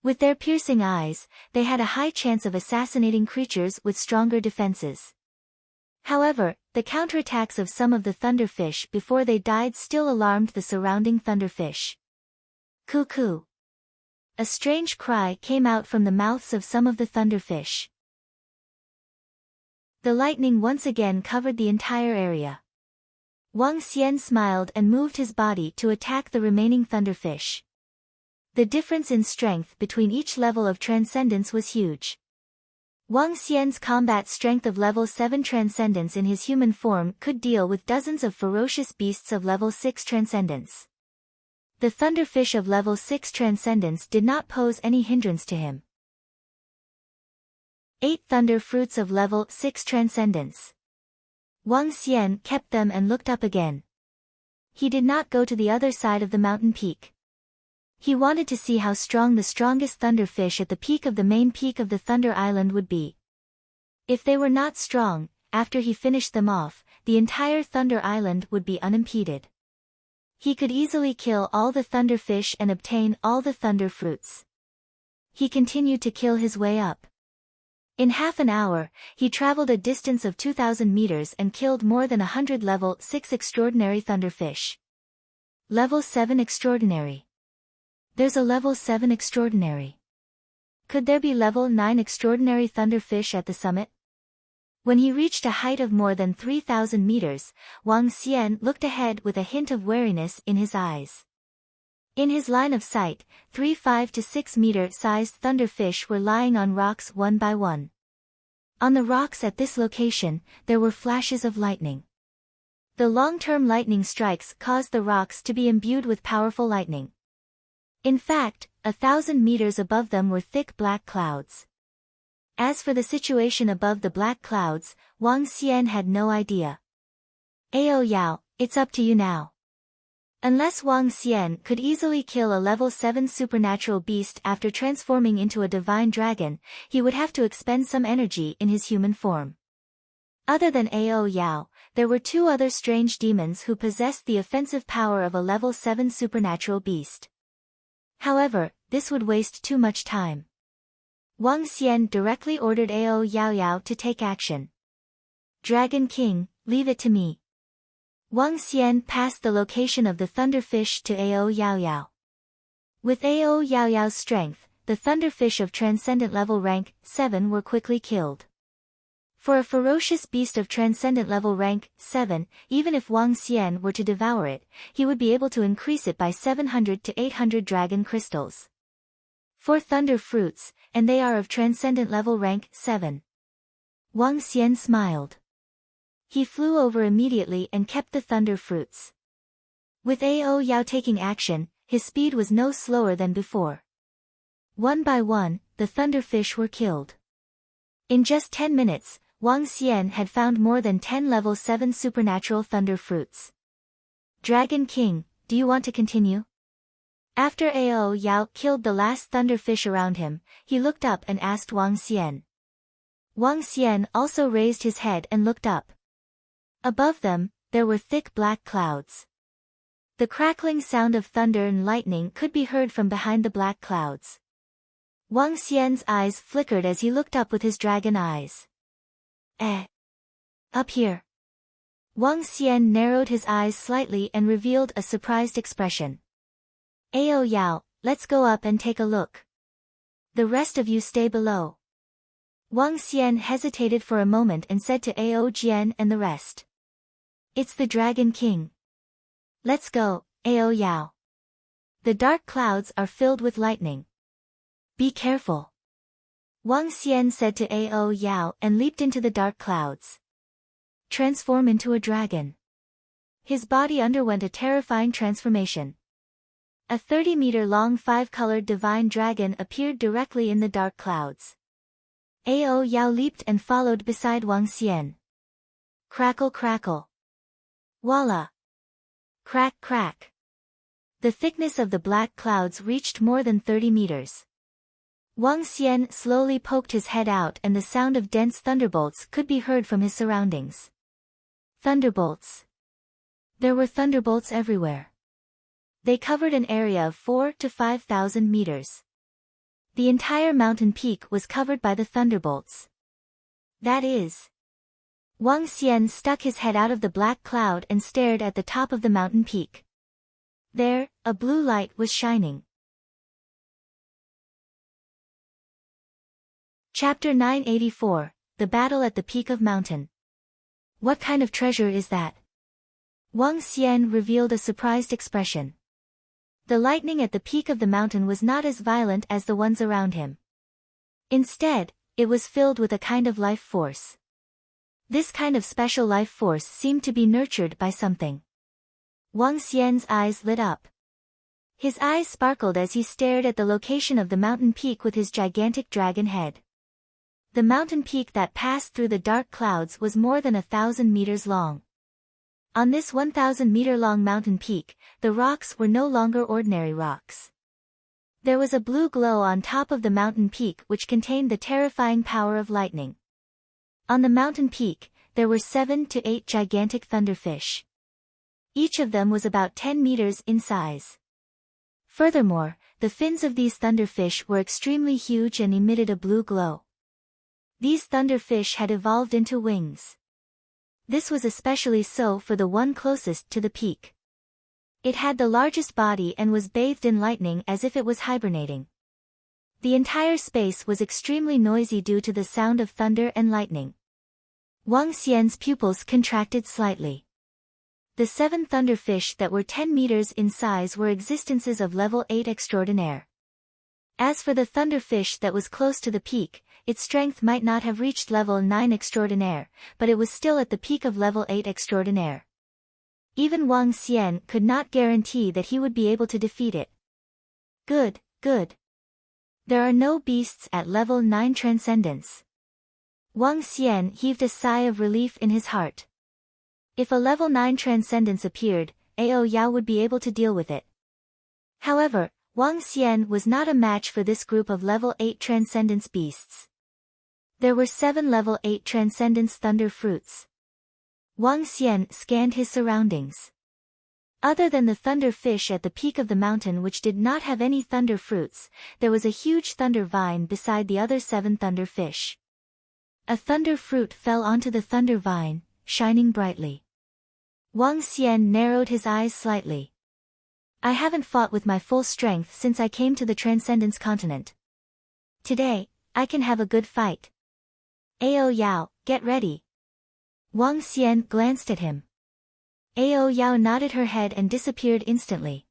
With their piercing eyes, they had a high chance of assassinating creatures with stronger defenses. However, the counterattacks of some of the thunderfish before they died still alarmed the surrounding thunderfish. Cuckoo! A strange cry came out from the mouths of some of the thunderfish. The lightning once again covered the entire area. Wang Xian smiled and moved his body to attack the remaining thunderfish. The difference in strength between each level of transcendence was huge. Wang Xian's combat strength of level 7 transcendence in his human form could deal with dozens of ferocious beasts of level 6 transcendence. The thunderfish of level 6 transcendence did not pose any hindrance to him. 8 thunder fruits of level 6 transcendence. Wang Xian kept them and looked up again. He did not go to the other side of the mountain peak. He wanted to see how strong the strongest thunderfish at the peak of the main peak of the Thunder Island would be. If they were not strong, after he finished them off, the entire Thunder Island would be unimpeded. He could easily kill all the thunderfish and obtain all the thunder fruits. He continued to kill his way up. In half an hour, he traveled a distance of 2,000 meters and killed more than 100 level 6 extraordinary thunderfish. Level 7 extraordinary. There's a level 7 extraordinary. Could there be level 9 extraordinary thunderfish at the summit? When he reached a height of more than 3,000 meters, Wang Xian looked ahead with a hint of wariness in his eyes. In his line of sight, 3 5 to 6 meter-sized thunderfish were lying on rocks one by one. On the rocks at this location, there were flashes of lightning. The long-term lightning strikes caused the rocks to be imbued with powerful lightning. In fact, 1,000 meters above them were thick black clouds. As for the situation above the black clouds, Wang Xian had no idea. Ao Yao, it's up to you now. Unless Wang Xian could easily kill a level 7 supernatural beast after transforming into a divine dragon, he would have to expend some energy in his human form. Other than Ao Yao, there were two other strange demons who possessed the offensive power of a level 7 supernatural beast. However, this would waste too much time. Wang Xian directly ordered Ao Yao to take action. Dragon King, leave it to me. Wang Xian passed the location of the thunderfish to Ao Yao. With Ao Yao's strength, the thunderfish of transcendent level rank 7 were quickly killed. For a ferocious beast of transcendent level rank 7, even if Wang Xian were to devour it, he would be able to increase it by 700 to 800 dragon crystals. 4 thunder fruits, and they are of transcendent level rank 7. Wang Xian smiled. He flew over immediately and kept the thunder fruits. With Ao Yao taking action, his speed was no slower than before. One by one, the thunderfish were killed. In just 10 minutes, Wang Xian had found more than 10 level 7 supernatural thunder fruits. Dragon King, do you want to continue? After Ao Yao killed the last thunderfish around him, he looked up and asked Wang Xian. Wang Xian also raised his head and looked up. Above them, there were thick black clouds. The crackling sound of thunder and lightning could be heard from behind the black clouds. Wang Xian's eyes flickered as he looked up with his dragon eyes. Up here. Wang Xian narrowed his eyes slightly and revealed a surprised expression. Ao Yao, let's go up and take a look. The rest of you stay below. Wang Xian hesitated for a moment and said to Ao Jian and the rest. It's the Dragon King. Let's go, Ao Yao. The dark clouds are filled with lightning. Be careful. Wang Xian said to Ao Yao and leaped into the dark clouds. Transform into a dragon. His body underwent a terrifying transformation. A 30-meter-long 5-colored divine dragon appeared directly in the dark clouds. Ao Yao leaped and followed beside Wang Xian. Crackle crackle. Voila! Crack crack. The thickness of the black clouds reached more than 30 meters. Wang Xian slowly poked his head out and the sound of dense thunderbolts could be heard from his surroundings. Thunderbolts. There were thunderbolts everywhere. They covered an area of 4,000 to 5,000 meters. The entire mountain peak was covered by the thunderbolts. That is. Wang Xian stuck his head out of the black cloud and stared at the top of the mountain peak. There, a blue light was shining. Chapter 984, The Battle at the Peak of Mountain. What kind of treasure is that? Wang Xian revealed a surprised expression. The lightning at the peak of the mountain was not as violent as the ones around him. Instead, it was filled with a kind of life force. This kind of special life force seemed to be nurtured by something. Wang Xian's eyes lit up. His eyes sparkled as he stared at the location of the mountain peak with his gigantic dragon head. The mountain peak that passed through the dark clouds was more than 1,000 meters long. On this 1,000-meter-long mountain peak, the rocks were no longer ordinary rocks. There was a blue glow on top of the mountain peak which contained the terrifying power of lightning. On the mountain peak, there were 7 to 8 gigantic thunderfish. Each of them was about 10 meters in size. Furthermore, the fins of these thunderfish were extremely huge and emitted a blue glow. These thunderfish had evolved into wings. This was especially so for the one closest to the peak. It had the largest body and was bathed in lightning as if it was hibernating. The entire space was extremely noisy due to the sound of thunder and lightning. Wang Xian's pupils contracted slightly. The 7 thunderfish that were 10 meters in size were existences of level 8 extraordinaire. As for the thunderfish that was close to the peak, its strength might not have reached level 9 extraordinaire, but it was still at the peak of level 8 extraordinaire. Even Wang Xian could not guarantee that he would be able to defeat it. Good, good. There are no beasts at level 9 transcendence. Wang Xian heaved a sigh of relief in his heart. If a level 9 transcendence appeared, Ao Yao would be able to deal with it. However, Wang Xian was not a match for this group of level 8 transcendence beasts. There were 7 level 8 transcendence thunder fruits. Wang Xian scanned his surroundings. Other than the thunder fish at the peak of the mountain which did not have any thunder fruits, there was a huge thunder vine beside the other 7 thunder fish. A thunder fruit fell onto the thunder vine, shining brightly. Wang Xian narrowed his eyes slightly. I haven't fought with my full strength since I came to the Transcendence Continent. Today, I can have a good fight. Ao Yao, get ready. Wang Xian glanced at him. Ao Yao nodded her head and disappeared instantly.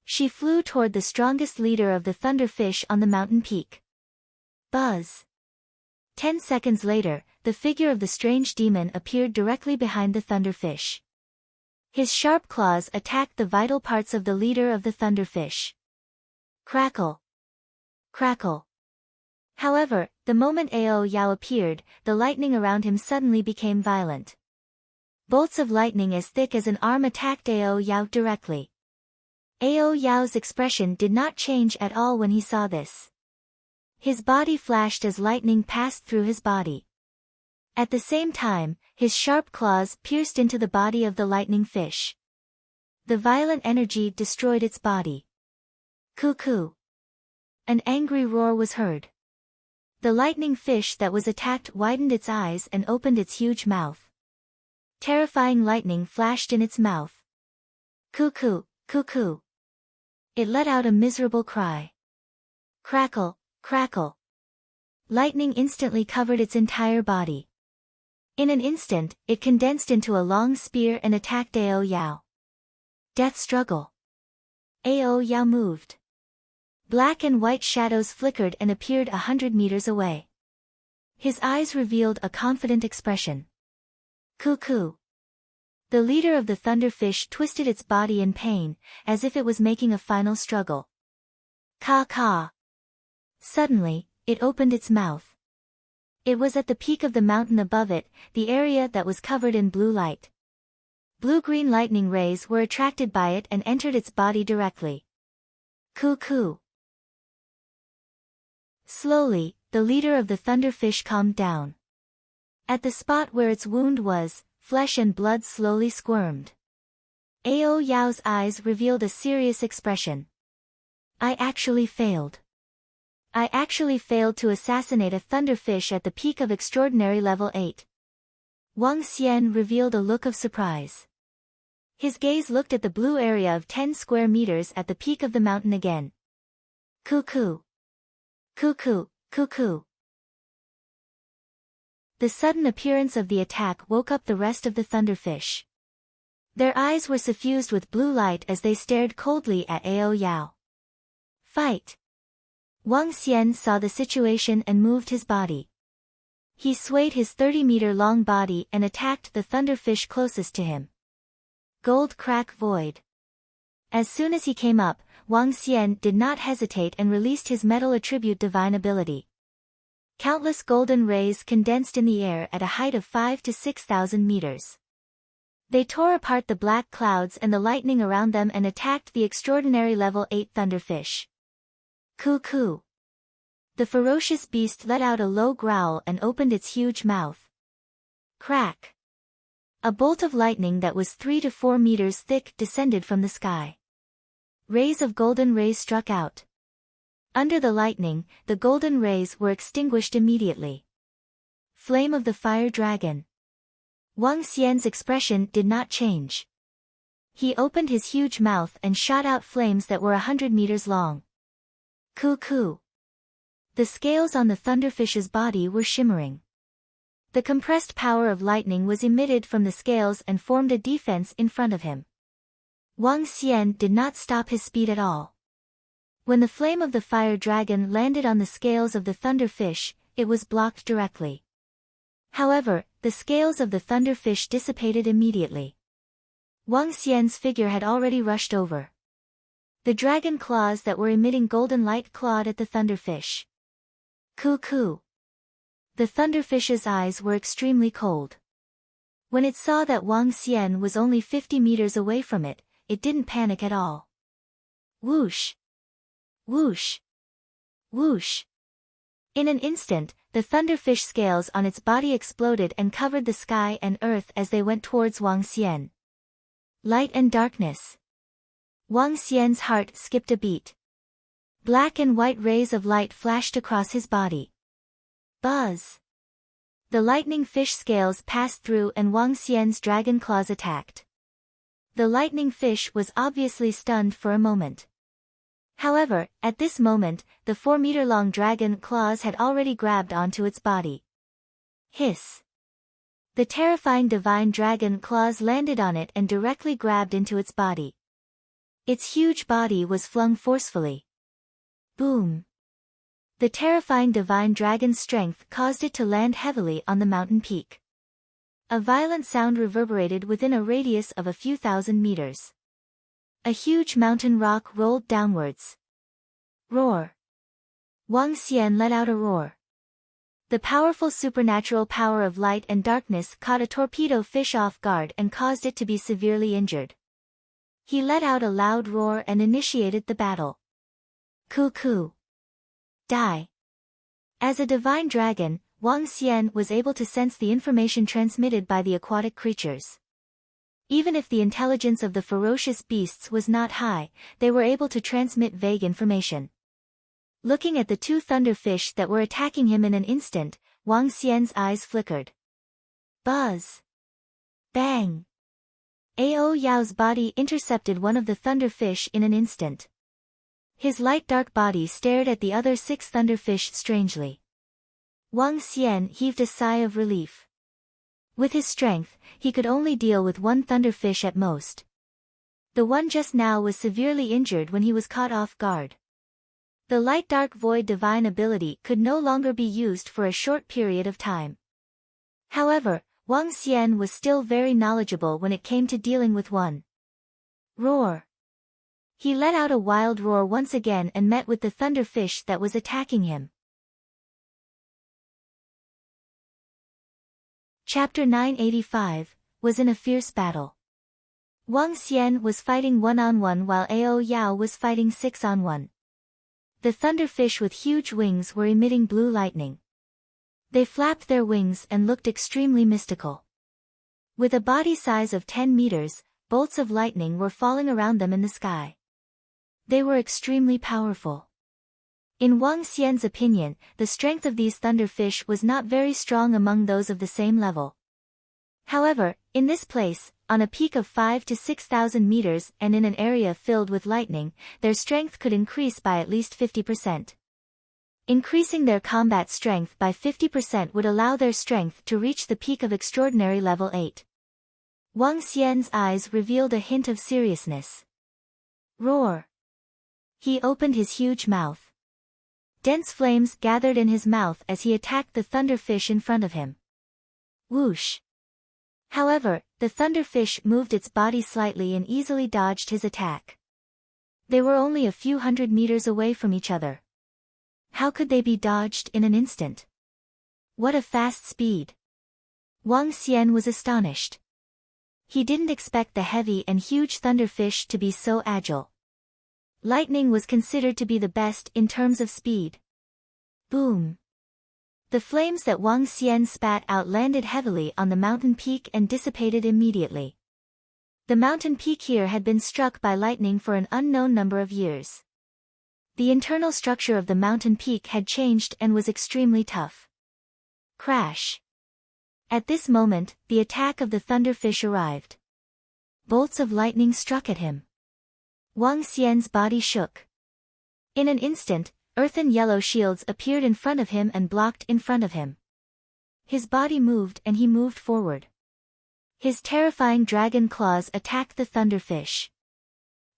She flew toward the strongest leader of the thunderfish on the mountain peak. Buzz. 10 seconds later, the figure of the strange demon appeared directly behind the thunderfish. His sharp claws attacked the vital parts of the leader of the thunderfish. Crackle. Crackle. However, the moment Ao Yao appeared, the lightning around him suddenly became violent. Bolts of lightning as thick as an arm attacked Ao Yao directly. Ao Yao's expression did not change at all when he saw this. His body flashed as lightning passed through his body. At the same time, his sharp claws pierced into the body of the lightning fish. The violent energy destroyed its body. Cuckoo! An angry roar was heard. The lightning fish that was attacked widened its eyes and opened its huge mouth. Terrifying lightning flashed in its mouth. Cuckoo, cuckoo! It let out a miserable cry. Crackle, crackle! Lightning instantly covered its entire body. In an instant, it condensed into a long spear and attacked Ao Yao. Death struggle. Ao Yao moved. Black and white shadows flickered and appeared 100 meters away. His eyes revealed a confident expression. Cuckoo! The leader of the thunderfish twisted its body in pain, as if it was making a final struggle. Caw-caw! Suddenly, it opened its mouth. It was at the peak of the mountain above it, the area that was covered in blue light. Blue-green lightning rays were attracted by it and entered its body directly. Cuckoo! Slowly, the leader of the thunderfish calmed down. At the spot where its wound was, flesh and blood slowly squirmed. Ao Yao's eyes revealed a serious expression. I actually failed. I actually failed to assassinate a thunderfish at the peak of extraordinary level 8. Wang Xian revealed a look of surprise. His gaze looked at the blue area of 10 square meters at the peak of the mountain again. Cuckoo! Cuckoo, cuckoo! The sudden appearance of the attack woke up the rest of the thunderfish. Their eyes were suffused with blue light as they stared coldly at Ao Yao. Fight! Wang Xian saw the situation and moved his body. He swayed his 30-meter-long body and attacked the thunderfish closest to him. Gold Crack Void. As soon as he came up, Wang Xian did not hesitate and released his metal attribute divine ability. Countless golden rays condensed in the air at a height of 5,000 to 6,000 meters. They tore apart the black clouds and the lightning around them and attacked the extraordinary level 8 thunderfish. Cuckoo! The ferocious beast let out a low growl and opened its huge mouth. Crack! A bolt of lightning that was 3 to 4 meters thick descended from the sky. Rays of golden rays struck out. Under the lightning, the golden rays were extinguished immediately. Flame of the Fire Dragon. Wang Xian's expression did not change. He opened his huge mouth and shot out flames that were 100 meters long. Cuckoo! The scales on the thunderfish's body were shimmering. The compressed power of lightning was emitted from the scales and formed a defense in front of him. Wang Xian did not stop his speed at all. When the flame of the fire dragon landed on the scales of the thunderfish, it was blocked directly. However, the scales of the thunderfish dissipated immediately. Wang Xian's figure had already rushed over. The dragon claws that were emitting golden light clawed at the thunderfish. Cuckoo! the thunderfish's eyes were extremely cold. When it saw that Wang Xian was only 50 meters away from it, it didn't panic at all. Whoosh! Whoosh! Whoosh! In an instant, the thunderfish scales on its body exploded and covered the sky and earth as they went towards Wang Xian. Light and darkness. Wang Xian's heart skipped a beat. Black and white rays of light flashed across his body. Buzz! The lightning fish scales passed through and Wang Xian's dragon claws attacked. The lightning fish was obviously stunned for a moment. However, at this moment, the 4-meter-long dragon claws had already grabbed onto its body. Hiss! The terrifying divine dragon claws landed on it and directly grabbed into its body. Its huge body was flung forcefully. Boom! The terrifying divine dragon's strength caused it to land heavily on the mountain peak. A violent sound reverberated within a radius of a few thousand meters. A huge mountain rock rolled downwards. Roar! Wang Xian let out a roar. The powerful supernatural power of light and darkness caught a torpedo fish off guard and caused it to be severely injured. He let out a loud roar and initiated the battle. Coo-coo! Die! As a divine dragon, Wang Xian was able to sense the information transmitted by the aquatic creatures. Even if the intelligence of the ferocious beasts was not high, they were able to transmit vague information. Looking at the two thunderfish that were attacking him in an instant, Wang Xian's eyes flickered. Buzz! Bang! Ao Yao's body intercepted one of the thunderfish in an instant. His light-dark body stared at the other 6 thunderfish strangely. Wang Xian heaved a sigh of relief. With his strength, he could only deal with one thunderfish at most. The one just now was severely injured when he was caught off guard. The light-dark void divine ability could no longer be used for a short period of time. However, Wang Xian was still very knowledgeable when it came to dealing with one. Roar! He let out a wild roar once again and met with the thunderfish that was attacking him. Chapter 985, was in a fierce battle. Wang Xian was fighting 1-on-1 while Ao Yao was fighting 6-on-1. The thunderfish with huge wings were emitting blue lightning. They flapped their wings and looked extremely mystical. With a body size of 10 meters, bolts of lightning were falling around them in the sky. They were extremely powerful. In Wang Xian's opinion, the strength of these thunderfish was not very strong among those of the same level. However, in this place, on a peak of 5,000 to 6,000 meters and in an area filled with lightning, their strength could increase by at least 50%. Increasing their combat strength by 50% would allow their strength to reach the peak of extraordinary level 8. Wang Xian's eyes revealed a hint of seriousness. Roar! He opened his huge mouth. Dense flames gathered in his mouth as he attacked the thunderfish in front of him. Whoosh! However, the thunderfish moved its body slightly and easily dodged his attack. They were only a few hundred meters away from each other. How could they be dodged in an instant? What a fast speed! Wang Xian was astonished. He didn't expect the heavy and huge thunderfish to be so agile. Lightning was considered to be the best in terms of speed. Boom! The flames that Wang Xian spat out landed heavily on the mountain peak and dissipated immediately. The mountain peak here had been struck by lightning for an unknown number of years. The internal structure of the mountain peak had changed and was extremely tough. Crash! At this moment, the attack of the thunderfish arrived. Bolts of lightning struck at him. Wang Xian's body shook. In an instant, earthen yellow shields appeared in front of him and blocked in front of him. His body moved and he moved forward. His terrifying dragon claws attacked the thunderfish.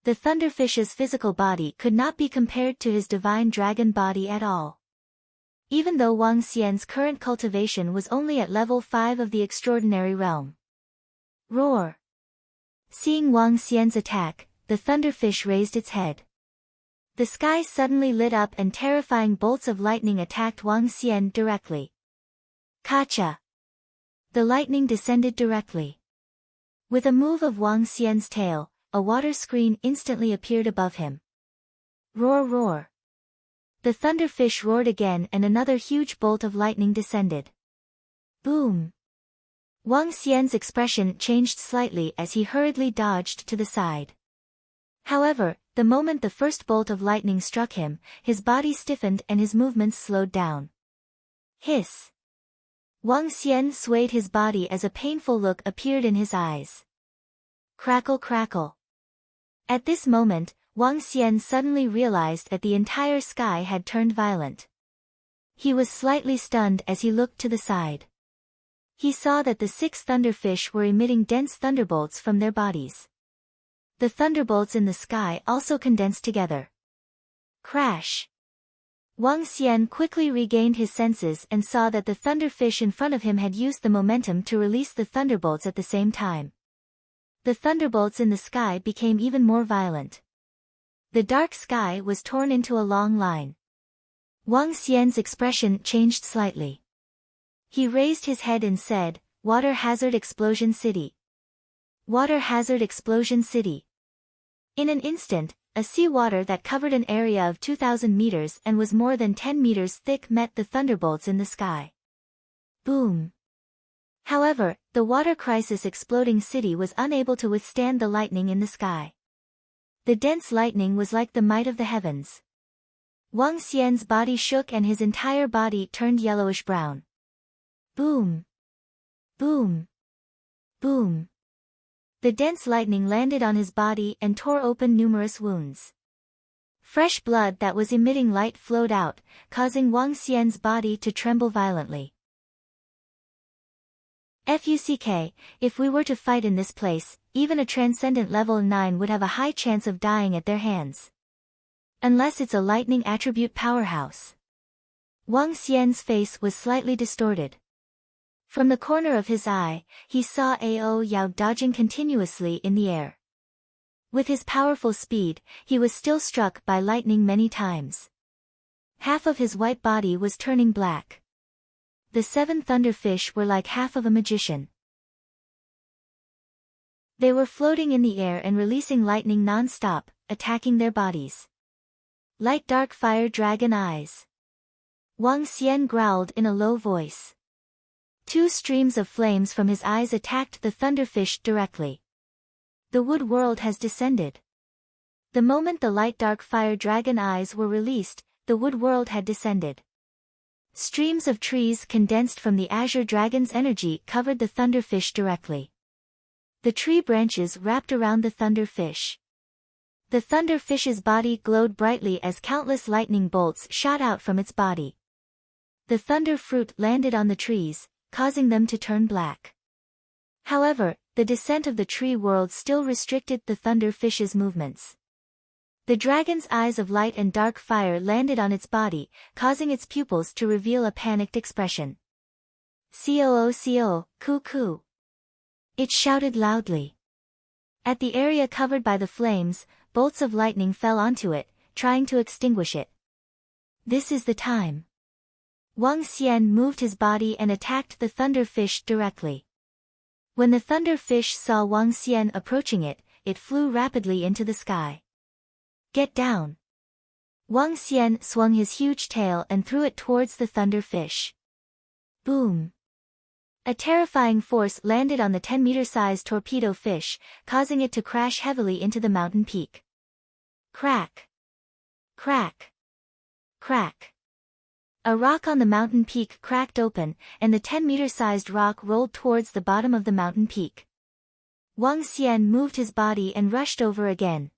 The thunderfish's physical body could not be compared to his divine dragon body at all. Even though Wang Xian's current cultivation was only at level 5 of the extraordinary realm. Roar! Seeing Wang Xian's attack, the thunderfish raised its head. The sky suddenly lit up and terrifying bolts of lightning attacked Wang Xian directly. Kacha! The lightning descended directly. With a move of Wang Xian's tail, a water screen instantly appeared above him. Roar roar! The thunderfish roared again and another huge bolt of lightning descended. Boom! Wang Xian's expression changed slightly as he hurriedly dodged to the side. However, the moment the first bolt of lightning struck him, his body stiffened and his movements slowed down. Hiss! Wang Xian swayed his body as a painful look appeared in his eyes. Crackle crackle! At this moment, Wang Xian suddenly realized that the entire sky had turned violent. He was slightly stunned as he looked to the side. He saw that the 6 thunderfish were emitting dense thunderbolts from their bodies. The thunderbolts in the sky also condensed together. Crash! Wang Xian quickly regained his senses and saw that the thunderfish in front of him had used the momentum to release the thunderbolts at the same time. The thunderbolts in the sky became even more violent. The dark sky was torn into a long line. Wang Xian's expression changed slightly. He raised his head and said, "Water Hazard Explosion City. Water Hazard Explosion City." In an instant, a seawater that covered an area of 2,000 meters and was more than 10 meters thick met the thunderbolts in the sky. Boom! However, the water crisis exploding city was unable to withstand the lightning in the sky. The dense lightning was like the might of the heavens. Wang Xian's body shook and his entire body turned yellowish-brown. Boom! Boom! Boom! The dense lightning landed on his body and tore open numerous wounds. Fresh blood that was emitting light flowed out, causing Wang Xian's body to tremble violently. Fuck, if we were to fight in this place, even a transcendent level 9 would have a high chance of dying at their hands. Unless it's a lightning attribute powerhouse. Wang Xian's face was slightly distorted. From the corner of his eye, he saw Ao Yao dodging continuously in the air. With his powerful speed, he was still struck by lightning many times. Half of his white body was turning black. The 7 thunderfish were like half of a magician. They were floating in the air and releasing lightning non-stop, attacking their bodies. Light dark fire dragon eyes. Wang Xian growled in a low voice. 2 streams of flames from his eyes attacked the thunderfish directly. The wood world has descended. The moment the light dark fire dragon eyes were released, the wood world had descended. Streams of trees condensed from the azure dragon's energy covered the thunderfish directly. The tree branches wrapped around the thunderfish. The thunderfish's body glowed brightly as countless lightning bolts shot out from its body. The thunder fruit landed on the trees, causing them to turn black. However, the descent of the tree world still restricted the thunderfish's movements. The dragon's eyes of light and dark fire landed on its body, causing its pupils to reveal a panicked expression. "Coo, coo, coo." It shouted loudly. At the area covered by the flames, bolts of lightning fell onto it, trying to extinguish it. This is the time. Wang Xian moved his body and attacked the thunderfish directly. When the thunderfish saw Wang Xian approaching it, it flew rapidly into the sky. "Get down!" Wang Xian swung his huge tail and threw it towards the thunderfish. Boom! A terrifying force landed on the 10-meter-sized torpedo fish, causing it to crash heavily into the mountain peak. Crack! Crack! Crack! A rock on the mountain peak cracked open, and the 10-meter-sized rock rolled towards the bottom of the mountain peak. Wang Xian moved his body and rushed over again.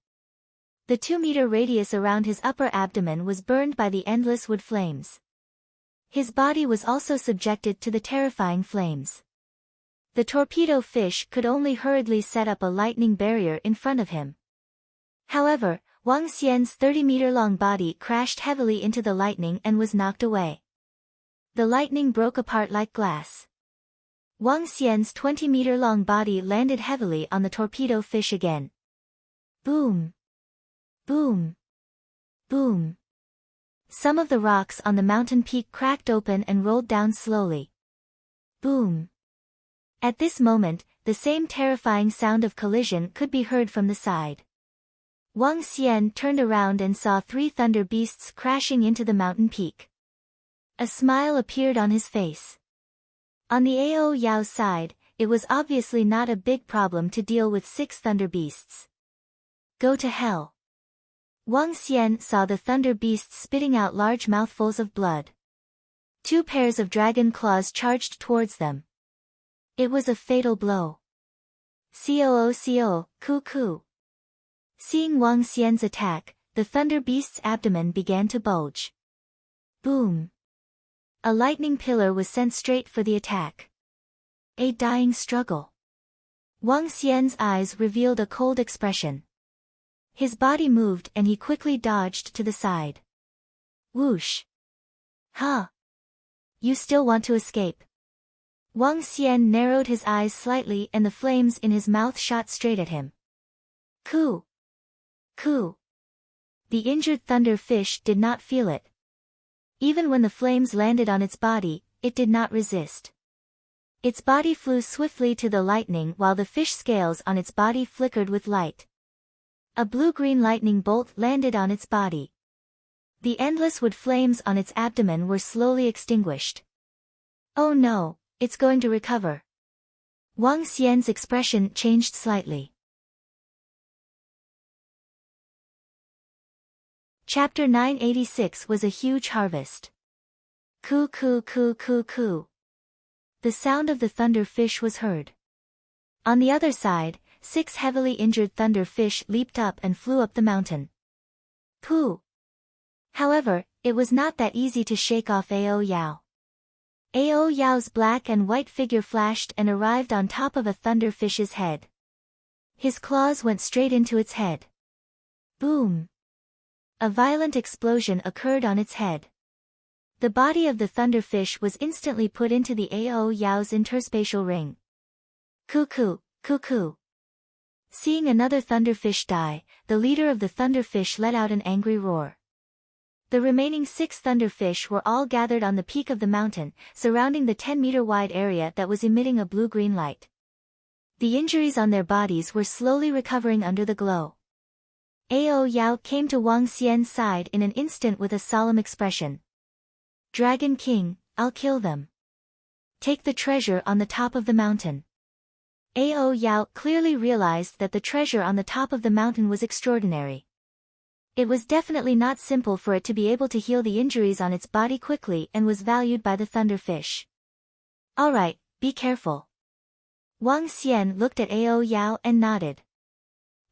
The 2-meter radius around his upper abdomen was burned by the endless wood flames. His body was also subjected to the terrifying flames. The torpedo fish could only hurriedly set up a lightning barrier in front of him. However, Wang Xian's 30-meter-long body crashed heavily into the lightning and was knocked away. The lightning broke apart like glass. Wang Xian's 20-meter-long body landed heavily on the torpedo fish again. Boom! Boom! Boom! Some of the rocks on the mountain peak cracked open and rolled down slowly. Boom. At this moment, the same terrifying sound of collision could be heard from the side. Wang Xian turned around and saw 3 thunder beasts crashing into the mountain peak. A smile appeared on his face. On the Ao Yao's side, it was obviously not a big problem to deal with 6 thunder beasts. Go to hell. Wang Xian saw the thunder beasts spitting out large mouthfuls of blood. 2 pairs of dragon claws charged towards them. It was a fatal blow. Coo, coo. Seeing Wang Xian's attack, the thunder beast's abdomen began to bulge. Boom. A lightning pillar was sent straight for the attack. A dying struggle. Wang Xian's eyes revealed a cold expression. His body moved and he quickly dodged to the side. Whoosh. Huh. You still want to escape? Wang Xian narrowed his eyes slightly and the flames in his mouth shot straight at him. Coo. Coo. The injured thunder fish did not feel it. Even when the flames landed on its body, it did not resist. Its body flew swiftly to the lightning while the fish scales on its body flickered with light. A blue-green lightning bolt landed on its body. The endless wood flames on its abdomen were slowly extinguished. Oh no, it's going to recover. Wang Xian's expression changed slightly. Chapter 986 was a huge harvest. Coo coo coo coo coo. The sound of the thunder fish was heard. On the other side, 6 heavily injured thunder fish leaped up and flew up the mountain. Pooh! However, it was not that easy to shake off Ao Yao. Ao Yao's black and white figure flashed and arrived on top of a thunder fish's head. His claws went straight into its head. Boom! A violent explosion occurred on its head. The body of the thunderfish was instantly put into the Ao Yao's interspatial ring. Cuckoo, cuckoo. Seeing another thunderfish die, the leader of the thunderfish let out an angry roar. The remaining 6 thunderfish were all gathered on the peak of the mountain, surrounding the 10-meter-wide area that was emitting a blue-green light. The injuries on their bodies were slowly recovering under the glow. Ao Yao came to Wang Xian's side in an instant with a solemn expression. Dragon King, I'll kill them. Take the treasure on the top of the mountain. Ao Yao clearly realized that the treasure on the top of the mountain was extraordinary. It was definitely not simple for it to be able to heal the injuries on its body quickly and was valued by the thunderfish. Alright, be careful. Wang Xian looked at Ao Yao and nodded.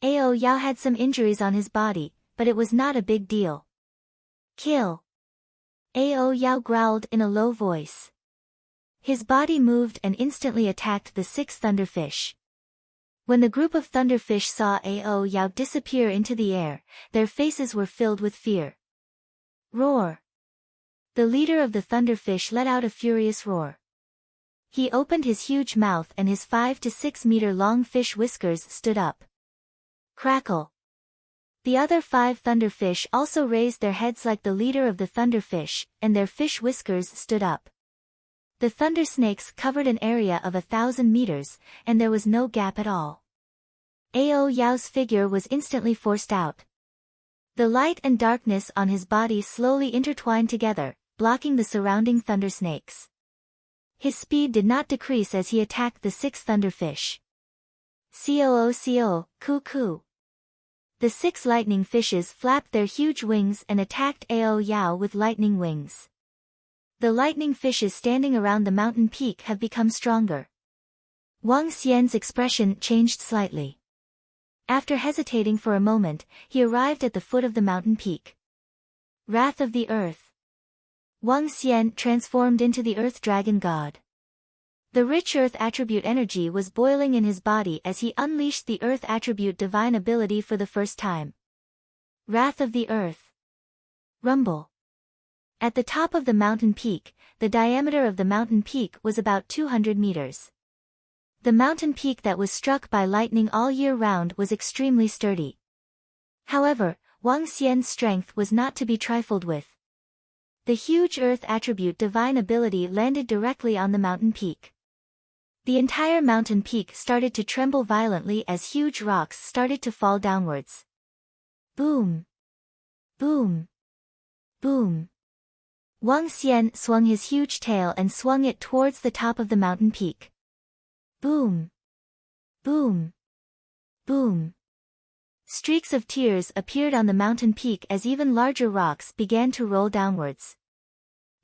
Ao Yao had some injuries on his body, but it was not a big deal. Kill. Ao Yao growled in a low voice. His body moved and instantly attacked the 6 thunderfish. When the group of thunderfish saw Ao Yao disappear into the air, their faces were filled with fear. Roar. The leader of the thunderfish let out a furious roar. He opened his huge mouth and his 5 to 6 meter long fish whiskers stood up. Crackle. The other 5 thunderfish also raised their heads like the leader of the thunderfish, and their fish whiskers stood up. The thunder snakes covered an area of 1,000 meters, and there was no gap at all. Ao Yao's figure was instantly forced out. The light and darkness on his body slowly intertwined together, blocking the surrounding thunder snakes. His speed did not decrease as he attacked the 6 thunderfish. Coo, coo coo. The 6 lightning fishes flapped their huge wings and attacked Ao Yao with lightning wings. The lightning fishes standing around the mountain peak have become stronger. Wang Xian's expression changed slightly. After hesitating for a moment, he arrived at the foot of the mountain peak. Wrath of the Earth. Wang Xian transformed into the Earth Dragon God. The rich Earth attribute energy was boiling in his body as he unleashed the Earth attribute divine ability for the first time. Wrath of the Earth. Rumble. At the top of the mountain peak, the diameter of the mountain peak was about 200 meters. The mountain peak that was struck by lightning all year round was extremely sturdy. However, Wang Xian's strength was not to be trifled with. The huge Earth attribute divine ability landed directly on the mountain peak. The entire mountain peak started to tremble violently as huge rocks started to fall downwards. Boom! Boom! Boom! Wang Xian swung his huge tail and swung it towards the top of the mountain peak. Boom! Boom! Boom! Streaks of tears appeared on the mountain peak as even larger rocks began to roll downwards.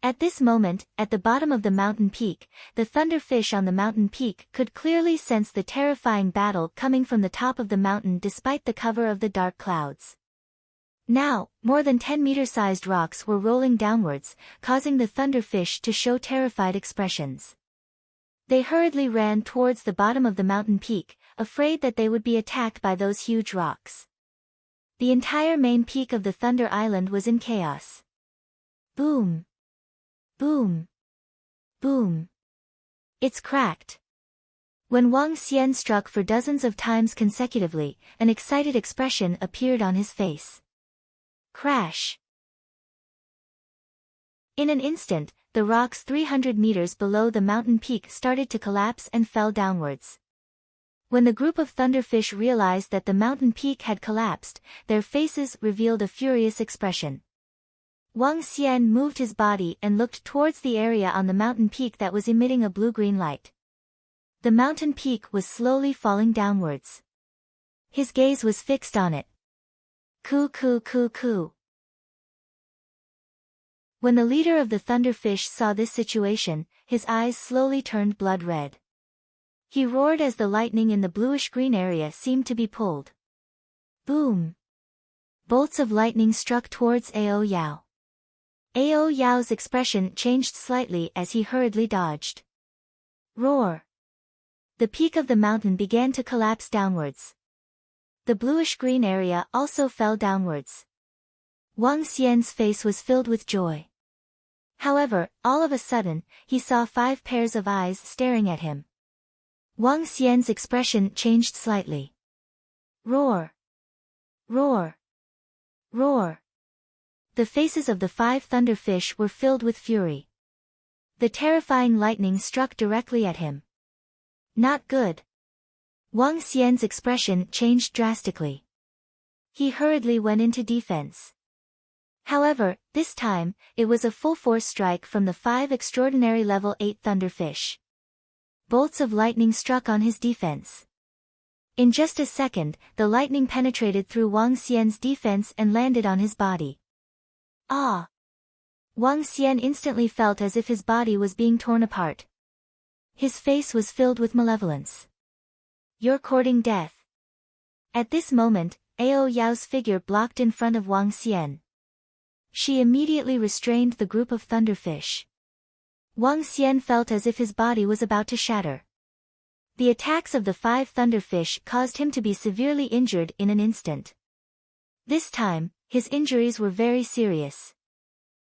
At this moment, at the bottom of the mountain peak, the thunderfish on the mountain peak could clearly sense the terrifying battle coming from the top of the mountain despite the cover of the dark clouds. Now, more than 10-meter-sized rocks were rolling downwards, causing the thunderfish to show terrified expressions. They hurriedly ran towards the bottom of the mountain peak, afraid that they would be attacked by those huge rocks. The entire main peak of the Thunder Island was in chaos. Boom! Boom! Boom! It's cracked. When Wang Xian struck for dozens of times consecutively, an excited expression appeared on his face. Crash! In an instant, the rocks 300 meters below the mountain peak started to collapse and fell downwards. When the group of thunderfish realized that the mountain peak had collapsed, their faces revealed a furious expression. Wang Xian moved his body and looked towards the area on the mountain peak that was emitting a blue-green light. The mountain peak was slowly falling downwards. His gaze was fixed on it. Coo coo coo coo. When the leader of the thunderfish saw this situation, his eyes slowly turned blood red. He roared as the lightning in the bluish-green area seemed to be pulled. Boom! Bolts of lightning struck towards Ao Yao. Ao Yao's expression changed slightly as he hurriedly dodged. Roar! The peak of the mountain began to collapse downwards. The bluish-green area also fell downwards. Wang Xian's face was filled with joy. However, all of a sudden, he saw 5 pairs of eyes staring at him. Wang Xian's expression changed slightly. Roar! Roar! Roar! The faces of the 5 thunderfish were filled with fury. The terrifying lightning struck directly at him. Not good. Wang Xian's expression changed drastically. He hurriedly went into defense. However, this time, it was a full-force strike from the 5 extraordinary level 8 thunderfish. Bolts of lightning struck on his defense. In just a second, the lightning penetrated through Wang Xian's defense and landed on his body. Ah! Wang Xian instantly felt as if his body was being torn apart. His face was filled with malevolence. You're courting death. At this moment, Ao Yao's figure blocked in front of Wang Xian. She immediately restrained the group of thunderfish. Wang Xian felt as if his body was about to shatter. The attacks of the 5 thunderfish caused him to be severely injured in an instant. This time, his injuries were very serious.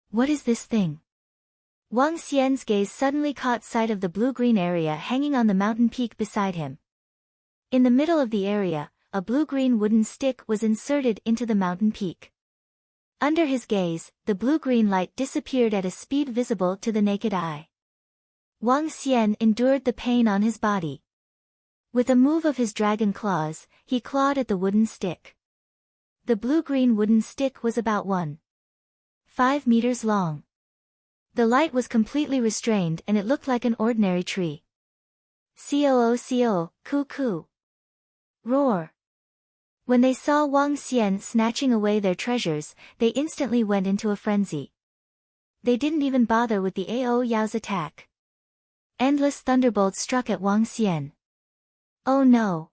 What is this thing? Wang Xian's gaze suddenly caught sight of the blue-green area hanging on the mountain peak beside him. In the middle of the area, a blue-green wooden stick was inserted into the mountain peak. Under his gaze, the blue-green light disappeared at a speed visible to the naked eye. Wang Xian endured the pain on his body. With a move of his dragon claws, he clawed at the wooden stick. The blue-green wooden stick was about 1.5 meters long. The light was completely restrained and it looked like an ordinary tree. Coo, coo coo. Roar. When they saw Wang Xian snatching away their treasures, they instantly went into a frenzy. They didn't even bother with the Ao Yao's attack. Endless thunderbolts struck at Wang Xian. Oh no!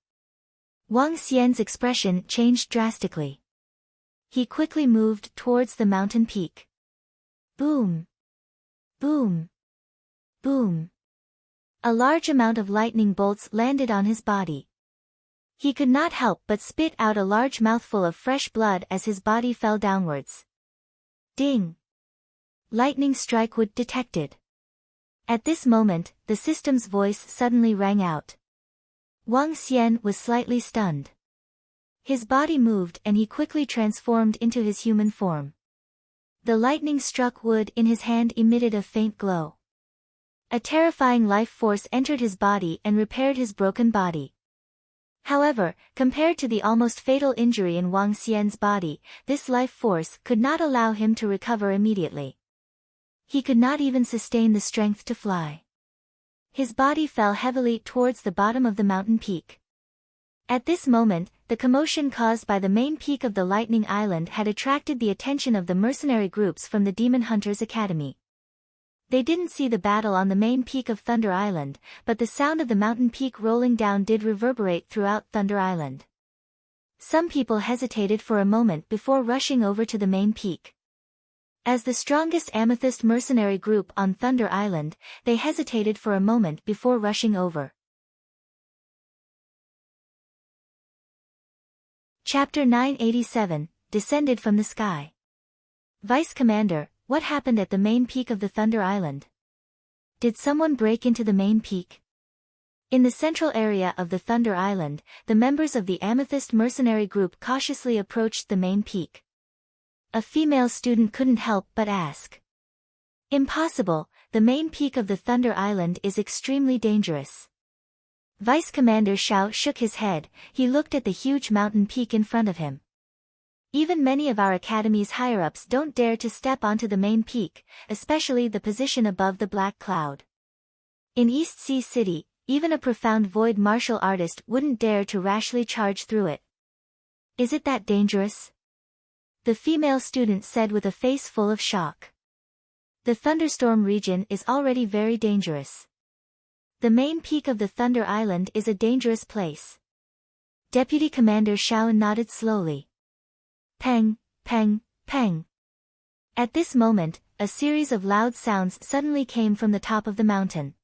Wang Xian's expression changed drastically. He quickly moved towards the mountain peak. Boom! Boom! Boom! A large amount of lightning bolts landed on his body. He could not help but spit out a large mouthful of fresh blood as his body fell downwards. Ding! Lightning strike would detected. At this moment, the system's voice suddenly rang out. Wang Xian was slightly stunned. His body moved and he quickly transformed into his human form. The lightning-struck wood in his hand emitted a faint glow. A terrifying life force entered his body and repaired his broken body. However, compared to the almost fatal injury in Wang Xian's body, this life force could not allow him to recover immediately. He could not even sustain the strength to fly. His body fell heavily towards the bottom of the mountain peak. At this moment, the commotion caused by the main peak of the Lightning Island had attracted the attention of the mercenary groups from the Demon Hunters Academy. They didn't see the battle on the main peak of Thunder Island, but the sound of the mountain peak rolling down did reverberate throughout Thunder Island. Some people hesitated for a moment before rushing over to the main peak. As the strongest amethyst mercenary group on Thunder Island, they hesitated for a moment before rushing over. Chapter 987, Descended from the Sky. Vice Commander, what happened at the main peak of the Thunder Island? Did someone break into the main peak? In the central area of the Thunder Island, the members of the Amethyst mercenary group cautiously approached the main peak. A female student couldn't help but ask. Impossible, the main peak of the Thunder Island is extremely dangerous. Vice Commander Xiao shook his head. He looked at the huge mountain peak in front of him. Even many of our academy's higher-ups don't dare to step onto the main peak, especially the position above the black cloud. In East Sea City, even a profound void martial artist wouldn't dare to rashly charge through it. Is it that dangerous? The female student said with a face full of shock. The thunderstorm region is already very dangerous. The main peak of the Thunder Island is a dangerous place. Deputy Commander Xiao nodded slowly. Peng, peng, peng. At this moment, a series of loud sounds suddenly came from the top of the mountain.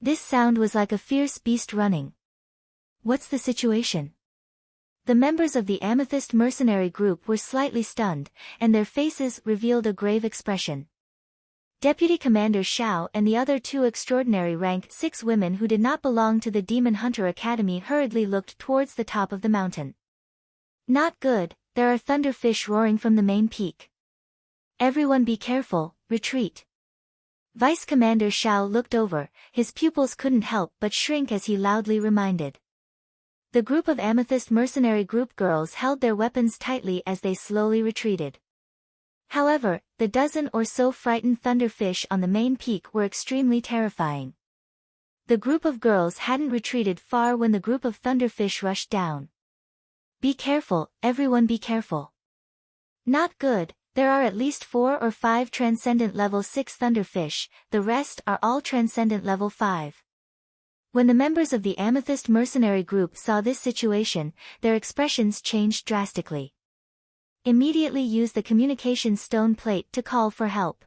This sound was like a fierce beast running. What's the situation? The members of the Amethyst mercenary group were slightly stunned, and their faces revealed a grave expression. Deputy Commander Xiao and the other two extraordinary rank 6 women who did not belong to the Demon Hunter Academy hurriedly looked towards the top of the mountain. Not good, there are thunderfish roaring from the main peak. Everyone be careful, retreat. Vice Commander Xiao looked over, his pupils couldn't help but shrink as he loudly reminded. The group of Amethyst mercenary group girls held their weapons tightly as they slowly retreated. However, the dozen or so frightened thunderfish on the main peak were extremely terrifying. The group of girls hadn't retreated far when the group of thunderfish rushed down. Be careful, everyone be careful. Not good, there are at least 4 or 5 transcendent level 6 thunderfish, the rest are all transcendent level 5. When the members of the Amethyst mercenary group saw this situation, their expressions changed drastically. Immediately use the communication stone plate to call for help.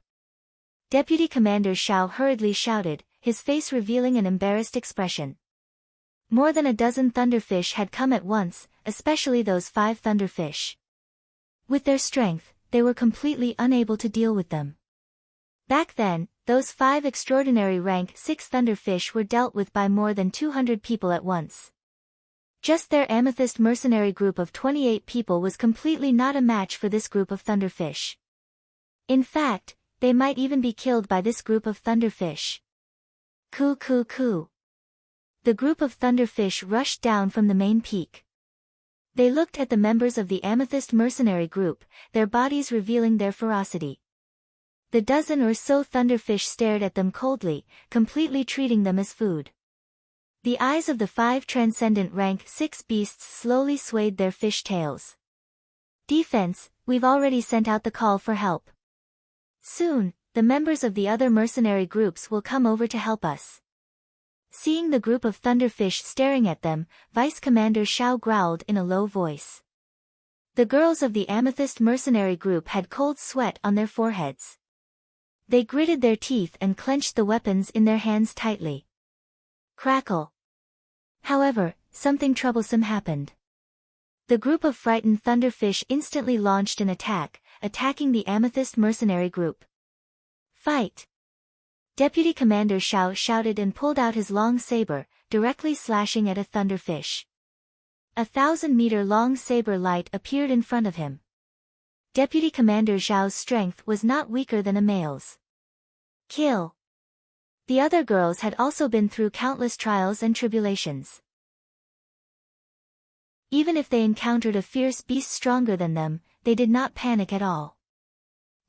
Deputy Commander Xiao hurriedly shouted, his face revealing an embarrassed expression. More than a dozen thunderfish had come at once, especially those 5 thunderfish. With their strength, they were completely unable to deal with them. Back then, those 5 extraordinary rank 6 thunderfish were dealt with by more than 200 people at once. Just their Amethyst mercenary group of 28 people was completely not a match for this group of thunderfish. In fact, they might even be killed by this group of thunderfish. Coo coo coo. The group of thunderfish rushed down from the main peak. They looked at the members of the Amethyst mercenary group, their bodies revealing their ferocity. The dozen or so thunderfish stared at them coldly, completely treating them as food. The eyes of the 5 transcendent rank 6 beasts slowly swayed their fish tails. Defense, we've already sent out the call for help. Soon, the members of the other mercenary groups will come over to help us. Seeing the group of thunderfish staring at them, Vice Commander Xiao growled in a low voice. The girls of the Amethyst mercenary group had cold sweat on their foreheads. They gritted their teeth and clenched the weapons in their hands tightly. Crackle. However, something troublesome happened. The group of frightened thunderfish instantly launched an attack, attacking the Amethyst mercenary group. Fight! Deputy Commander Xiao shouted and pulled out his long saber, directly slashing at a thunderfish. A 1,000-meter-long saber light appeared in front of him. Deputy Commander Zhao's strength was not weaker than a male's. Kill! The other girls had also been through countless trials and tribulations. Even if they encountered a fierce beast stronger than them, they did not panic at all.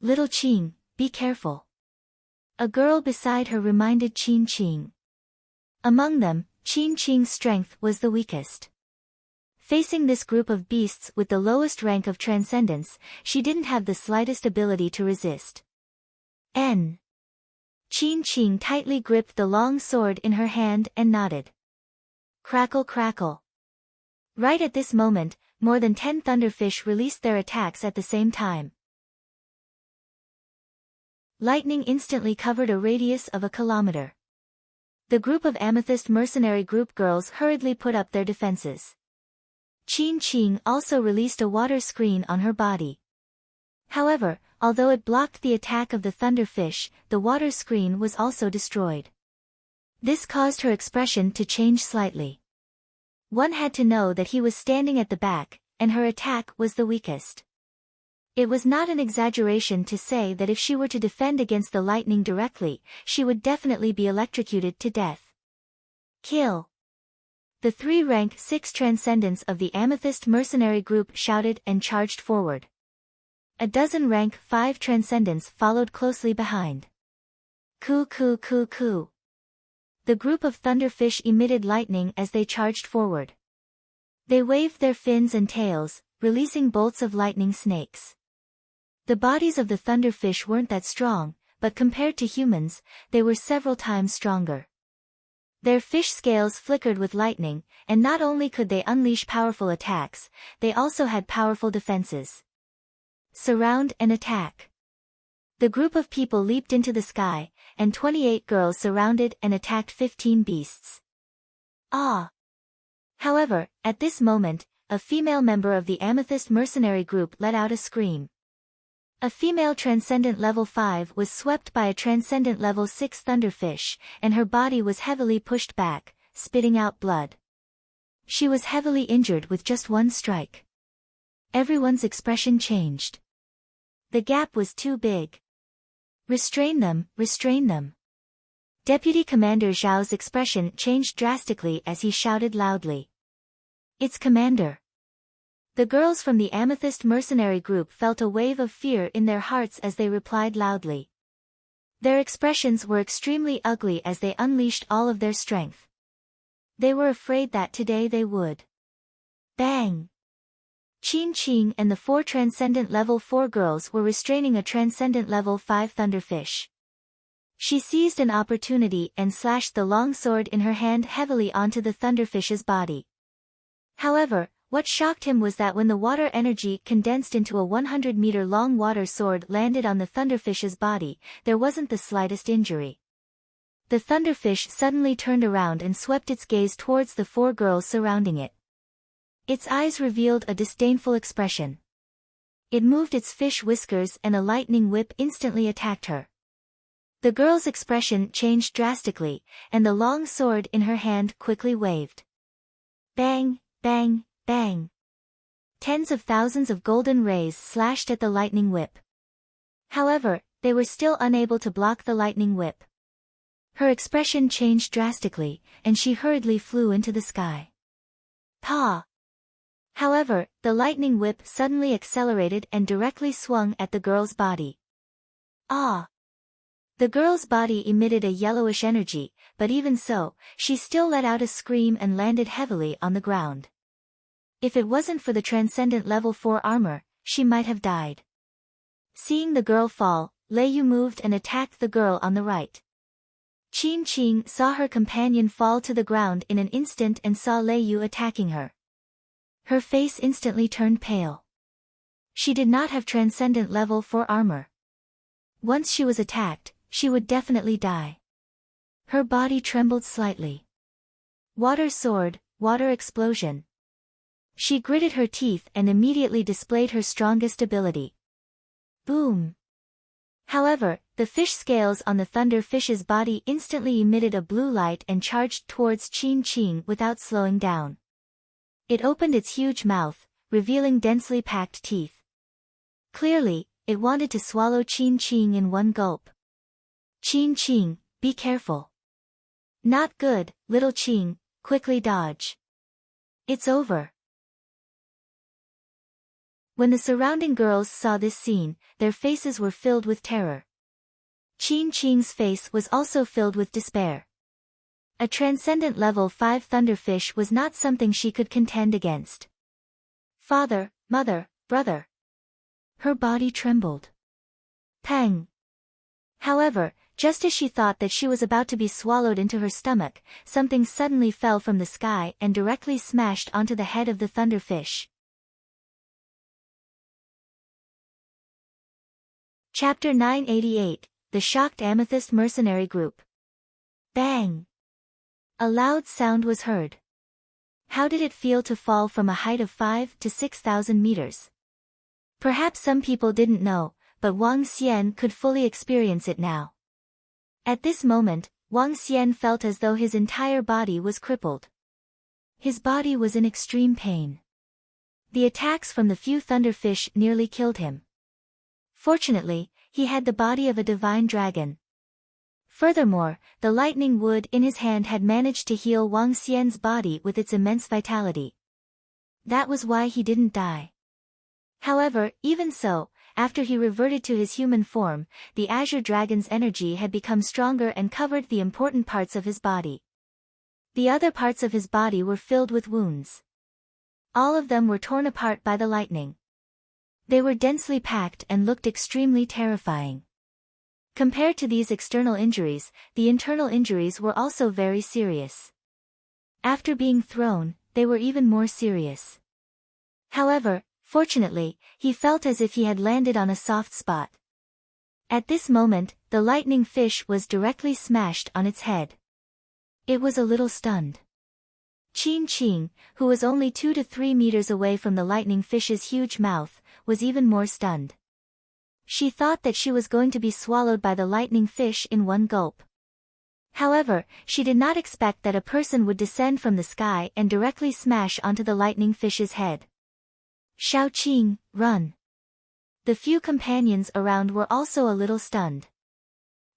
"Little Qing, be careful," a girl beside her reminded Qing Qing. Among them, Qing Qing's strength was the weakest. Facing this group of beasts with the lowest rank of transcendence, she didn't have the slightest ability to resist. Qing Qing tightly gripped the long sword in her hand and nodded. Crackle crackle. Right at this moment, more than 10 thunderfish released their attacks at the same time. Lightning instantly covered a radius of a kilometer. The group of Amethyst Mercenary Group girls hurriedly put up their defenses. Qing Qing also released a water screen on her body. However, although it blocked the attack of the thunderfish, the water screen was also destroyed. This caused her expression to change slightly. One had to know that he was standing at the back, and her attack was the weakest. It was not an exaggeration to say that if she were to defend against the lightning directly, she would definitely be electrocuted to death. Kill! The 3 rank 6 transcendents of the Amethyst Mercenary Group shouted and charged forward. A dozen rank 5 transcendents followed closely behind. Coo coo coo coo. The group of thunderfish emitted lightning as they charged forward. They waved their fins and tails, releasing bolts of lightning snakes. The bodies of the thunderfish weren't that strong, but compared to humans, they were several times stronger. Their fish scales flickered with lightning, and not only could they unleash powerful attacks, they also had powerful defenses. Surround and attack. The group of people leaped into the sky, and 28 girls surrounded and attacked 15 beasts. Ah! However, at this moment, a female member of the Amethyst Mercenary Group let out a scream. A female Transcendent Level 5 was swept by a Transcendent Level 6 thunderfish, and her body was heavily pushed back, spitting out blood. She was heavily injured with just one strike. Everyone's expression changed. The gap was too big. Restrain them, restrain them. Deputy Commander Zhao's expression changed drastically as he shouted loudly. It's Commander. The girls from the Amethyst Mercenary Group felt a wave of fear in their hearts as they replied loudly. Their expressions were extremely ugly as they unleashed all of their strength. They were afraid that today they would. Bang! Qing Qing and the 4 Transcendent Level 4 girls were restraining a Transcendent Level 5 thunderfish. She seized an opportunity and slashed the long sword in her hand heavily onto the thunderfish's body. However, what shocked him was that when the water energy condensed into a 100-meter-long water sword landed on the thunderfish's body, there wasn't the slightest injury. The thunderfish suddenly turned around and swept its gaze towards the 4 girls surrounding it. Its eyes revealed a disdainful expression. It moved its fish whiskers and a lightning whip instantly attacked her. The girl's expression changed drastically, and the long sword in her hand quickly waved. Bang, bang, bang. Tens of thousands of golden rays slashed at the lightning whip. However, they were still unable to block the lightning whip. Her expression changed drastically, and she hurriedly flew into the sky. Pa! However, the lightning whip suddenly accelerated and directly swung at the girl's body. Ah! The girl's body emitted a yellowish energy, but even so, she still let out a scream and landed heavily on the ground. If it wasn't for the Transcendent Level 4 armor, she might have died. Seeing the girl fall, Lei Yu moved and attacked the girl on the right. Qing Qing saw her companion fall to the ground in an instant and saw Lei Yu attacking her. Her face instantly turned pale. She did not have Transcendent Level 4 armor. Once she was attacked, she would definitely die. Her body trembled slightly. Water sword, water explosion. She gritted her teeth and immediately displayed her strongest ability. Boom! However, the fish scales on the thunder fish's body instantly emitted a blue light and charged towards Qing Qing without slowing down. It opened its huge mouth, revealing densely packed teeth. Clearly, it wanted to swallow Qing Qing in one gulp. Qing Qing, be careful. Not good, little Qing, quickly dodge. It's over. When the surrounding girls saw this scene, their faces were filled with terror. Qing's face was also filled with despair. A transcendent level 5 thunderfish was not something she could contend against. Father, mother, brother. Her body trembled. Pang. However, just as she thought that she was about to be swallowed into her stomach, something suddenly fell from the sky and directly smashed onto the head of the thunderfish. Chapter 988, The Shocked Amethyst Mercenary Group. Bang! A loud sound was heard. How did it feel to fall from a height of 5 to 6,000 meters? Perhaps some people didn't know, but Wang Xian could fully experience it now. At this moment, Wang Xian felt as though his entire body was crippled. His body was in extreme pain. The attacks from the few thunderfish nearly killed him. Fortunately, he had the body of a divine dragon. Furthermore, the lightning wood in his hand had managed to heal Wang Xian's body with its immense vitality. That was why he didn't die. However, even so, after he reverted to his human form, the azure dragon's energy had become stronger and covered the important parts of his body. The other parts of his body were filled with wounds. All of them were torn apart by the lightning. They were densely packed and looked extremely terrifying. Compared to these external injuries, the internal injuries were also very serious. After being thrown, they were even more serious. However, fortunately, he felt as if he had landed on a soft spot. At this moment, the lightning fish was directly smashed on its head. It was a little stunned. Qing, who was only 2 to 3 meters away from the lightning fish's huge mouth, was even more stunned. She thought that she was going to be swallowed by the lightning fish in one gulp. However, she did not expect that a person would descend from the sky and directly smash onto the lightning fish's head. Xiao, run! The few companions around were also a little stunned.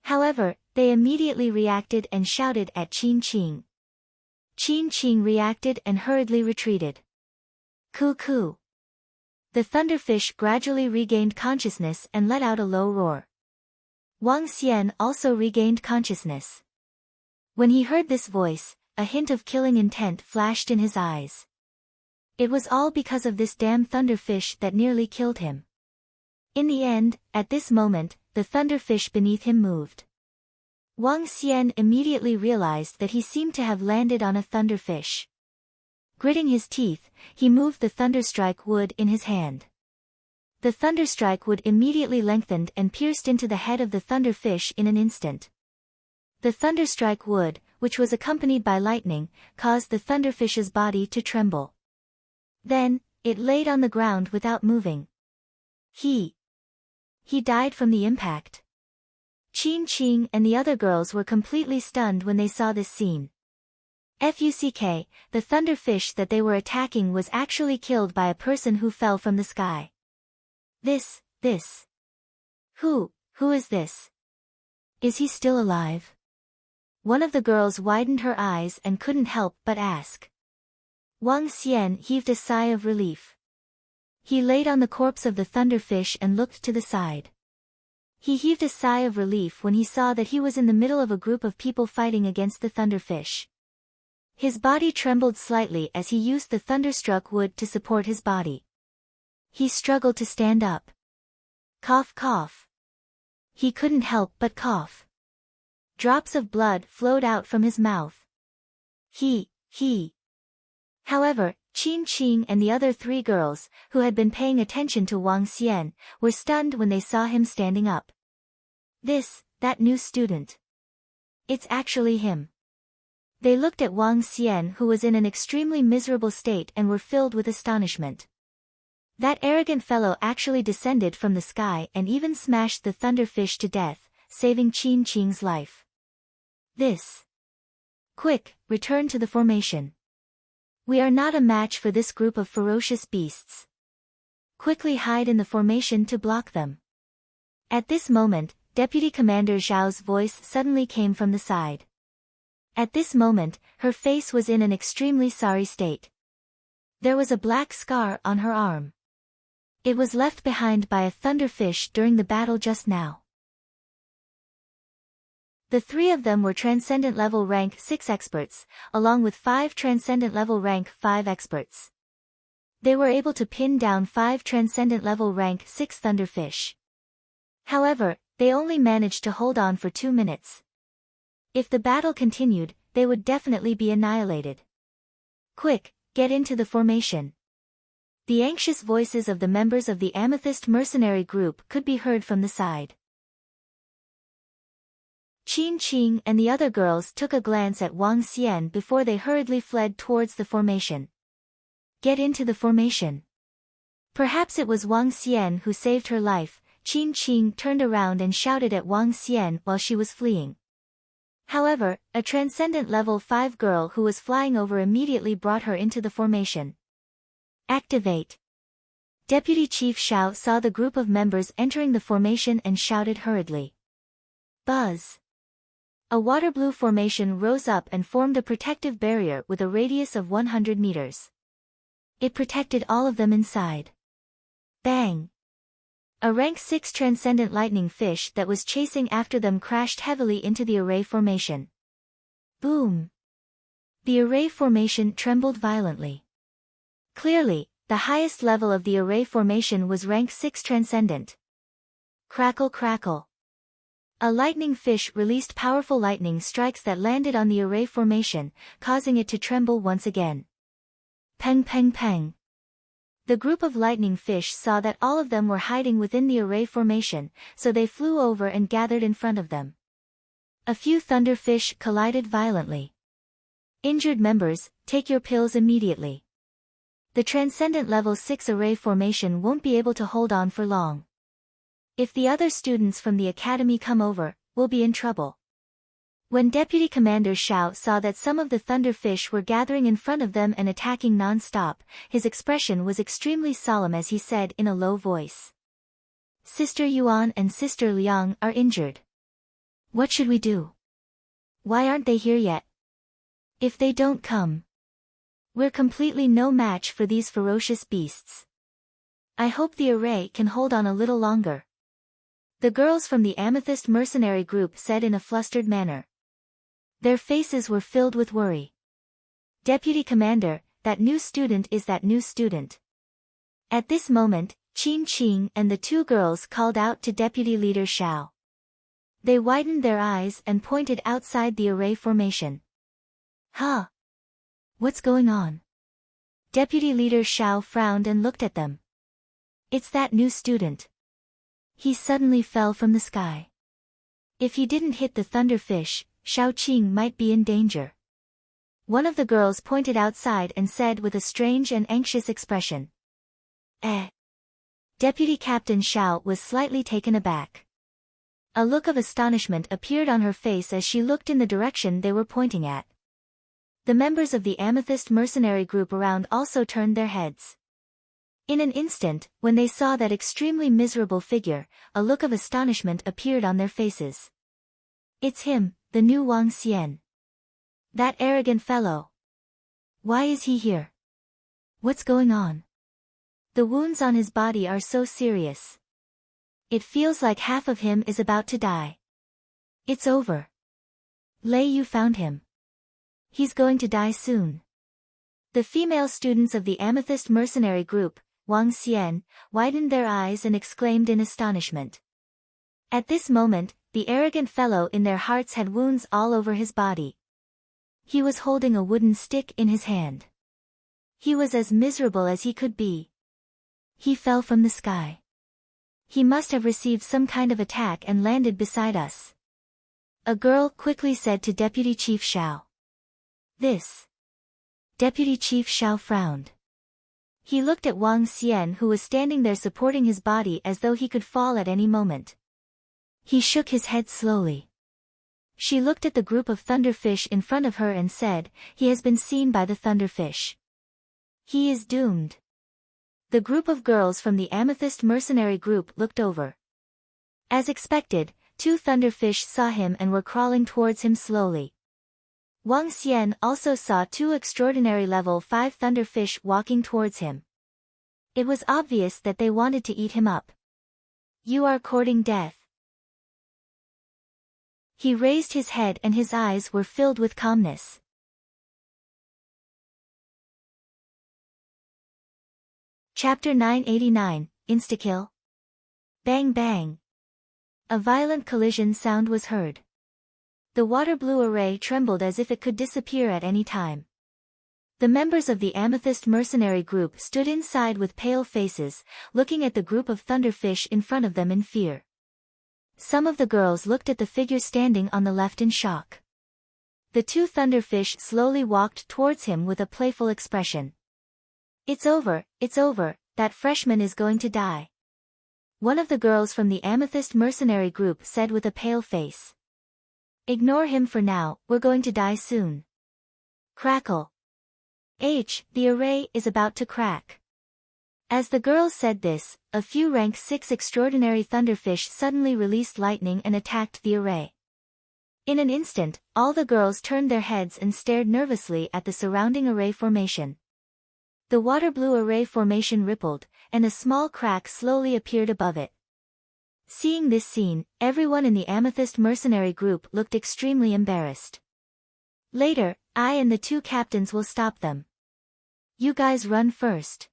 However, they immediately reacted and shouted at Qing. Qing reacted and hurriedly retreated. Coo. The thunderfish gradually regained consciousness and let out a low roar. Wang Xian also regained consciousness. When he heard this voice, a hint of killing intent flashed in his eyes. It was all because of this damn thunderfish that nearly killed him. In the end, at this moment, the thunderfish beneath him moved. Wang Xian immediately realized that he seemed to have landed on a thunderfish. Gritting his teeth, he moved the thunderstrike wood in his hand. The thunderstrike wood immediately lengthened and pierced into the head of the thunderfish in an instant. The thunderstrike wood, which was accompanied by lightning, caused the thunderfish's body to tremble. Then, it laid on the ground without moving. He died from the impact. Qing and the other girls were completely stunned when they saw this scene. Fuck, the thunderfish that they were attacking was actually killed by a person who fell from the sky. This. Who is this? Is he still alive? One of the girls widened her eyes and couldn't help but ask. Wang Xian heaved a sigh of relief. He laid on the corpse of the thunderfish and looked to the side. He heaved a sigh of relief when he saw that he was in the middle of a group of people fighting against the thunderfish. His body trembled slightly as he used the thunderstruck wood to support his body. He struggled to stand up. Cough. He couldn't help but cough. Drops of blood flowed out from his mouth. He. However, Qing and the other 3 girls, who had been paying attention to Wang Xian, were stunned when they saw him standing up. That new student. It's actually him. They looked at Wang Xian, who was in an extremely miserable state, and were filled with astonishment. That arrogant fellow actually descended from the sky and even smashed the thunderfish to death, saving Qing's life. Quick, return to the formation. We are not a match for this group of ferocious beasts. Quickly hide in the formation to block them. At this moment, Deputy Commander Zhao's voice suddenly came from the side. At this moment, her face was in an extremely sorry state. There was a black scar on her arm. It was left behind by a thunderfish during the battle just now. The three of them were Transcendent Level Rank 6 experts, along with 5 Transcendent Level Rank 5 experts. They were able to pin down 5 Transcendent Level Rank 6 thunderfish. However, they only managed to hold on for 2 minutes. If the battle continued, they would definitely be annihilated. Quick, get into the formation. The anxious voices of the members of the Amethyst mercenary group could be heard from the side. Qin Qing and the other girls took a glance at Wang Xian before they hurriedly fled towards the formation. Get into the formation. Perhaps it was Wang Xian who saved her life. Qin Qing turned around and shouted at Wang Xian while she was fleeing. However, a Transcendent Level 5 girl who was flying over immediately brought her into the formation. Activate. Deputy Chief Xiao saw the group of members entering the formation and shouted hurriedly. Buzz. A water blue formation rose up and formed a protective barrier with a radius of 100 meters. It protected all of them inside. Bang! A rank 6 transcendent lightning fish that was chasing after them crashed heavily into the array formation. Boom! The array formation trembled violently. Clearly, the highest level of the array formation was rank 6 transcendent. Crackle crackle. A lightning fish released powerful lightning strikes that landed on the array formation, causing it to tremble once again. Peng peng peng. The group of lightning fish saw that all of them were hiding within the array formation, so they flew over and gathered in front of them. A few thunderfish collided violently. Injured members, take your pills immediately. The Transcendent Level 6 array formation won't be able to hold on for long. If the other students from the academy come over, we'll be in trouble. When Deputy Commander Xiao saw that some of the thunderfish were gathering in front of them and attacking non-stop, his expression was extremely solemn as he said in a low voice. Sister Yuan and Sister Liang are injured. What should we do? Why aren't they here yet? If they don't come, we're completely no match for these ferocious beasts. I hope the array can hold on a little longer. The girls from the Amethyst mercenary group said in a flustered manner. Their faces were filled with worry. Deputy Commander, that new student is that new student. At this moment, Qin Qing and the two girls called out to Deputy Leader Xiao. They widened their eyes and pointed outside the array formation. Huh? What's going on? Deputy Leader Xiao frowned and looked at them. It's that new student. He suddenly fell from the sky. If he didn't hit the thunderfish, Xiao Qing might be in danger. One of the girls pointed outside and said with a strange and anxious expression. Deputy Captain Xiao was slightly taken aback. A look of astonishment appeared on her face as she looked in the direction they were pointing at. The members of the Amethyst mercenary group around also turned their heads. In an instant, when they saw that extremely miserable figure, a look of astonishment appeared on their faces. It's him, the new Wang Xian. That arrogant fellow. Why is he here? What's going on? The wounds on his body are so serious. It feels like half of him is about to die. It's over. Lei Yu found him. He's going to die soon. The female students of the Amethyst mercenary group, Wang Xian, widened their eyes and exclaimed in astonishment. At this moment, the arrogant fellow in their hearts had wounds all over his body. He was holding a wooden stick in his hand. He was as miserable as he could be. He fell from the sky. He must have received some kind of attack and landed beside us. A girl quickly said to Deputy Chief Xiao. This. Deputy Chief Xiao frowned. He looked at Wang Xian who was standing there supporting his body as though he could fall at any moment. He shook his head slowly. She looked at the group of thunderfish in front of her and said, he has been seen by the thunderfish. He is doomed. The group of girls from the Amethyst mercenary group looked over. As expected, two thunderfish saw him and were crawling towards him slowly. Wang Xian also saw two extraordinary level 5 thunderfish walking towards him. It was obvious that they wanted to eat him up. You are courting death. He raised his head and his eyes were filled with calmness. Chapter 989, Instakill. Bang bang. A violent collision sound was heard. The water blue array trembled as if it could disappear at any time. The members of the Amethyst mercenary group stood inside with pale faces, looking at the group of thunderfish in front of them in fear. Some of the girls looked at the figure standing on the left in shock. The two thunderfish slowly walked towards him with a playful expression. It's over, that freshman is going to die. One of the girls from the Amethyst mercenary group said with a pale face. Ignore him for now, we're going to die soon. Crackle. The array is about to crack. As the girls said this, a few rank 6 extraordinary thunderfish suddenly released lightning and attacked the array. In an instant, all the girls turned their heads and stared nervously at the surrounding array formation. The water blue array formation rippled, and a small crack slowly appeared above it. Seeing this scene, everyone in the Amethyst mercenary group looked extremely embarrassed. Later, I and the two captains will stop them. You guys run first.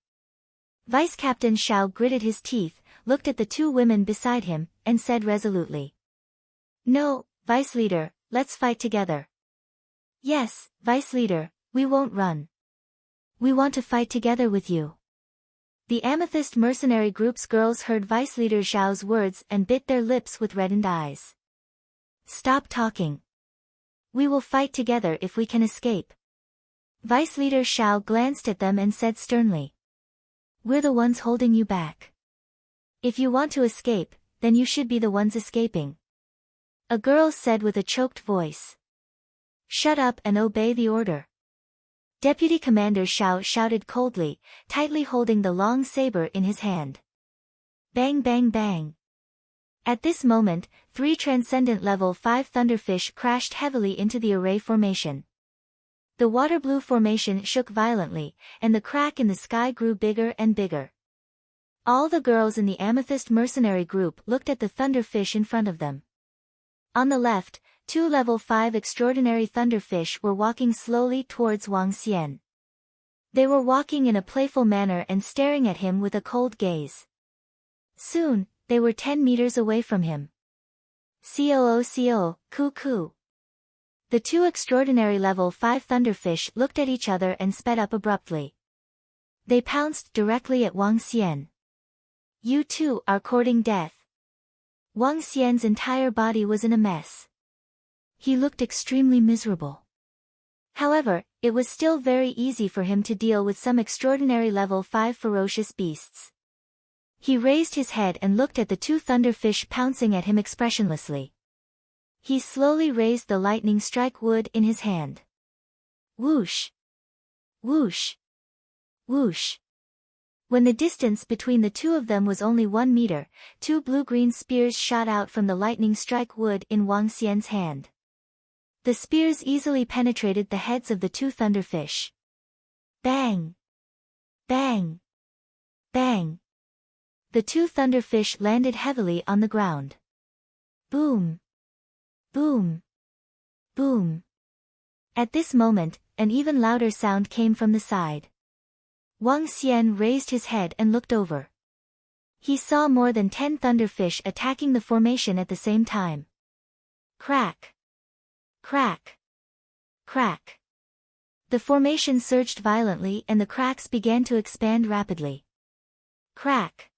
Vice Captain Xiao gritted his teeth, looked at the two women beside him, and said resolutely. No, Vice Leader, let's fight together. Yes, Vice Leader, we won't run. We want to fight together with you. The Amethyst mercenary group's girls heard Vice Leader Xiao's words and bit their lips with reddened eyes. Stop talking. We will fight together if we can escape. Vice Leader Xiao glanced at them and said sternly. We're the ones holding you back. If you want to escape, then you should be the ones escaping. A girl said with a choked voice. Shut up and obey the order. Deputy Commander Xiao shouted coldly, tightly holding the long saber in his hand. Bang bang bang. At this moment, 3 transcendent level 5 thunderfish crashed heavily into the array formation. The water blue formation shook violently, and the crack in the sky grew bigger and bigger. All the girls in the Amethyst mercenary group looked at the thunderfish in front of them. On the left, 2 level 5 extraordinary thunderfish were walking slowly towards Wang Xian. They were walking in a playful manner and staring at him with a cold gaze. Soon, they were 10 meters away from him. Coo, coo coo. The 2 extraordinary level 5 thunderfish looked at each other and sped up abruptly. They pounced directly at Wang Xian. You two are courting death. Wang Xian's entire body was in a mess. He looked extremely miserable. However, it was still very easy for him to deal with some extraordinary level 5 ferocious beasts. He raised his head and looked at the 2 thunderfish pouncing at him expressionlessly. He slowly raised the lightning strike wood in his hand. Whoosh! Whoosh! Whoosh! When the distance between the two of them was only 1 meter, 2 blue-green spears shot out from the lightning strike wood in Wang Xian's hand. The spears easily penetrated the heads of the 2 thunderfish. Bang! Bang! Bang! The 2 thunderfish landed heavily on the ground. Boom! Boom! Boom! At this moment, an even louder sound came from the side. Wang Xian raised his head and looked over. He saw more than 10 thunderfish attacking the formation at the same time. Crack! Crack! Crack! The formation surged violently and the cracks began to expand rapidly. Crack!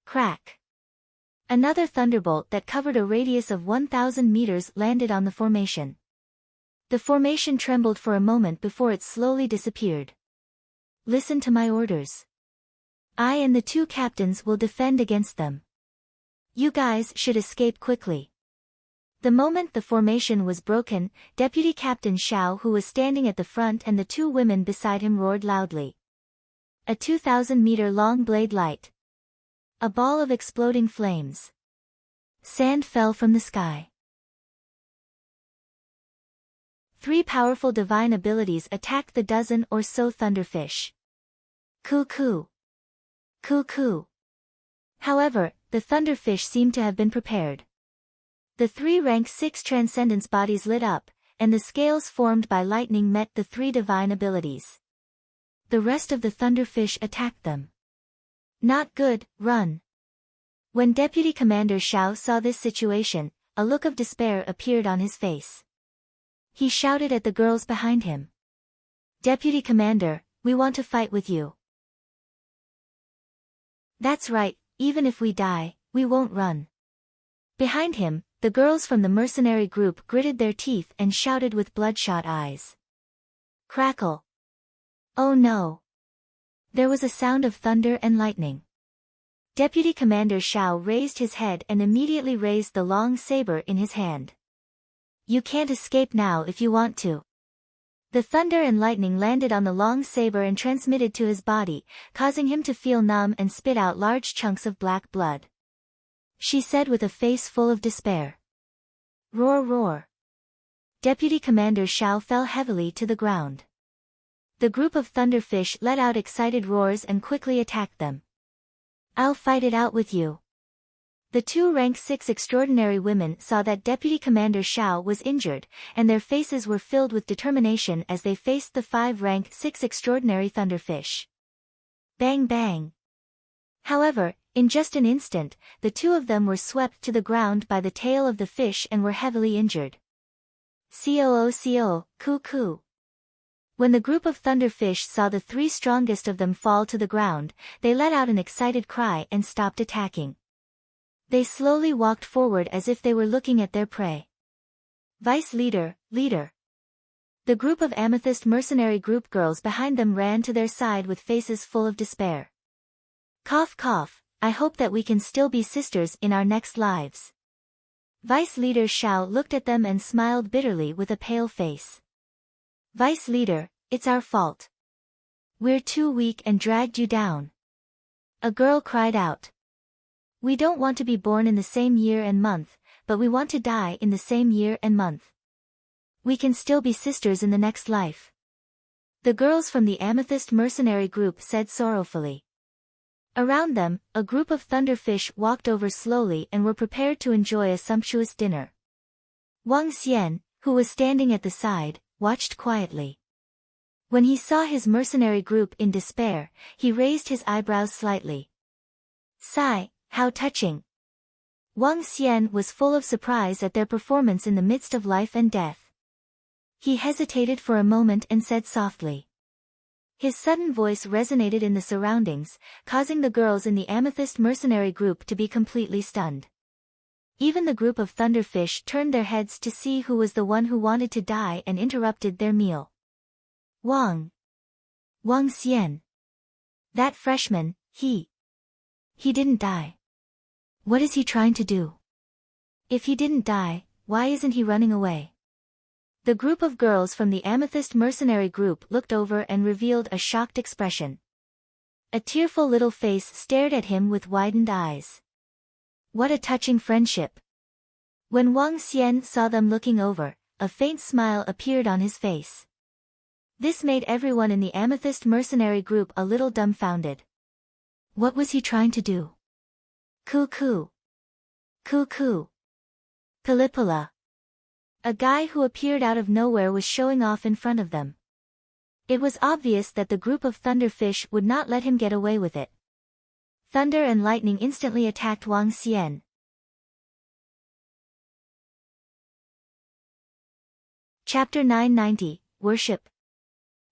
Crack! Another thunderbolt that covered a radius of 1,000 meters landed on the formation. The formation trembled for a moment before it slowly disappeared. Listen to my orders. I and the 2 captains will defend against them. You guys should escape quickly. The moment the formation was broken, Deputy Captain Xiao, who was standing at the front, and the 2 women beside him roared loudly. A 2,000-meter-long blade light. A ball of exploding flames. Sand fell from the sky. 3 powerful divine abilities attacked the dozen or so thunderfish. Cuckoo! Cuckoo! However, the thunderfish seemed to have been prepared. The 3 rank 6 transcendence bodies lit up, and the scales formed by lightning met the 3 divine abilities. The rest of the thunderfish attacked them. Not good, run. When Deputy Commander Xiao saw this situation, a look of despair appeared on his face. He shouted at the girls behind him. Deputy Commander, we want to fight with you. That's right, even if we die, we won't run. Behind him, the girls from the mercenary group gritted their teeth and shouted with bloodshot eyes. Crackle! Oh no! There was a sound of thunder and lightning. Deputy Commander Xiao raised his head and immediately raised the long saber in his hand. You can't escape now if you want to. The thunder and lightning landed on the long saber and transmitted to his body, causing him to feel numb and spit out large chunks of black blood. She said with a face full of despair. Roar roar. Deputy Commander Xiao fell heavily to the ground. The group of thunderfish let out excited roars and quickly attacked them. I'll fight it out with you. The 2 rank 6 extraordinary women saw that Deputy Commander Xiao was injured, and their faces were filled with determination as they faced the 5 rank 6 extraordinary thunderfish. Bang bang. However, in just an instant, the 2 of them were swept to the ground by the tail of the fish and were heavily injured. Coo, cuckoo. When the group of thunderfish saw the 3 strongest of them fall to the ground, they let out an excited cry and stopped attacking. They slowly walked forward as if they were looking at their prey. Vice Leader, Leader. The group of Amethyst mercenary group girls behind them ran to their side with faces full of despair. Cough cough, I hope that we can still be sisters in our next lives. Vice Leader Xiao looked at them and smiled bitterly with a pale face. Vice Leader, it's our fault. We're too weak and dragged you down. A girl cried out. We don't want to be born in the same year and month, but we want to die in the same year and month. We can still be sisters in the next life. The girls from the Amethyst mercenary group said sorrowfully. Around them, a group of thunderfish walked over slowly and were prepared to enjoy a sumptuous dinner. Wang Xian, who was standing at the side, watched quietly. When he saw his mercenary group in despair, he raised his eyebrows slightly. Sigh, how touching. Wang Xian was full of surprise at their performance in the midst of life and death. He hesitated for a moment and said softly. His sudden voice resonated in the surroundings, causing the girls in the Amethyst mercenary group to be completely stunned. Even the group of thunderfish turned their heads to see who was the one who wanted to die and interrupted their meal. Wang Xian. That freshman, he didn't die. What is he trying to do? If he didn't die, why isn't he running away? The group of girls from the Amethyst mercenary group looked over and revealed a shocked expression. A tearful little face stared at him with widened eyes. What a touching friendship. When Wang Xian saw them looking over, a faint smile appeared on his face. This made everyone in the Amethyst mercenary group a little dumbfounded. What was he trying to do? Cuckoo. Cuckoo. Pilipala. A guy who appeared out of nowhere was showing off in front of them. It was obvious that the group of thunderfish would not let him get away with it. Thunder and lightning instantly attacked Wang Xian. Chapter 990, Worship.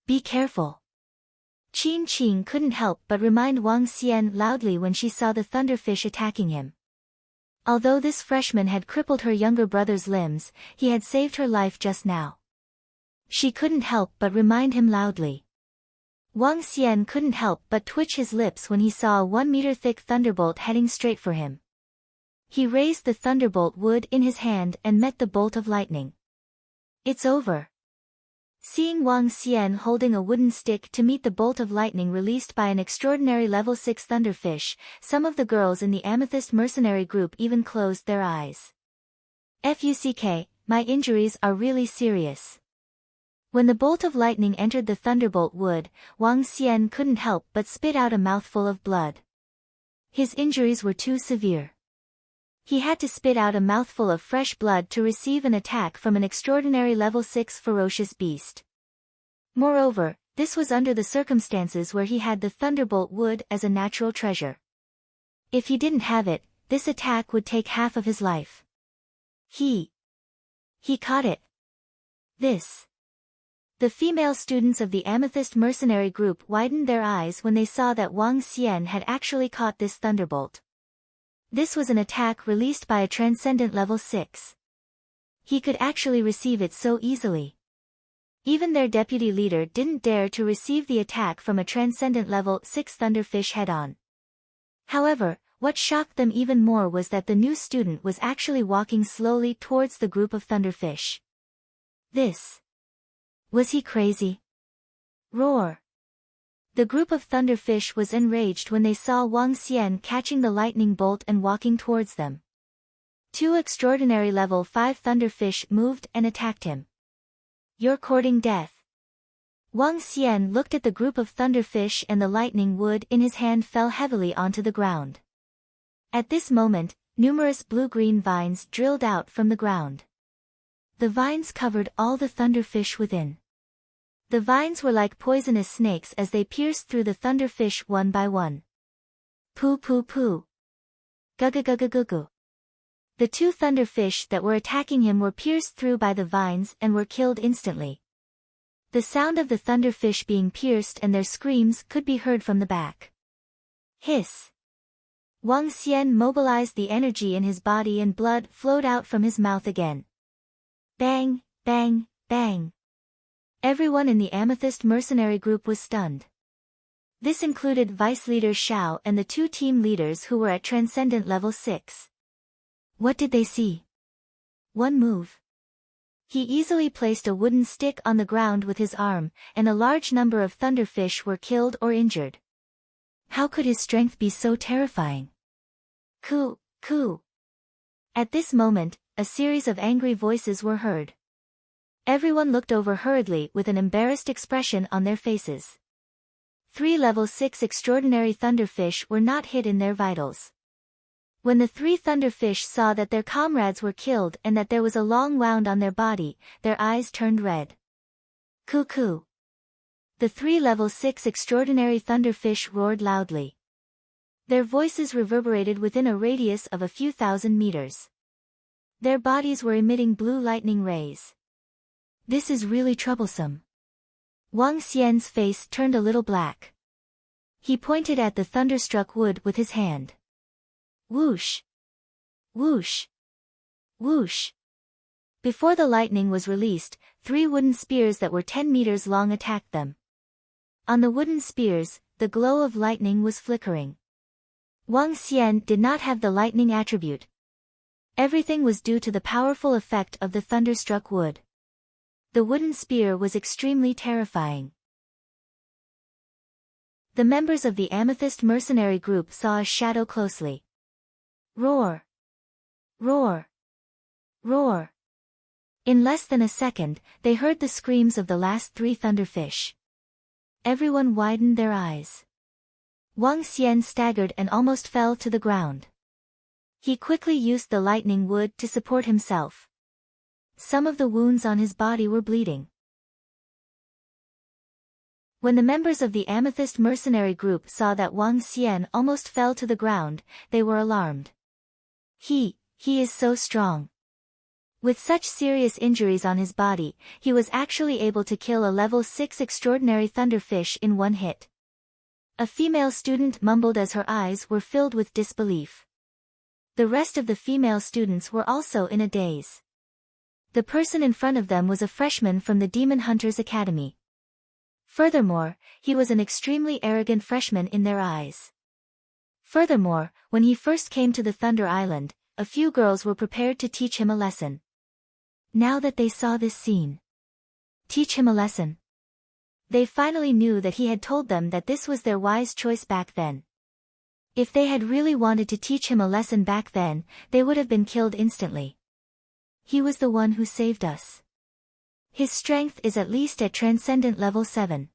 Be careful. Qin Qing couldn't help but remind Wang Xian loudly when she saw the thunderfish attacking him. Although this freshman had crippled her younger brother's limbs, he had saved her life just now. She couldn't help but remind him loudly. Wang Xian couldn't help but twitch his lips when he saw a 1-meter-thick thunderbolt heading straight for him. He raised the thunderbolt wood in his hand and met the bolt of lightning. It's over. Seeing Wang Xian holding a wooden stick to meet the bolt of lightning released by an extraordinary level 6 thunderfish, some of the girls in the Amethyst mercenary group even closed their eyes. Fuck, my injuries are really serious. When the bolt of lightning entered the thunderbolt wood, Wang Xian couldn't help but spit out a mouthful of blood. His injuries were too severe. He had to spit out a mouthful of fresh blood to receive an attack from an extraordinary level 6 ferocious beast. Moreover, this was under the circumstances where he had the thunderbolt wood as a natural treasure. If he didn't have it, this attack would take half of his life. He caught it. The female students of the Amethyst mercenary group widened their eyes when they saw that Wang Xian had actually caught this thunderbolt. This was an attack released by a transcendent level 6. He could actually receive it so easily. Even their deputy leader didn't dare to receive the attack from a transcendent level 6 thunderfish head-on. However, what shocked them even more was that the new student was actually walking slowly towards the group of thunderfish. Was he crazy? Roar! The group of thunderfish was enraged when they saw Wang Xian catching the lightning bolt and walking towards them. 2 extraordinary level 5 thunderfish moved and attacked him. You're courting death. Wang Xian looked at the group of thunderfish and the lightning wood in his hand fell heavily onto the ground. At this moment, numerous blue-green vines drilled out from the ground. The vines covered all the thunderfish within. The vines were like poisonous snakes as they pierced through the thunderfish one by one. Poo poo poo. Gugu. The 2 thunderfish that were attacking him were pierced through by the vines and were killed instantly. The sound of the thunderfish being pierced and their screams could be heard from the back. Hiss. Wang Xian mobilized the energy in his body and blood flowed out from his mouth again. Bang, bang, bang. Everyone in the Amethyst mercenary group was stunned. This included Vice Leader Xiao and the 2 team leaders who were at Transcendent Level 6. What did they see? One move. He easily placed a wooden stick on the ground with his arm, and a large number of thunderfish were killed or injured. How could his strength be so terrifying? Coo, coo. At this moment, a series of angry voices were heard. Everyone looked over hurriedly with an embarrassed expression on their faces. 3 level 6 extraordinary thunderfish were not hit in their vitals. When the 3 thunderfish saw that their comrades were killed and that there was a long wound on their body, their eyes turned red. Cuckoo! The 3 level 6 extraordinary thunderfish roared loudly. Their voices reverberated within a radius of a few thousand meters. Their bodies were emitting blue lightning rays. This is really troublesome. Wang Xian's face turned a little black. He pointed at the thunderstruck wood with his hand. Whoosh! Whoosh! Whoosh! Before the lightning was released, 3 wooden spears that were 10 meters long attacked them. On the wooden spears, the glow of lightning was flickering. Wang Xian did not have the lightning attribute. Everything was due to the powerful effect of the thunderstruck wood. The wooden spear was extremely terrifying. The members of the Amethyst mercenary group saw a shadow closely. Roar! Roar! Roar! In less than a second, they heard the screams of the last 3 thunderfish. Everyone widened their eyes. Wang Xian staggered and almost fell to the ground. He quickly used the lightning wood to support himself. Some of the wounds on his body were bleeding. When the members of the Amethyst mercenary group saw that Wang Xian almost fell to the ground, they were alarmed. He is so strong. With such serious injuries on his body, he was actually able to kill a level 6 extraordinary thunderfish in one hit. A female student mumbled as her eyes were filled with disbelief. The rest of the female students were also in a daze. The person in front of them was a freshman from the Demon Hunters Academy. Furthermore, he was an extremely arrogant freshman in their eyes. Furthermore, when he first came to the Thunder Island, a few girls were prepared to teach him a lesson. Now that they saw this scene. Teach him a lesson. They finally knew that he had told them that this was their wise choice back then. If they had really wanted to teach him a lesson back then, they would have been killed instantly. He was the one who saved us. His strength is at least at transcendent level 7.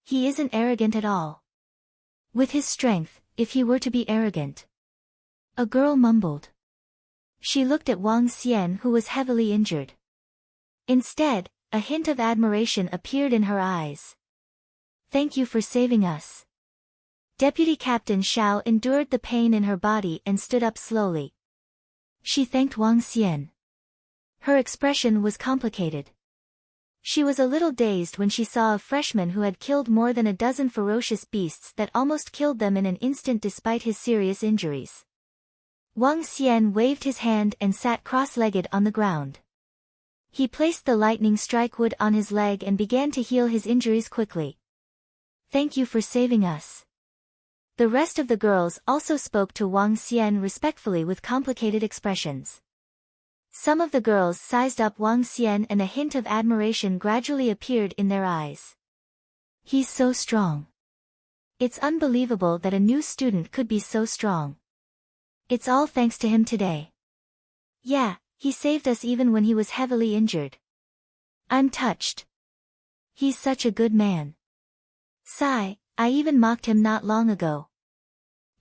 He isn't arrogant at all. With his strength, if he were to be arrogant. A girl mumbled. She looked at Wang Xian, who was heavily injured. Instead, a hint of admiration appeared in her eyes. Thank you for saving us. Deputy Captain Xiao endured the pain in her body and stood up slowly. She thanked Wang Xian. Her expression was complicated. She was a little dazed when she saw a freshman who had killed more than a dozen ferocious beasts that almost killed them in an instant despite his serious injuries. Wang Xian waved his hand and sat cross-legged on the ground. He placed the lightning strike wood on his leg and began to heal his injuries quickly. Thank you for saving us. The rest of the girls also spoke to Wang Xian respectfully with complicated expressions. Some of the girls sized up Wang Xian and a hint of admiration gradually appeared in their eyes. He's so strong. It's unbelievable that a new student could be so strong. It's all thanks to him today. Yeah, he saved us even when he was heavily injured. I'm touched. He's such a good man. Sigh, I even mocked him not long ago.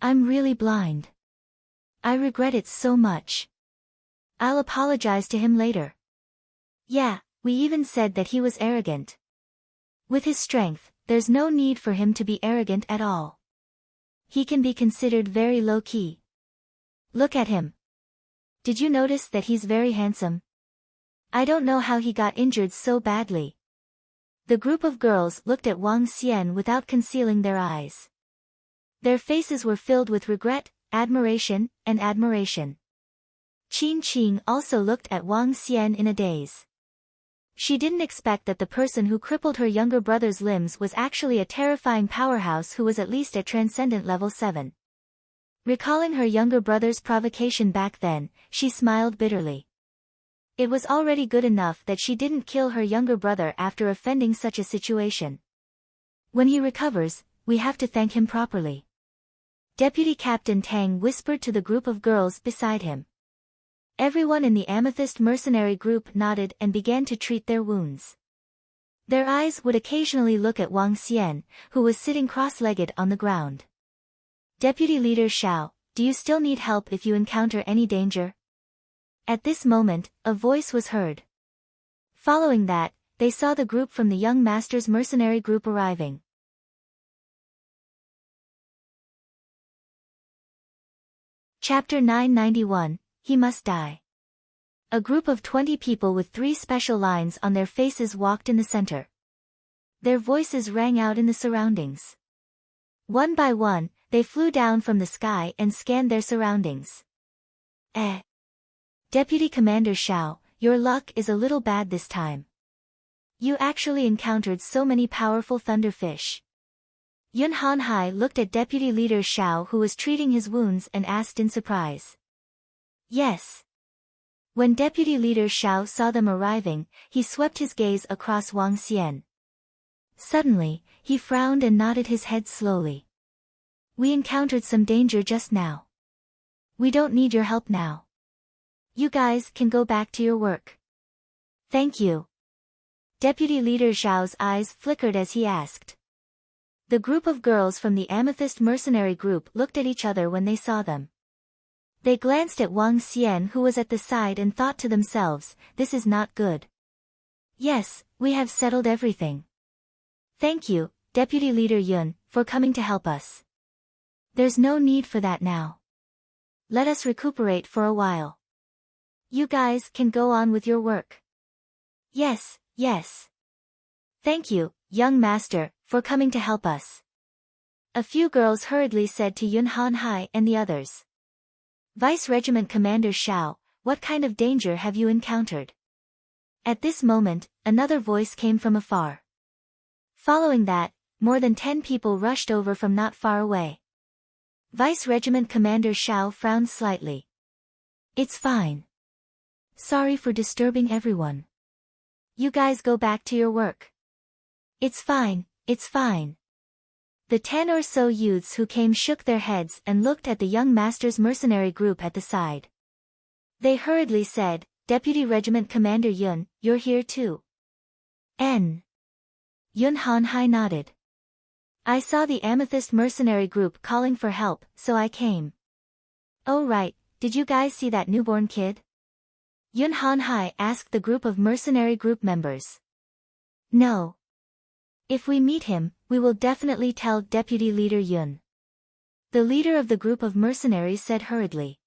I'm really blind. I regret it so much. I'll apologize to him later. Yeah, we even said that he was arrogant. With his strength, there's no need for him to be arrogant at all. He can be considered very low-key. Look at him. Did you notice that he's very handsome? I don't know how he got injured so badly. The group of girls looked at Wang Xian without concealing their eyes. Their faces were filled with regret, admiration, and admiration. Qin Qing also looked at Wang Xian in a daze. She didn't expect that the person who crippled her younger brother's limbs was actually a terrifying powerhouse who was at least at transcendent level 7. Recalling her younger brother's provocation back then, she smiled bitterly. It was already good enough that she didn't kill her younger brother after offending such a situation. When he recovers, we have to thank him properly. Deputy Captain Tang whispered to the group of girls beside him. Everyone in the Amethyst mercenary group nodded and began to treat their wounds. Their eyes would occasionally look at Wang Xian, who was sitting cross-legged on the ground. Deputy Leader Xiao, do you still need help if you encounter any danger? At this moment, a voice was heard. Following that, they saw the group from the young master's mercenary group arriving. Chapter 991, He Must Die. A group of 20 people with 3 special lines on their faces walked in the center. Their voices rang out in the surroundings. One by one, they flew down from the sky and scanned their surroundings. Deputy Commander Xiao, your luck is a little bad this time. You actually encountered so many powerful thunderfish. Yun Hanhai looked at Deputy Leader Xiao, who was treating his wounds, and asked in surprise. Yes. When Deputy Leader Xiao saw them arriving, he swept his gaze across Wang Xian. Suddenly, he frowned and nodded his head slowly. We encountered some danger just now. We don't need your help now. You guys can go back to your work. Thank you. Deputy Leader Xiao's eyes flickered as he asked. The group of girls from the Amethyst mercenary group looked at each other when they saw them. They glanced at Wang Xian, who was at the side, and thought to themselves, this is not good. Yes, we have settled everything. Thank you, Deputy Leader Yun, for coming to help us. There's no need for that now. Let us recuperate for a while. You guys can go on with your work. Yes, yes. Thank you, young master, for coming to help us. A few girls hurriedly said to Yun Hanhai and the others. Vice Regiment Commander Xiao, what kind of danger have you encountered? At this moment, another voice came from afar. Following that, more than 10 people rushed over from not far away. Vice Regiment Commander Xiao frowned slightly. It's fine. Sorry for disturbing everyone. You guys go back to your work. It's fine, it's fine. The 10 or so youths who came shook their heads and looked at the young master's mercenary group at the side. They hurriedly said, Deputy Regiment Commander Yun, you're here too. N. Yun Han-hai nodded. I saw the Amethyst mercenary group calling for help, so I came. Oh right, did you guys see that newborn kid? Yun Han-hai asked the group of mercenary group members. No. If we meet him, we will definitely tell Deputy Leader Yun. The leader of the group of mercenaries said hurriedly.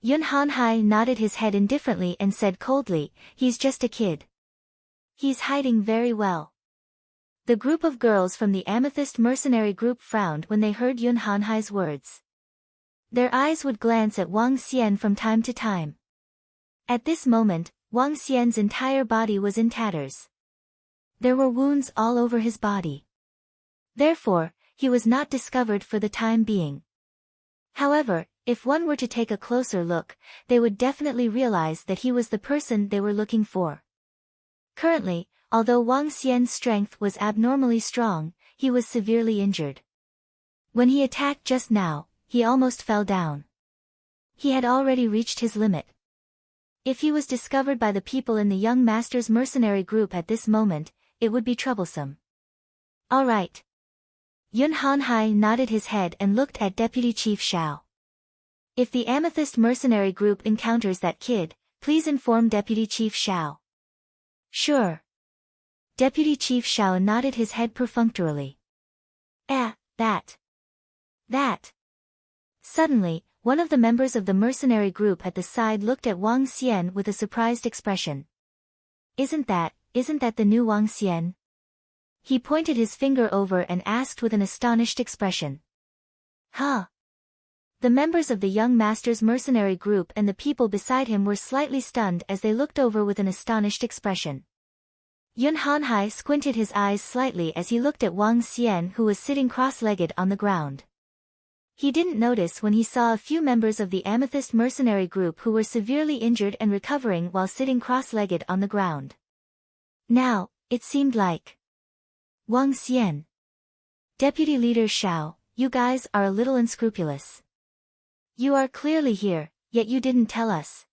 Yun Han-hai nodded his head indifferently and said coldly, he's just a kid. He's hiding very well. The group of girls from the Amethyst mercenary group frowned when they heard Yun Han-hai's words. Their eyes would glance at Wang Xian from time to time. At this moment, Wang Xian's entire body was in tatters. There were wounds all over his body. Therefore, he was not discovered for the time being. However, if one were to take a closer look, they would definitely realize that he was the person they were looking for. Currently, although Wang Xian's strength was abnormally strong, he was severely injured. When he attacked just now, he almost fell down. He had already reached his limit. If he was discovered by the people in the young master's mercenary group at this moment, it would be troublesome. All right. Yun Han-hai nodded his head and looked at Deputy Chief Shao. If the Amethyst mercenary group encounters that kid, please inform Deputy Chief Shao. Sure. Deputy Chief Shao nodded his head perfunctorily. That. Suddenly, one of the members of the mercenary group at the side looked at Wang Xian with a surprised expression. Isn't that the new Wang Xian? He pointed his finger over and asked with an astonished expression. Huh? The members of the young master's mercenary group and the people beside him were slightly stunned as they looked over with an astonished expression. Yun Han-hai squinted his eyes slightly as he looked at Wang Xian, who was sitting cross-legged on the ground. He didn't notice when he saw a few members of the Amethyst mercenary group who were severely injured and recovering while sitting cross-legged on the ground. Now, it seemed like Wang Xian. Deputy Leader Shao, you guys are a little unscrupulous. You are clearly here, yet you didn't tell us.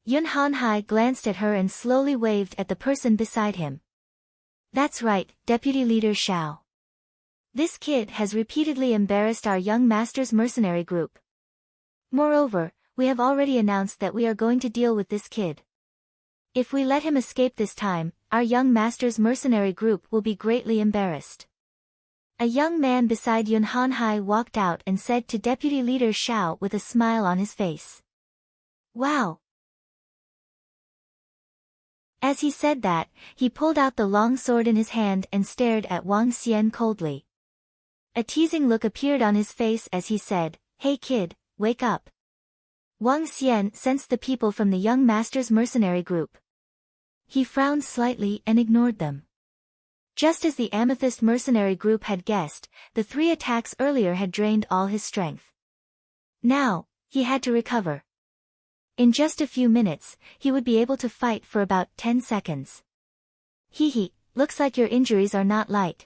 Yun Han-hai glanced at her and slowly waved at the person beside him. That's right, Deputy Leader Shao. This kid has repeatedly embarrassed our young master's mercenary group. Moreover, we have already announced that we are going to deal with this kid. If we let him escape this time, our young master's mercenary group will be greatly embarrassed. A young man beside Yun Han-hai walked out and said to Deputy Leader Shao with a smile on his face. Wow! As he said that, he pulled out the long sword in his hand and stared at Wang Xian coldly. A teasing look appeared on his face as he said, Hey kid, wake up. Wang Xian sensed the people from the young master's mercenary group. He frowned slightly and ignored them. Just as the Amethyst mercenary group had guessed, the 3 attacks earlier had drained all his strength. Now, he had to recover. In just a few minutes, he would be able to fight for about 10 seconds. Looks like your injuries are not light.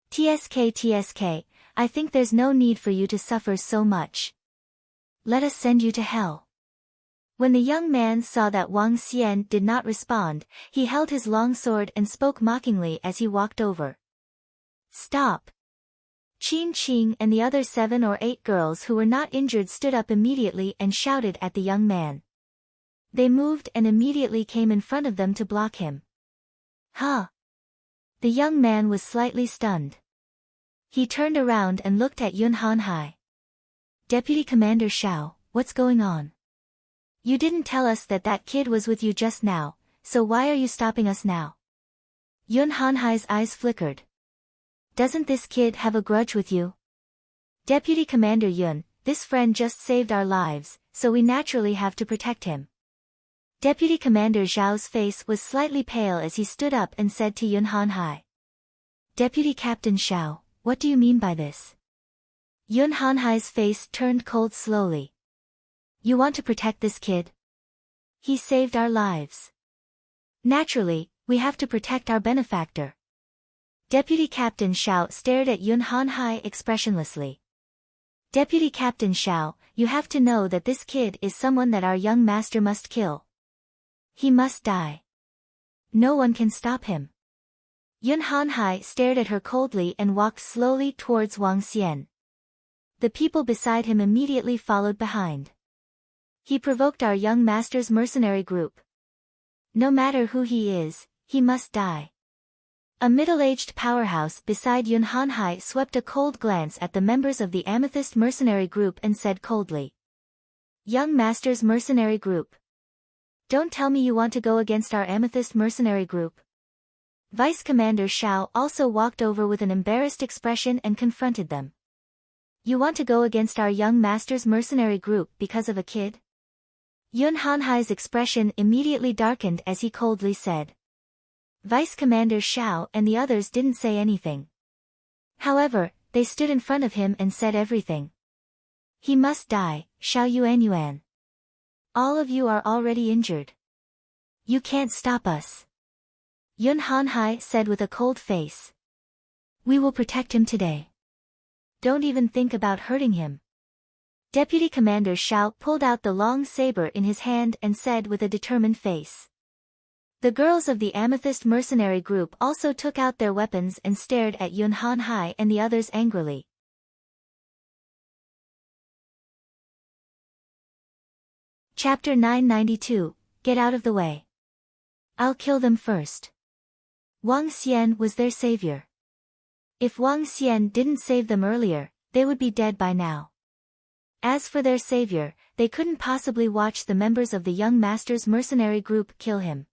TSK, I think there's no need for you to suffer so much. Let us send you to hell. When the young man saw that Wang Xian did not respond, he held his long sword and spoke mockingly as he walked over. Stop. Qin Qing and the other 7 or 8 girls who were not injured stood up immediately and shouted at the young man. They moved and immediately came in front of them to block him. Huh? The young man was slightly stunned. He turned around and looked at Yun Han-hai. Deputy Commander Shao, what's going on? You didn't tell us that that kid was with you just now, so why are you stopping us now? Yun Han-hai's eyes flickered. Doesn't this kid have a grudge with you? Deputy Commander Yun, this friend just saved our lives, so we naturally have to protect him. Deputy Commander Zhao's face was slightly pale as he stood up and said to Yun Han-hai. Deputy Captain Shao, what do you mean by this? Yun Han-hai's face turned cold slowly. You want to protect this kid? He saved our lives. Naturally, we have to protect our benefactor. Deputy Captain Shao stared at Yun Han-hai expressionlessly. Deputy Captain Shao, you have to know that this kid is someone that our young master must kill. He must die. No one can stop him. Yun Hanhai stared at her coldly and walked slowly towards Wang Xian. The people beside him immediately followed behind. He provoked our young master's mercenary group. No matter who he is, he must die. A middle-aged powerhouse beside Yun Hanhai swept a cold glance at the members of the Amethyst mercenary group and said coldly. Young master's mercenary group. Don't tell me you want to go against our Amethyst mercenary group. Vice Commander Shao also walked over with an embarrassed expression and confronted them. You want to go against our young master's mercenary group because of a kid? Yun Hanhai's expression immediately darkened as he coldly said. Vice Commander Shao and the others didn't say anything. However, they stood in front of him and said everything. He must die, Shao Yuan. All of you are already injured. You can't stop us. Yun Hanhai said with a cold face. We will protect him today. Don't even think about hurting him. Deputy Commander Shao pulled out the long saber in his hand and said with a determined face. The girls of the Amethyst mercenary group also took out their weapons and stared at Yun Hanhai and the others angrily. Chapter 992, Get Out of the Way. I'll kill them first. Wang Xian was their savior. If Wang Xian didn't save them earlier, they would be dead by now. As for their savior, they couldn't possibly watch the members of the young master's mercenary group kill him.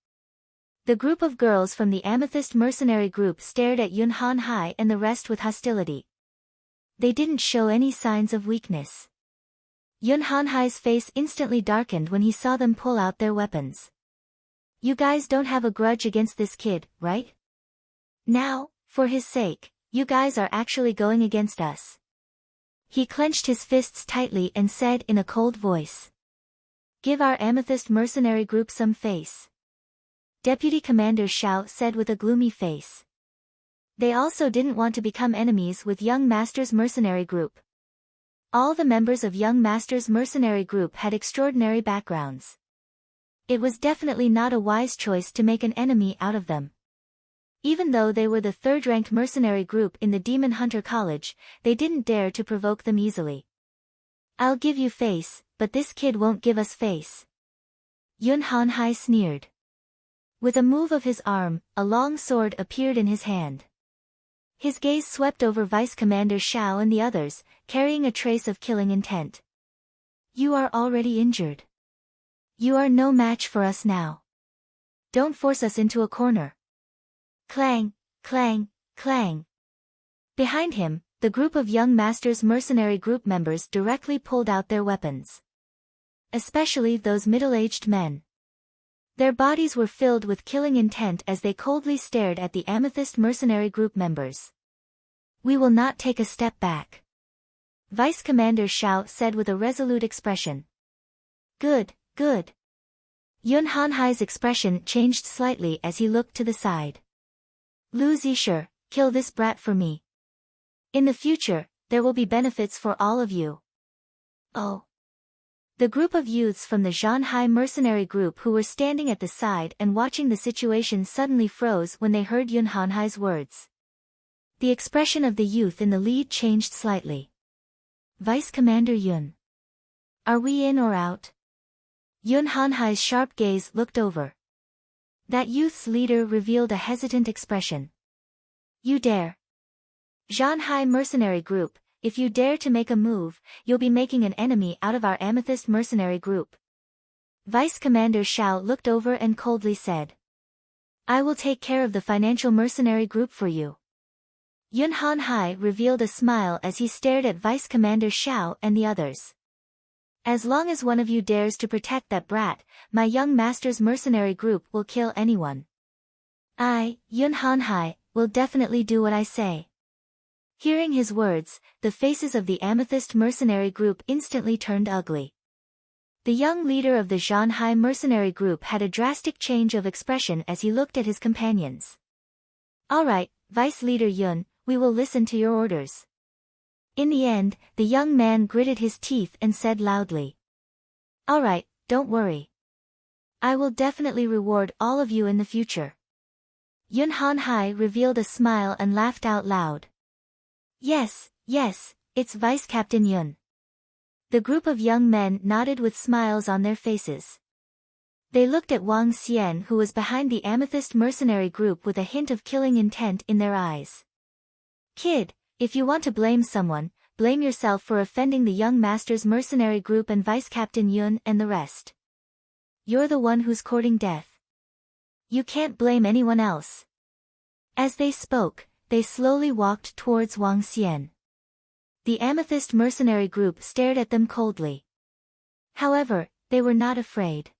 The group of girls from the Amethyst mercenary group stared at Yun Hanhai and the rest with hostility. They didn't show any signs of weakness. Yun Hanhai's face instantly darkened when he saw them pull out their weapons. You guys don't have a grudge against this kid, right? Now, for his sake, you guys are actually going against us. He clenched his fists tightly and said in a cold voice. Give our Amethyst mercenary group some face. Deputy Commander Shao said with a gloomy face. They also didn't want to become enemies with Young Master's mercenary group. All the members of Young Master's mercenary group had extraordinary backgrounds. It was definitely not a wise choice to make an enemy out of them. Even though they were the third-ranked mercenary group in the Demon Hunter College, they didn't dare to provoke them easily. I'll give you face, but this kid won't give us face. Yun Hanhai sneered. With a move of his arm, a long sword appeared in his hand. His gaze swept over Vice Commander Shao and the others, carrying a trace of killing intent. You are already injured. You are no match for us now. Don't force us into a corner. Clang, clang, clang. Behind him, the group of Young Master's mercenary group members directly pulled out their weapons. Especially those middle-aged men. Their bodies were filled with killing intent as they coldly stared at the Amethyst mercenary group members. We will not take a step back. Vice Commander Shao said with a resolute expression. Good, good. Yun Hanhai's expression changed slightly as he looked to the side. Lu Zisher, kill this brat for me. In the future, there will be benefits for all of you. Oh. The group of youths from the Zhanhai mercenary group who were standing at the side and watching the situation suddenly froze when they heard Yun Hanhai's words. The expression of the youth in the lead changed slightly. Vice Commander Yun. Are we in or out? Yun Hanhai's sharp gaze looked over. That youth's leader revealed a hesitant expression. You dare. Zhanhai mercenary group, if you dare to make a move, you'll be making an enemy out of our Amethyst mercenary group. Vice Commander Shao looked over and coldly said. I will take care of the financial mercenary group for you. Yun Hanhai revealed a smile as he stared at Vice Commander Shao and the others. As long as one of you dares to protect that brat, my Young Master's mercenary group will kill anyone. I, Yun Hanhai, will definitely do what I say. Hearing his words, the faces of the Amethyst mercenary group instantly turned ugly. The young leader of the Zhanhai mercenary group had a drastic change of expression as he looked at his companions. Alright, Vice Leader Yun, we will listen to your orders. In the end, the young man gritted his teeth and said loudly. Alright, don't worry. I will definitely reward all of you in the future. Yun Hanhai revealed a smile and laughed out loud. Yes, yes, it's Vice Captain Yun. The group of young men nodded with smiles on their faces. They looked at Wang Xian, who was behind the Amethyst mercenary group, with a hint of killing intent in their eyes. Kid, if you want to blame someone, blame yourself for offending the young master's mercenary group and Vice Captain Yun and the rest. You're the one who's courting death. You can't blame anyone else. As they spoke, they slowly walked towards Wang Xian. The Amethyst mercenary group stared at them coldly. However, they were not afraid.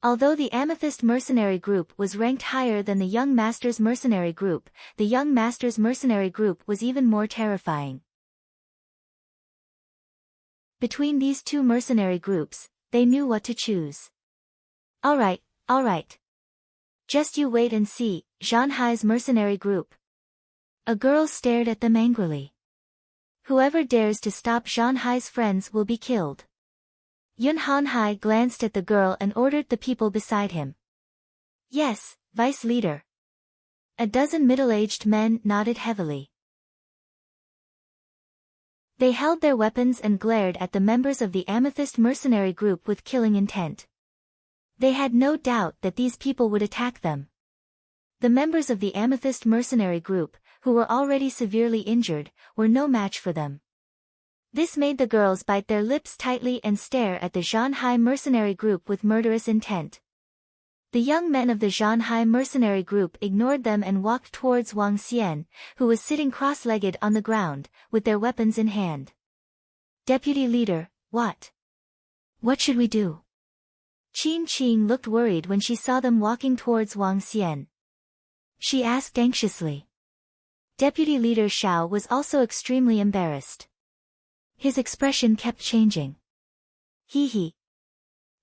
Although the Amethyst mercenary group was ranked higher than the young master's mercenary group, the young master's mercenary group was even more terrifying. Between these two mercenary groups, they knew what to choose. Alright. Just you wait and see, Zhanhai's mercenary group. A girl stared at them angrily. Whoever dares to stop Zhanhai's friends will be killed. Yun Hanhai glanced at the girl and ordered the people beside him. Yes, Vice Leader. A dozen middle-aged men nodded heavily. They held their weapons and glared at the members of the Amethyst mercenary group with killing intent. They had no doubt that these people would attack them. The members of the Amethyst mercenary group, who were already severely injured, were no match for them. This made the girls bite their lips tightly and stare at the Zhanhai mercenary group with murderous intent. The young men of the Zhanhai mercenary group ignored them and walked towards Wang Xian, who was sitting cross-legged on the ground, with their weapons in hand. Deputy Leader, what? What should we do? Qin Qing looked worried when she saw them walking towards Wang Xian. She asked anxiously. Deputy Leader Xiao was also extremely embarrassed. His expression kept changing. Hee.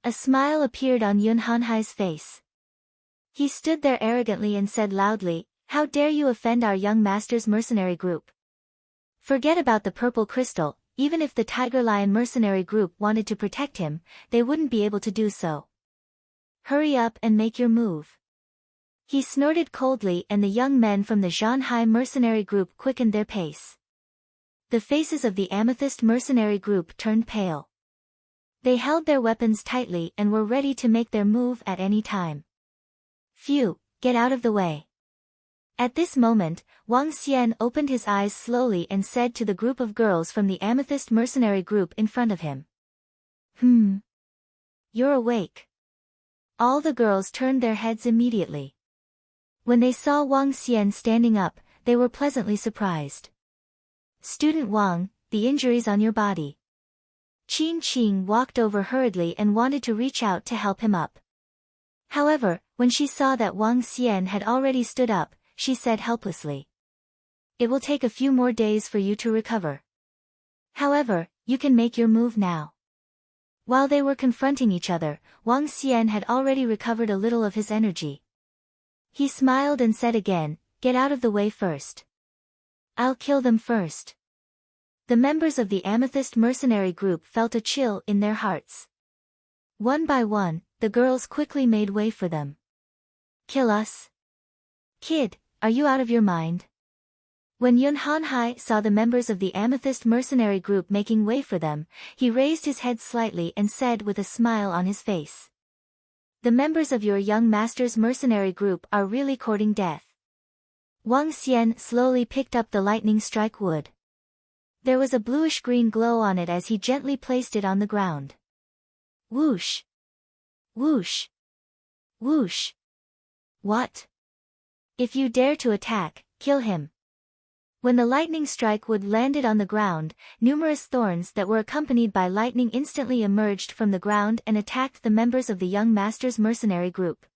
A smile appeared on Yun Hanhai's face. He stood there arrogantly and said loudly, "How dare you offend our young master's mercenary group? Forget about the purple crystal, even if the Tiger Lion mercenary group wanted to protect him, they wouldn't be able to do so. Hurry up and make your move." He snorted coldly, and the young men from the Zhanhai mercenary group quickened their pace. The faces of the Amethyst mercenary group turned pale. They held their weapons tightly and were ready to make their move at any time. Phew, get out of the way. At this moment, Wang Xian opened his eyes slowly and said to the group of girls from the Amethyst mercenary group in front of him. You're awake. All the girls turned their heads immediately. When they saw Wang Xian standing up, they were pleasantly surprised. Student Wang, the injuries on your body. Qin Qing walked over hurriedly and wanted to reach out to help him up. However, when she saw that Wang Xian had already stood up, she said helplessly. It will take a few more days for you to recover. However, you can make your move now. While they were confronting each other, Wang Xian had already recovered a little of his energy. He smiled and said again, "Get out of the way first. I'll kill them first." The members of the Amethyst mercenary group felt a chill in their hearts. One by one, the girls quickly made way for them. Kill us? Kid, are you out of your mind? When Yun Hanhai saw the members of the Amethyst mercenary group making way for them, he raised his head slightly and said with a smile on his face. The members of your young master's mercenary group are really courting death. Wang Xian slowly picked up the lightning strike wood. There was a bluish-green glow on it as he gently placed it on the ground. Whoosh! Whoosh! Whoosh! What? If you dare to attack, kill him. When the lightning strike wood landed on the ground, numerous thorns that were accompanied by lightning instantly emerged from the ground and attacked the members of the young master's mercenary group.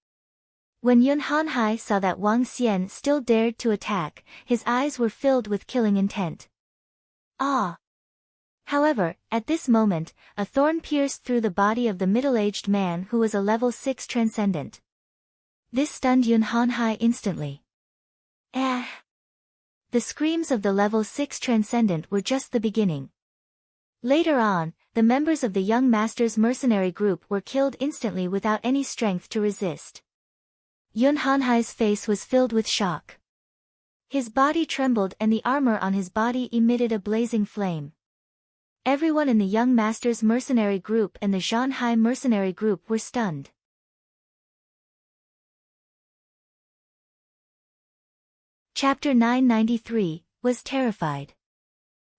When Yun Hanhai saw that Wang Xian still dared to attack, his eyes were filled with killing intent. Ah! However, at this moment, a thorn pierced through the body of the middle-aged man who was a level 6 transcendent. This stunned Yun Hanhai instantly. The screams of the level 6 transcendent were just the beginning. Later on, the members of the young master's mercenary group were killed instantly without any strength to resist. Yun Hanhai's face was filled with shock. His body trembled and the armor on his body emitted a blazing flame. Everyone in the young master's mercenary group and the Zhanhai mercenary group were stunned. Chapter 993, was terrified.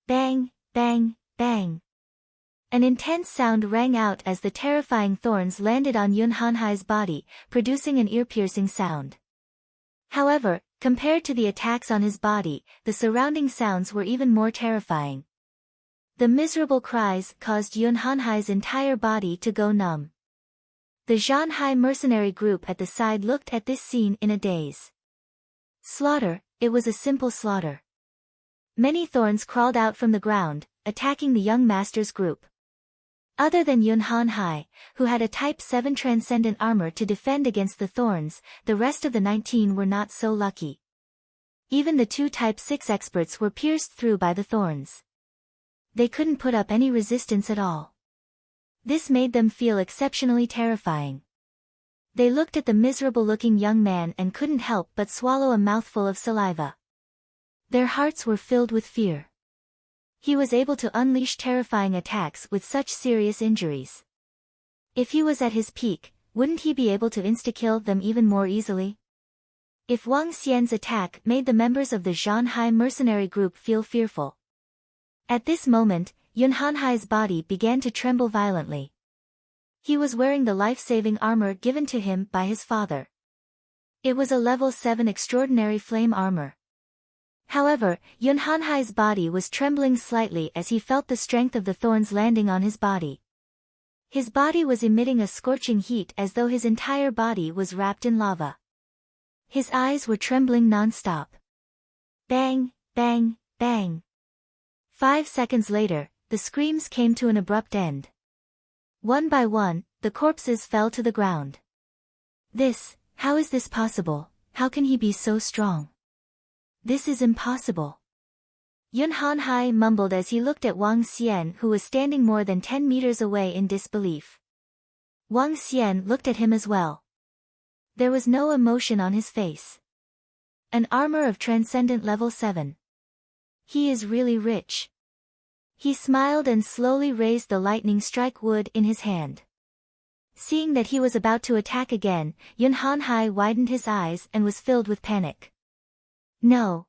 Bang, bang, bang. An intense sound rang out as the terrifying thorns landed on Yun Hanhai's body, producing an ear-piercing sound. However, compared to the attacks on his body, the surrounding sounds were even more terrifying. The miserable cries caused Yun Hanhai's entire body to go numb. The Zhanhai mercenary group at the side looked at this scene in a daze. Slaughter, it was a simple slaughter. Many thorns crawled out from the ground, attacking the young master's group. Other than Yun Hanhai, who had a Type 7 transcendent armor to defend against the thorns, the rest of the 19 were not so lucky. Even the 2 Type 6 experts were pierced through by the thorns. They couldn't put up any resistance at all. This made them feel exceptionally terrifying. They looked at the miserable-looking young man and couldn't help but swallow a mouthful of saliva. Their hearts were filled with fear. He was able to unleash terrifying attacks with such serious injuries. If he was at his peak, wouldn't he be able to insta-kill them even more easily? If Wang Xian's attack made the members of the Zhanhai mercenary group feel fearful. At this moment, Yun Hanhai's body began to tremble violently. He was wearing the life-saving armor given to him by his father. It was a level 7 extraordinary flame armor. However, Yun Hanhai's body was trembling slightly as he felt the strength of the thorns landing on his body. His body was emitting a scorching heat as though his entire body was wrapped in lava. His eyes were trembling non-stop. Bang, bang, bang. 5 seconds later, the screams came to an abrupt end. One by one, the corpses fell to the ground. How is this possible? How can he be so strong? This is impossible. Yun Hanhai mumbled as he looked at Wang Xian, who was standing more than 10 meters away in disbelief. Wang Xian looked at him as well. There was no emotion on his face. An armor of transcendent level 7. He is really rich. He smiled and slowly raised the lightning strike wood in his hand. Seeing that he was about to attack again, Yun Hanhai widened his eyes and was filled with panic. No.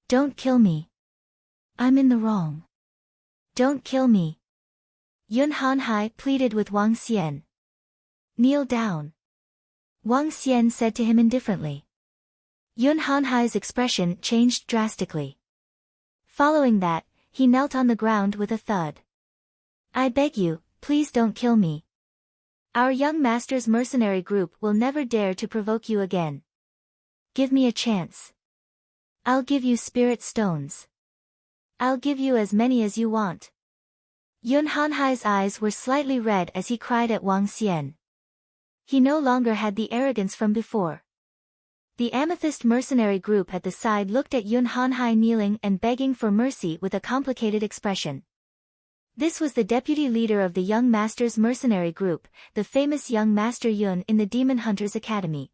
Don't kill me. I'm in the wrong. Don't kill me. Yun Hanhai pleaded with Wang Xian. Kneel down. Wang Xian said to him indifferently. Yun Hanhai's expression changed drastically. Following that, he knelt on the ground with a thud. I beg you, please don't kill me. Our young master's mercenary group will never dare to provoke you again. Give me a chance. I'll give you spirit stones. I'll give you as many as you want. Yun Hanhai's eyes were slightly red as he cried at Wang Xian. He no longer had the arrogance from before. The amethyst mercenary group at the side looked at Yun Hanhai kneeling and begging for mercy with a complicated expression. This was the deputy leader of the young master's mercenary group, the famous young master Yun in the Demon Hunters Academy.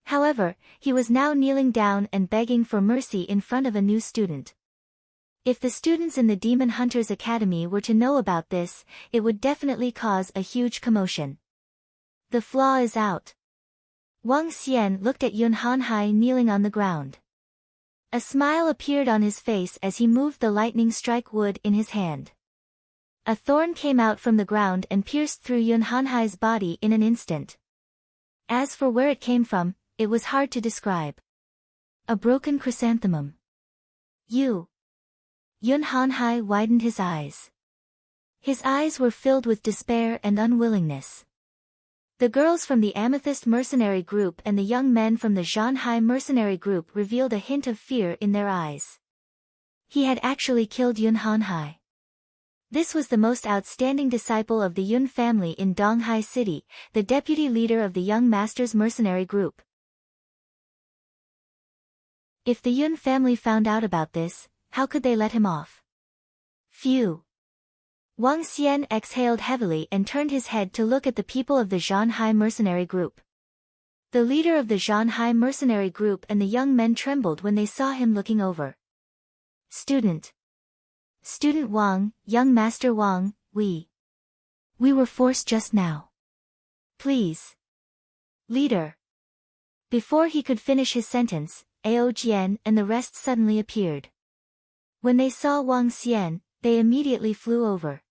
However, he was now kneeling down and begging for mercy in front of a new student. If the students in the Demon Hunters Academy were to know about this, it would definitely cause a huge commotion. The flaw is out. Wang Xian looked at Yun Hanhai kneeling on the ground. A smile appeared on his face as he moved the lightning strike wood in his hand. A thorn came out from the ground and pierced through Yun Hanhai's body in an instant. As for where it came from, it was hard to describe. A broken chrysanthemum. Yun Hanhai widened his eyes. His eyes were filled with despair and unwillingness. The girls from the Amethyst mercenary group and the young men from the Zhanhai mercenary group revealed a hint of fear in their eyes. He had actually killed Yun Hanhai. This was the most outstanding disciple of the Yun family in Donghai City, the deputy leader of the young master's mercenary group. If the Yun family found out about this, how could they let him off? Phew. Wang Xian exhaled heavily and turned his head to look at the people of the Zhanhai mercenary group. The leader of the Zhanhai mercenary group and the young men trembled when they saw him looking over. Student Wang, young Master Wang, we were forced just now. Please. Leader. Before he could finish his sentence, Ao Jian and the rest suddenly appeared. When they saw Wang Xian, they immediately flew over.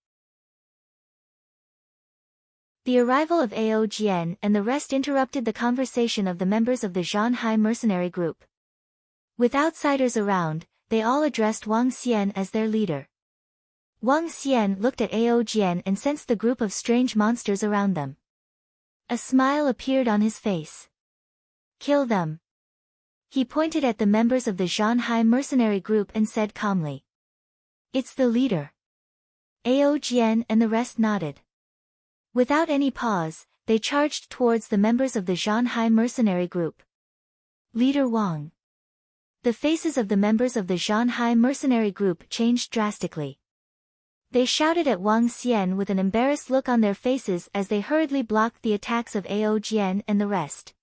The arrival of Ao Jian and the rest interrupted the conversation of the members of the Zhanhai mercenary group. With outsiders around, they all addressed Wang Xian as their leader. Wang Xian looked at Ao Jian and sensed the group of strange monsters around them. A smile appeared on his face. Kill them. He pointed at the members of the Zhanhai mercenary group and said calmly. It's the leader. Ao Jian and the rest nodded. Without any pause, they charged towards the members of the Zhanhai mercenary group. Leader Wang. The faces of the members of the Zhanhai mercenary group changed drastically. They shouted at Wang Xian with an embarrassed look on their faces as they hurriedly blocked the attacks of Ao Jian and the rest.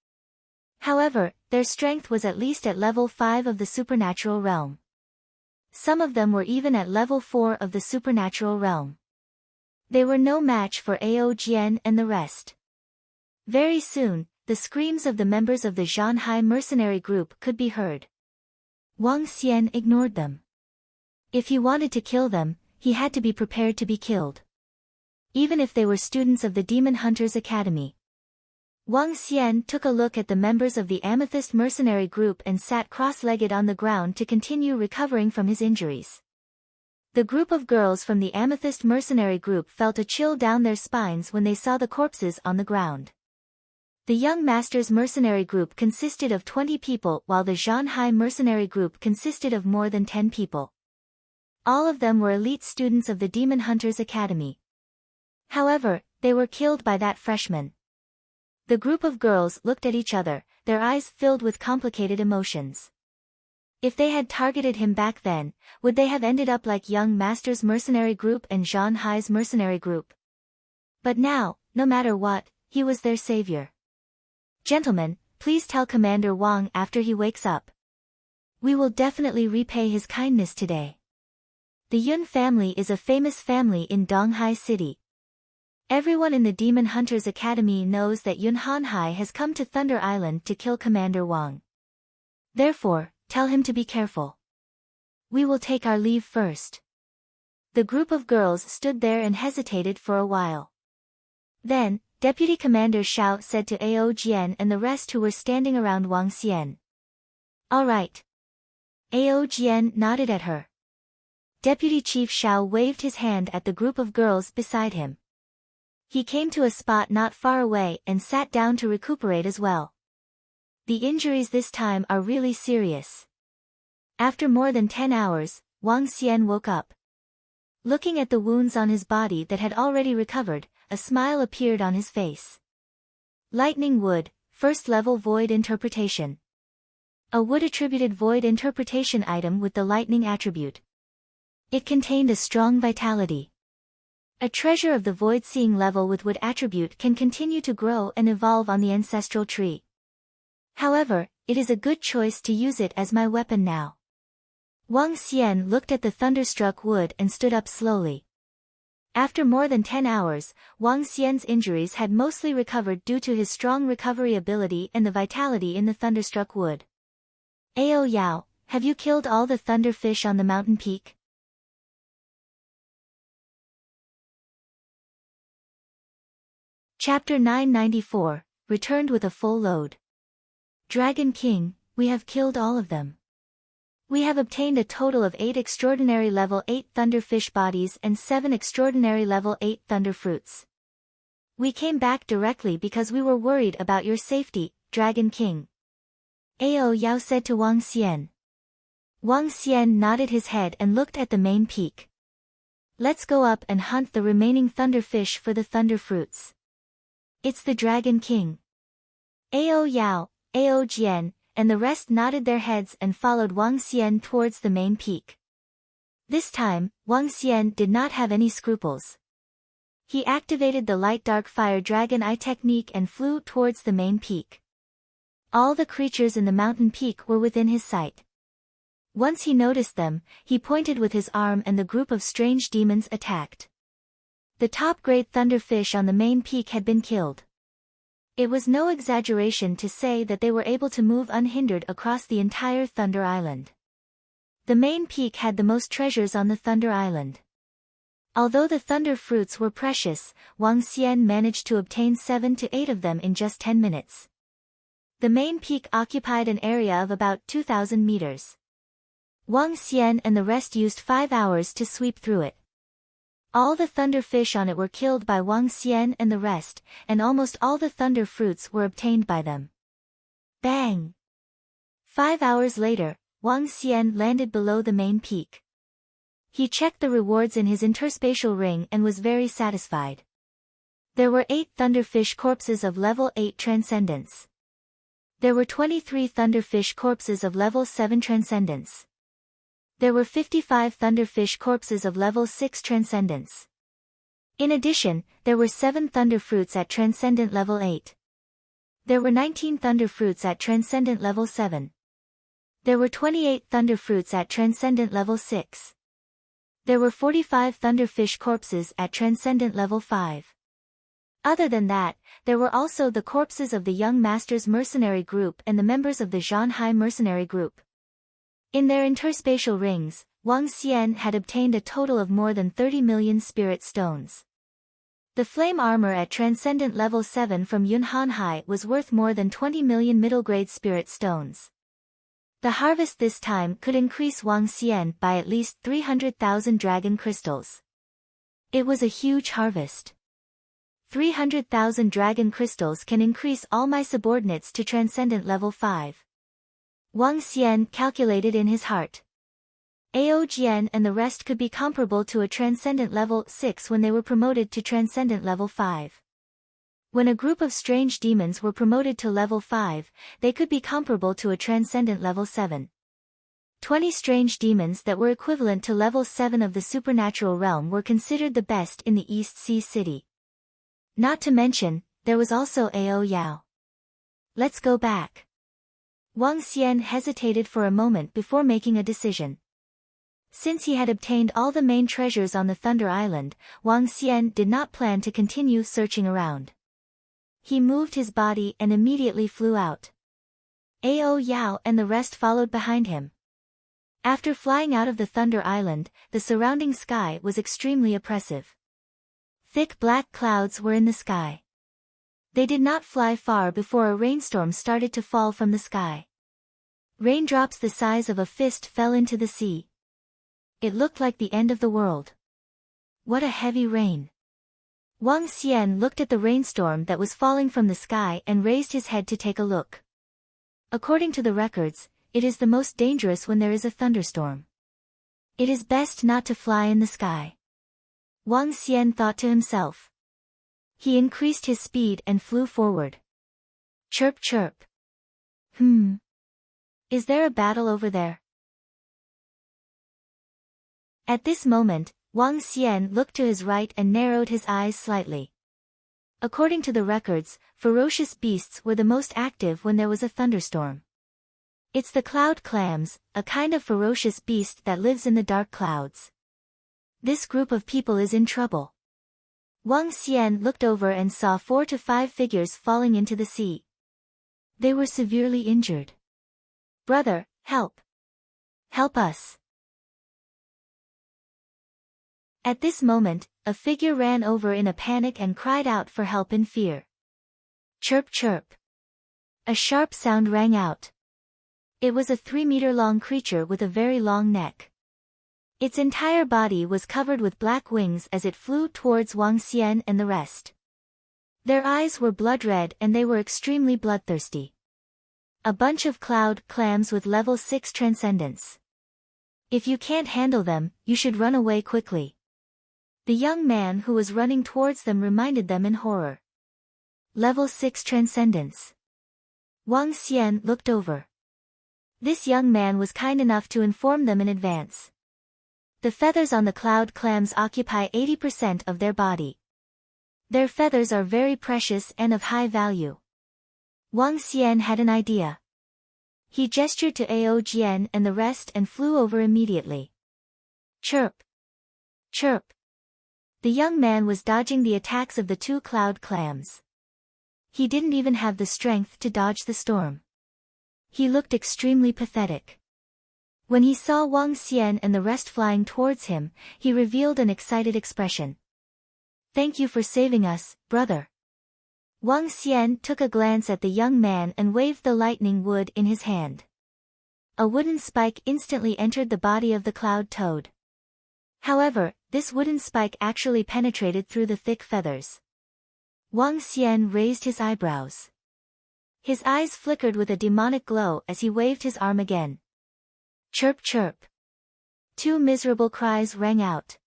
However, their strength was at least at level 5 of the supernatural realm. Some of them were even at level 4 of the supernatural realm. They were no match for Ao Jian and the rest. Very soon, the screams of the members of the Zhanhai mercenary group could be heard. Wang Xian ignored them. If he wanted to kill them, he had to be prepared to be killed. Even if they were students of the Demon Hunters Academy. Wang Xian took a look at the members of the Amethyst mercenary group and sat cross-legged on the ground to continue recovering from his injuries. The group of girls from the Amethyst mercenary group felt a chill down their spines when they saw the corpses on the ground. The Young Masters mercenary group consisted of 20 people while the Zhanhai mercenary group consisted of more than 10 people. All of them were elite students of the Demon Hunters Academy. However, they were killed by that freshman. The group of girls looked at each other, their eyes filled with complicated emotions. If they had targeted him back then, would they have ended up like Young Masters mercenary group and Zhanhai's mercenary group? But now, no matter what, he was their savior. Gentlemen, please tell Commander Wang after he wakes up. We will definitely repay his kindness today. The Yun family is a famous family in Donghai City. Everyone in the Demon Hunters Academy knows that Yun Hanhai has come to Thunder Island to kill Commander Wang. Therefore, tell him to be careful. We will take our leave first. The group of girls stood there and hesitated for a while. Then, Deputy Commander Xiao said to Ao Jian and the rest who were standing around Wang Xian. All right. Ao Jian nodded at her. Deputy Chief Xiao waved his hand at the group of girls beside him. He came to a spot not far away and sat down to recuperate as well. The injuries this time are really serious. After more than 10 hours, Wang Xian woke up. Looking at the wounds on his body that had already recovered, a smile appeared on his face. Lightning Wood, First Level Void Interpretation. A wood-attributed void interpretation item with the lightning attribute. It contained a strong vitality. A treasure of the void-seeing level with wood attribute can continue to grow and evolve on the ancestral tree. However, it is a good choice to use it as my weapon now. Wang Xian looked at the thunderstruck wood and stood up slowly. After more than 10 hours, Wang Xian's injuries had mostly recovered due to his strong recovery ability and the vitality in the thunderstruck wood. Ao Yao, have you killed all the thunder fish on the mountain peak? Chapter 994, Returned with a full load. Dragon King, we have killed all of them. We have obtained a total of 8 extraordinary level 8 thunder fish bodies and 7 extraordinary level 8 thunder fruits. We came back directly because we were worried about your safety, Dragon King. Ao Yao said to Wang Xian. Wang Xian nodded his head and looked at the main peak. Let's go up and hunt the remaining thunder fish for the thunder fruits. It's the Dragon King. Ao Yao, Ao Jian, and the rest nodded their heads and followed Wang Xian towards the main peak. This time, Wang Xian did not have any scruples. He activated the Light Dark Fire Dragon Eye technique and flew towards the main peak. All the creatures in the mountain peak were within his sight. Once he noticed them, he pointed with his arm and the group of strange demons attacked. The top-grade thunderfish on the main peak had been killed. It was no exaggeration to say that they were able to move unhindered across the entire Thunder Island. The main peak had the most treasures on the Thunder Island. Although the thunder fruits were precious, Wang Xian managed to obtain 7 to 8 of them in just 10 minutes. The main peak occupied an area of about 2,000 meters. Wang Xian and the rest used 5 hours to sweep through it. All the thunder fish on it were killed by Wang Xian and the rest, and almost all the thunder fruits were obtained by them. Bang! 5 hours later, Wang Xian landed below the main peak. He checked the rewards in his interspatial ring and was very satisfied. There were 8 thunderfish corpses of level 8 transcendence. There were 23 thunderfish corpses of level 7 transcendence. There were 55 thunderfish corpses of level 6 transcendence. In addition, there were 7 thunder fruits at transcendent level 8. There were 19 thunder fruits at transcendent level 7. There were 28 thunder fruits at transcendent level 6. There were 45 thunderfish corpses at transcendent level 5. Other than that, there were also the corpses of the Young Masters mercenary group and the members of the Zhanhai mercenary group. In their interspatial rings, Wang Xian had obtained a total of more than 30 million spirit stones. The flame armor at transcendent level 7 from Yunhanhai was worth more than 20 million middle-grade spirit stones. The harvest this time could increase Wang Xian by at least 300,000 dragon crystals. It was a huge harvest. 300,000 dragon crystals can increase all my subordinates to transcendent level 5. Wang Xian calculated in his heart. Ao Jian and the rest could be comparable to a transcendent level 6 when they were promoted to transcendent level 5. When a group of strange demons were promoted to level 5, they could be comparable to a transcendent level 7. 20 strange demons that were equivalent to level 7 of the supernatural realm were considered the best in the East Sea City. Not to mention, there was also Ao Yao. Let's go back. Wang Xian hesitated for a moment before making a decision. Since he had obtained all the main treasures on the Thunder Island, Wang Xian did not plan to continue searching around. He moved his body and immediately flew out. Ao Yao and the rest followed behind him. After flying out of the Thunder Island, the surrounding sky was extremely oppressive. Thick black clouds were in the sky. They did not fly far before a rainstorm started to fall from the sky. Raindrops the size of a fist fell into the sea. It looked like the end of the world. What a heavy rain! Wang Xian looked at the rainstorm that was falling from the sky and raised his head to take a look. According to the records, it is the most dangerous when there is a thunderstorm. It is best not to fly in the sky. Wang Xian thought to himself. He increased his speed and flew forward. Chirp chirp. Is there a battle over there? At this moment, Wang Xian looked to his right and narrowed his eyes slightly. According to the records, ferocious beasts were the most active when there was a thunderstorm. It's the cloud clams, a kind of ferocious beast that lives in the dark clouds. This group of people is in trouble. Wang Xian looked over and saw 4 to 5 figures falling into the sea. They were severely injured. Brother, help! Help us! At this moment, a figure ran over in a panic and cried out for help in fear. Chirp chirp. A sharp sound rang out. It was a 3-meter-long creature with a very long neck. Its entire body was covered with black wings as it flew towards Wang Xian and the rest. Their eyes were blood red and they were extremely bloodthirsty. A bunch of cloud clams with level 6 transcendence. If you can't handle them, you should run away quickly. The young man who was running towards them reminded them in horror. Level 6 transcendence. Wang Xian looked over. This young man was kind enough to inform them in advance. The feathers on the cloud clams occupy 80% of their body. Their feathers are very precious and of high value. Wang Xian had an idea. He gestured to Ao Jian and the rest and flew over immediately. Chirp! Chirp! The young man was dodging the attacks of the two cloud clams. He didn't even have the strength to dodge the storm. He looked extremely pathetic. When he saw Wang Xian and the rest flying towards him, he revealed an excited expression. "Thank you for saving us, brother." Wang Xian took a glance at the young man and waved the lightning wood in his hand. A wooden spike instantly entered the body of the cloud toad. However, this wooden spike actually penetrated through the thick feathers. Wang Xian raised his eyebrows. His eyes flickered with a demonic glow as he waved his arm again. Chirp chirp. Two miserable cries rang out.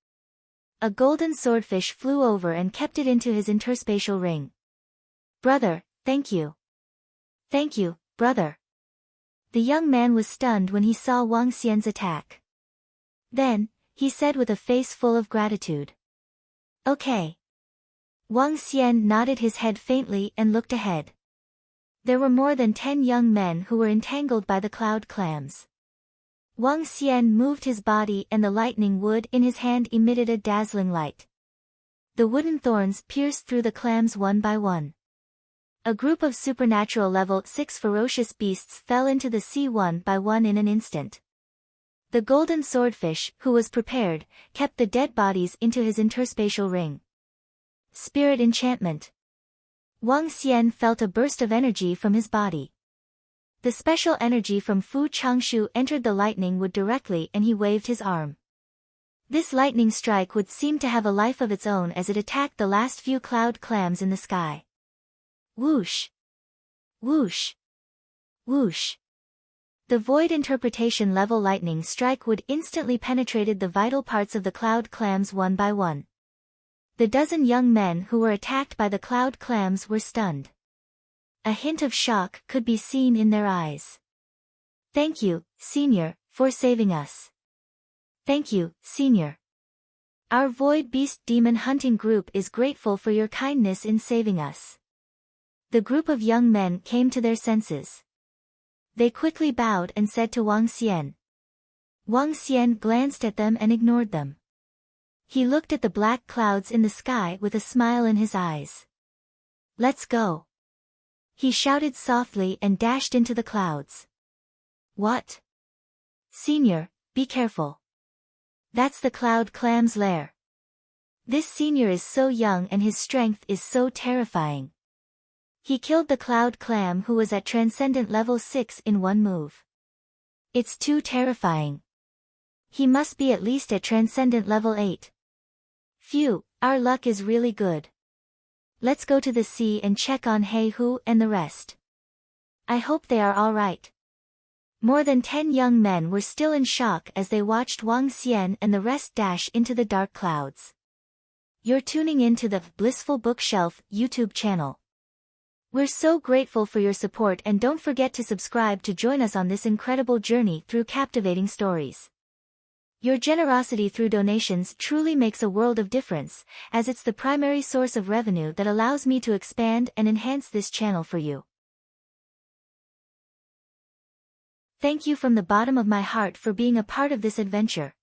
A golden swordfish flew over and kept it into his interspatial ring. "Brother, thank you. Thank you, brother." The young man was stunned when he saw Wang Xian's attack. Then, he said with a face full of gratitude. "Okay." Wang Xian nodded his head faintly and looked ahead. There were more than 10 young men who were entangled by the cloud clams. Wang Xian moved his body and the lightning wood in his hand emitted a dazzling light. The wooden thorns pierced through the clams one by one. A group of supernatural level 6 ferocious beasts fell into the sea one by one in an instant. The golden swordfish, who was prepared, kept the dead bodies into his interspatial ring. Spirit enchantment. Wang Xian felt a burst of energy from his body. The special energy from Fu Changshu entered the lightning wood directly and he waved his arm. This lightning strike would seem to have a life of its own as it attacked the last few cloud clams in the sky. Whoosh! Whoosh! Whoosh! The void interpretation level lightning strike would instantly penetrated the vital parts of the cloud clams one by one. The dozen young men who were attacked by the cloud clams were stunned. A hint of shock could be seen in their eyes. "Thank you, Senior, for saving us." "Thank you, Senior. Our Void Beast Demon Hunting Group is grateful for your kindness in saving us." The group of young men came to their senses. They quickly bowed and said to Wang Xian. Wang Xian glanced at them and ignored them. He looked at the black clouds in the sky with a smile in his eyes. "Let's go." He shouted softly and dashed into the clouds. "What?" "Senior, be careful. That's the cloud clam's lair. This senior is so young and his strength is so terrifying. He killed the cloud clam who was at transcendent level 6 in one move. It's too terrifying. He must be at least at transcendent level 8. Phew, our luck is really good. Let's go to the sea and check on He Hu and the rest. I hope they are all right." More than 10 young men were still in shock as they watched Wang Xian and the rest dash into the dark clouds. You're tuning in to the Blissful Bookshelf YouTube channel. We're so grateful for your support and don't forget to subscribe to join us on this incredible journey through captivating stories. Your generosity through donations truly makes a world of difference, as it's the primary source of revenue that allows me to expand and enhance this channel for you. Thank you from the bottom of my heart for being a part of this adventure.